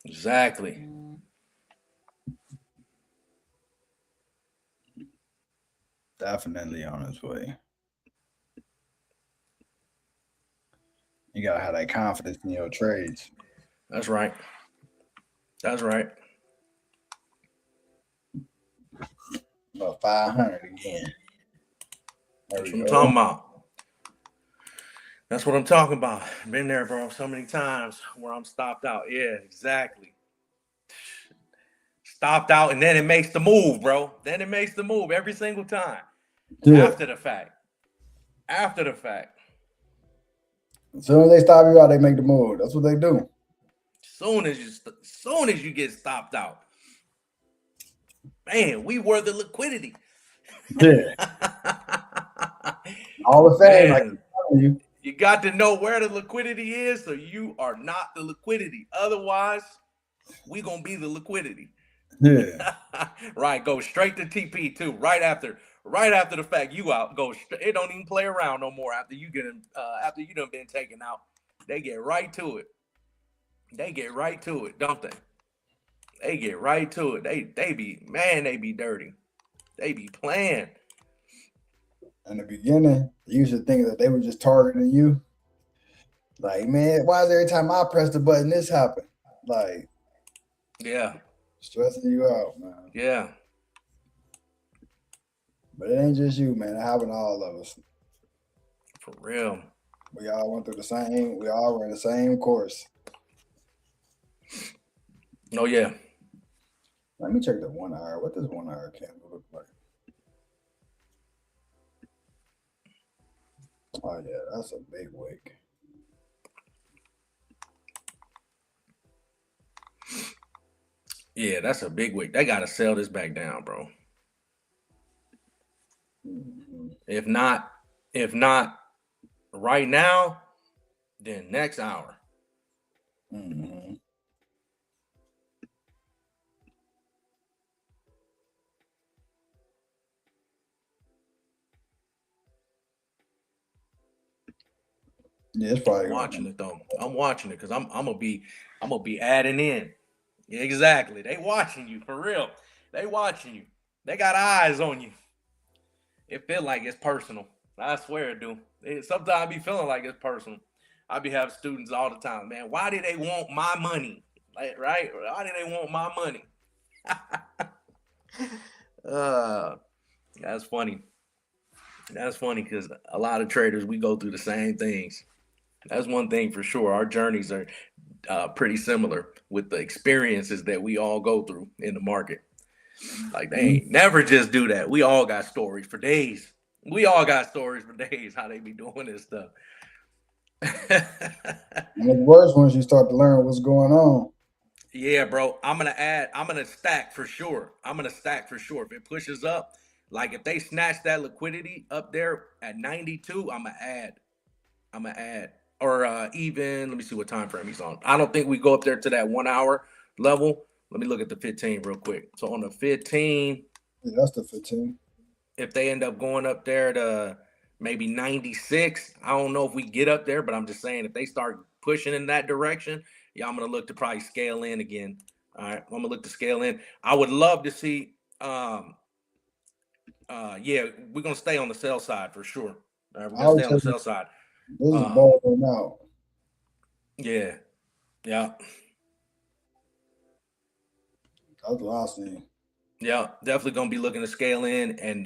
Exactly. Definitely on its way. You gotta have that confidence in your trades. That's right. That's right. About 500 again. That's what I'm talking about. That's what I'm talking about. Been there, bro, so many times where I'm stopped out. Yeah, exactly. Stopped out, and then it makes the move, bro. Then it makes the move every single time. Yeah. After the fact. After the fact. As soon as they stop you out, they make the move. That's what they do. Soon as you get stopped out. Man, we were the liquidity. Yeah. All the fame. You got to know where the liquidity is, so you are not the liquidity. Otherwise, we gonna be the liquidity. Yeah. Right. Go straight to TP too. Right after the fact, you out. It don't even play around no more after you after you done been taken out. They get right to it. They get right to it, don't they? They get right to it. They be dirty. They be playing. In the beginning, you used to think that they were just targeting you. Like, man, why is every time I press the button this happen? Like, yeah, stressing you out, man. Yeah. But it ain't just you, man. It happened to all of us. For real. We all went through we all ran the same course. Oh yeah. Let me check the 1 hour. What does 1 hour candle look like? Oh yeah, that's a big wick. Yeah, that's a big wick. They gotta sell this back down, bro. Mm-hmm. If not right now, then next hour. Mm-hmm. Yeah, it's probably I'm going. watching it though. I'm watching it because I'm gonna be adding in. Yeah, exactly. They watching you for real. They watching you. They got eyes on you. It feel like it's personal. I swear it do. Sometimes I be feeling like it's personal. I be having students all the time, man. Why do they want my money? Like, right? Why do they want my money? uh, that's funny. That's funny because a lot of traders we go through the same things. That's one thing for sure. Our journeys are pretty similar with the experiences that we all go through in the market. Like they Mhm. ain't never just do that. We all got stories for days. We all got stories for days how they be doing this stuff. And it's worse once you start to learn what's going on. Yeah, bro. I'm gonna stack for sure. I'm gonna stack for sure. If it pushes up, like if they snatch that liquidity up there at 92, I'm gonna add. I'm gonna add. Or even let me see what time frame he's on. I don't think we go up there to that 1 hour level. Let me look at the 15 real quick. So on the 15, Yeah, that's the 15. if they end up going up there to maybe 96, I don't know if we get up there, but I'm just saying if they start pushing in that direction, yeah, I'm gonna look to probably scale in again. All right, I'm gonna look to scale in. I would love to see yeah, we're gonna stay on the sell side for sure. All right, we're gonna I stay would on say the sell side. this is Um, balling out. yeah, yeah. That's what I see. Yeah, definitely gonna be looking to scale in and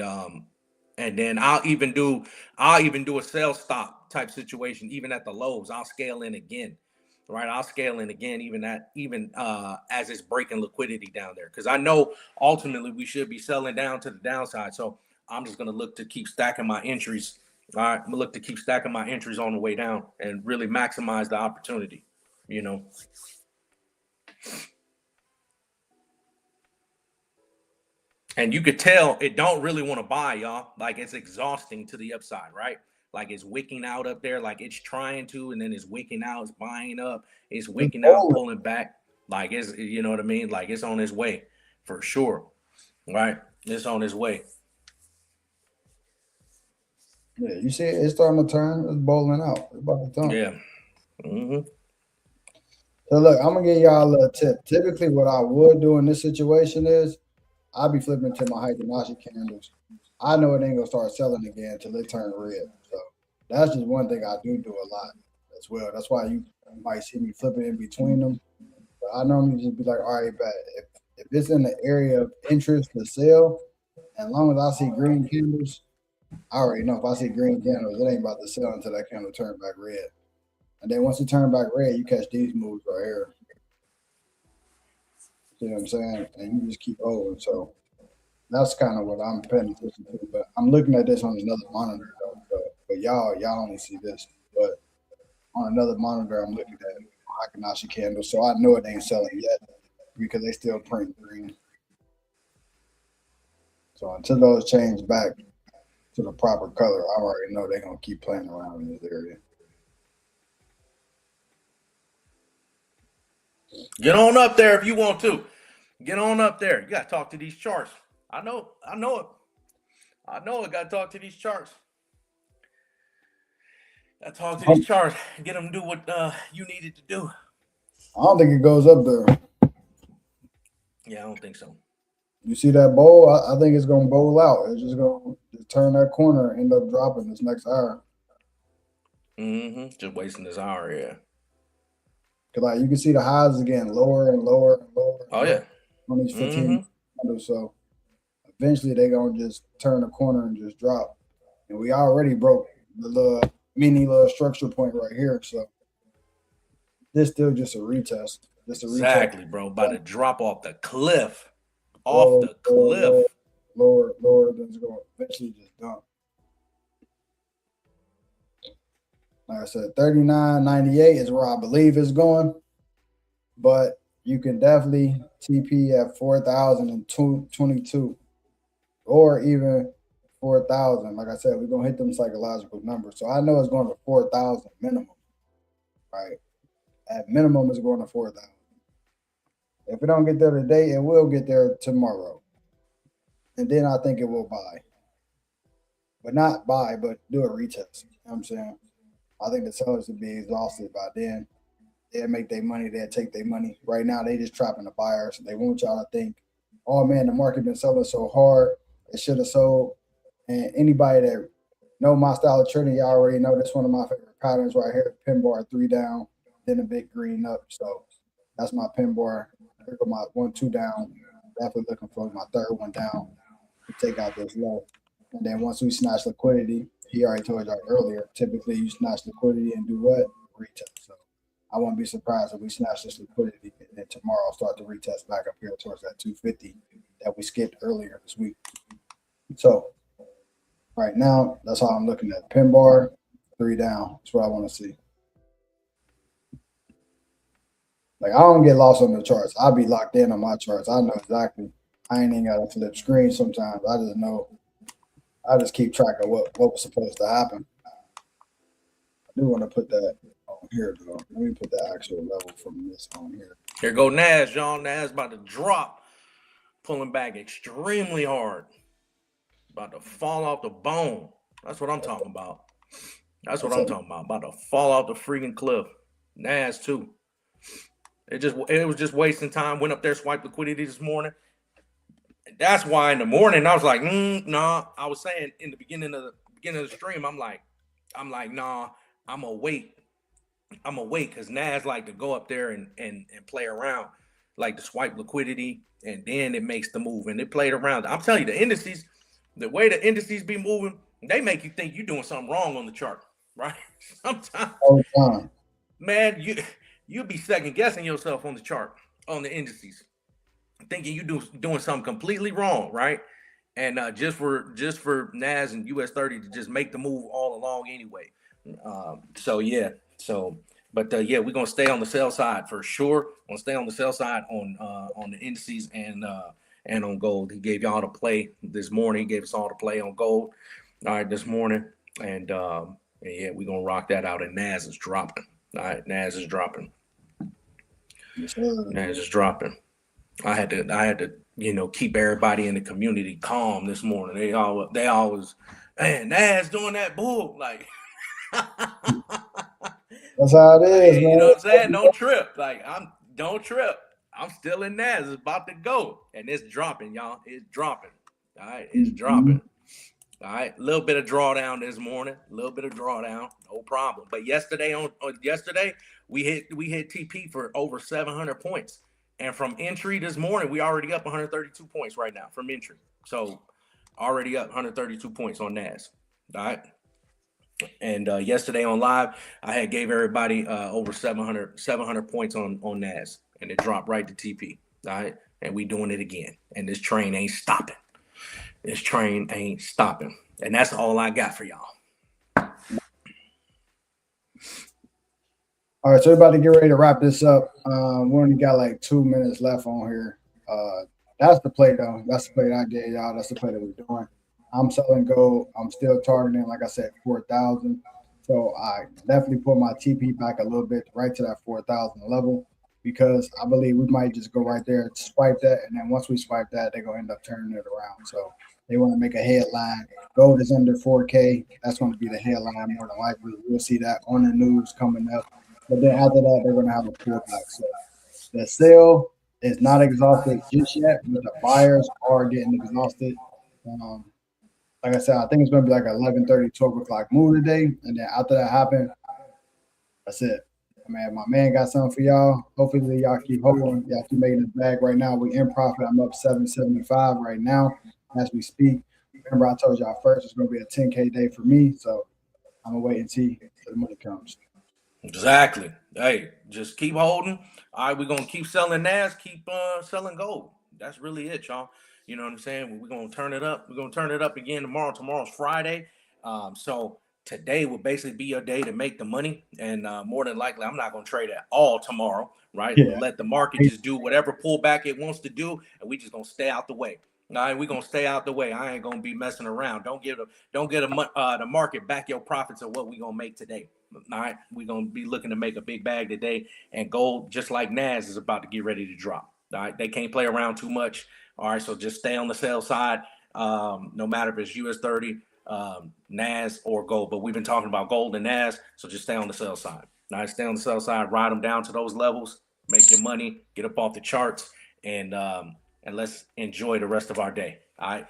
then I'll even do a sell stop type situation even at the lows. I'll scale in again. Right? I'll scale in again even as it's breaking liquidity down there. Because I know ultimately we should be selling down to the downside. So I'm just gonna look to keep stacking my entries. All right. I'm gonna look to keep stacking my entries on the way down and really maximize the opportunity, you know. And you could tell it don't really want to buy, y'all. Like it's exhausting to the upside, right? Like it's wicking out up there, like it's trying to, and then it's wicking out, it's buying up, it's It's wicking out, balling. pulling back. Like it's, you know what I mean? Like it's on its way for sure, right? It's on its way. Yeah, you see it, it's starting to turn. It's bowling out. It's about to turn. Yeah. Hmm. So look, I'm gonna give y'all a little tip. Typically, what I would do in this situation is I'll be flipping to my Hibonacci candles. I know it ain't gonna start selling again until it turn red. So that's just one thing I do a lot as well. That's why you might see me flipping in between them. But I normally just be like, all right, bet if it's in the area of interest to sell, as long as I see green candles, I already know if I see green candles, it ain't about to sell until that candle turn back red. And then once it turn back red, you catch these moves right here. You know what I'm saying? And you just keep holding. So that's kind of what I'm paying attention to. But I'm looking at this on another monitor though. But y'all only see this. But on another monitor, I'm looking at Hakanashi candles. So I know it ain't selling yet because they still print green. So until those change back to the proper color, I already know they're gonna keep playing around in this area. Get on up there if you want to. Get on up there. You gotta talk to these charts. I know it. I know it. Gotta talk to these charts. Gotta talk to these I charts. Get them to do what you needed to do. don't think it goes up there. Yeah, I don't think so. You see that bowl? I think it's gonna bowl out. It's just gonna just turn that corner and end up dropping this next hour. Just wasting this hour, yeah. Cause like you can see the highs again lower and lower and lower and Oh lower yeah. on these 15 Mm-hmm. candles. So eventually they're gonna just turn the corner and just drop. And we already broke the little mini little structure point right here. So this still just a retest. Just a retest. Exactly, bro. About to drop off the cliff. Off Lower, the lower, lower, cliff. lower, then it's gonna eventually just dump. Like I said, 39.98 is where I believe it's going. But you can definitely TP at 4,022 or even 4,000. Like I said, we're gonna hit them psychological numbers. So I know it's going to 4,000 minimum, right? At minimum, it's going to 4,000. If it don't get there today, it will get there tomorrow, and then I think it will buy, but not buy, but do a retest. You know what I'm saying I think the sellers would be exhausted by then. They'll make their money, they'll take their money. Right now, they just trapping the buyers. They want y'all to think, oh man, the market been selling so hard, it should have sold. And anybody that know my style of trading, y'all already know this one of my favorite patterns right here. Pin bar 3 down, then a big green up. So that's my pin bar. Here go my 1, 2 down. Definitely looking for my third one down to take out this low. And then once we snatch liquidity, he already told y'all earlier, typically you snatch liquidity and do what? Retest. So I won't be surprised if we snatch this liquidity and then tomorrow start to retest back up here towards that 250 that we skipped earlier this week. So right now, that's how I'm looking at pin bar, 3 down. That's what I want to see. Like I don't get lost on the charts. I'll be locked in on my charts. I know exactly. I ain't even gotta flip screen sometimes. I just know. I just keep track of what was supposed to happen. I do want to put that on here though. Let me put the actual level from this on here. Here go Nas, y'all. Nas about to drop, pulling back extremely hard. About to fall off the bone. That's what I'm talking about. That's what I'm talking about. About to fall off the freaking cliff. Nas too. It was just wasting time. Went up there, swiped liquidity this morning. That's why in the morning I was like, nah. I was saying in the beginning of the stream, I'm like, nah, I'm gonna wait. I'm gonna wait because Nas like to go up there and play around, like to swipe liquidity, and then it makes the move. And it played around. I'm telling you, the indices, the way the indices be moving, they make you think you're doing something wrong on the chart, right? Sometimes, man, you be second guessing yourself on the chart, on the indices, thinking you doing something completely wrong, right? And just for Nas and US 30 to just make the move all along anyway. But yeah, we're gonna stay on the sell side for sure. Gonna stay on the sell side on the indices and on gold. He gave y'all the play this morning. He gave us all the play on gold. All right, this morning, and yeah, we're gonna rock that out. And Nas is dropping. All right, Nas is dropping. Nas is dropping. I had to, keep everybody in the community calm this morning. They always, man, Nas doing that bull, like. That's how it is, man. You know what I'm saying? Don't trip. Don't trip. I'm still in Nas. It's about to go. And it's dropping, y'all. It's dropping. All right. It's dropping. All right. A little bit of drawdown this morning. A little bit of drawdown. No problem. But yesterday we hit TP for over 700 points. And from entry this morning, we already up 132 points right now from entry. So already up 132 points on Nas. All right. And yesterday on live, I had gave everybody over 700 points on Nas, and it dropped right to TP. All right, and we doing it again. And this train ain't stopping. This train ain't stopping. And that's all I got for y'all. All right, so we're about to get ready to wrap this up. We only got like 2 minutes left on here. That's the play though. That's the play that I gave y'all. That's the play that we're doing. I'm selling gold. I'm still targeting, like I said, 4,000. So I definitely put my TP back a little bit right to that 4,000 level because I believe we might just go right there, swipe that, and then once we swipe that, they're gonna end up turning it around. So they want to make a headline. Gold is under 4K. That's going to be the headline more than likely. We'll see that on the news coming up. But then after that, they're going to have a pullback. So the sale is not exhausted just yet, but the buyers are getting exhausted. Like I said, I think it's going to be like 11:30, 12 o'clock move today. And then after that happens, that's it. Man, my man got something for y'all. Hopefully y'all keep holding. Y'all keep making this bag right now. We in profit. I'm up 775 right now as we speak. Remember, I told y'all first it's going to be a 10K day for me. So I'm going to wait and see till the money comes. Exactly. Hey, just keep holding. All right, we're going to keep selling Nas, keep selling gold. That's really it, y'all. You know what I'm saying? We're going to turn it up. We're going to turn it up again tomorrow. Tomorrow's Friday. So today will basically be your day to make the money. And more than likely, I'm not going to trade at all tomorrow, right? Yeah. We'll let the market just do whatever pullback it wants to do, and we just going to stay out the way. All right, we're going to stay out the way. I ain't going to be messing around. Don't get the market back your profits of what we're going to make today. All right, we're going to be looking to make a big bag today. And gold, just like Nas, is about to get ready to drop. All right, they can't play around too much. All right, so just stay on the sell side. No matter if it's US 30 NAS or gold, but we've been talking about gold and NAS, so just stay on the sell side. Nice, stay on the sell side, ride them down to those levels, make your money, get up off the charts, and let's enjoy the rest of our day. All right.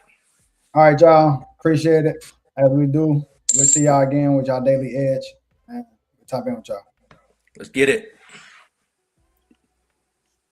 All right, y'all. Appreciate it. As we do, we'll see y'all again with y'all daily edge. And we'll tap in with y'all. Let's get it.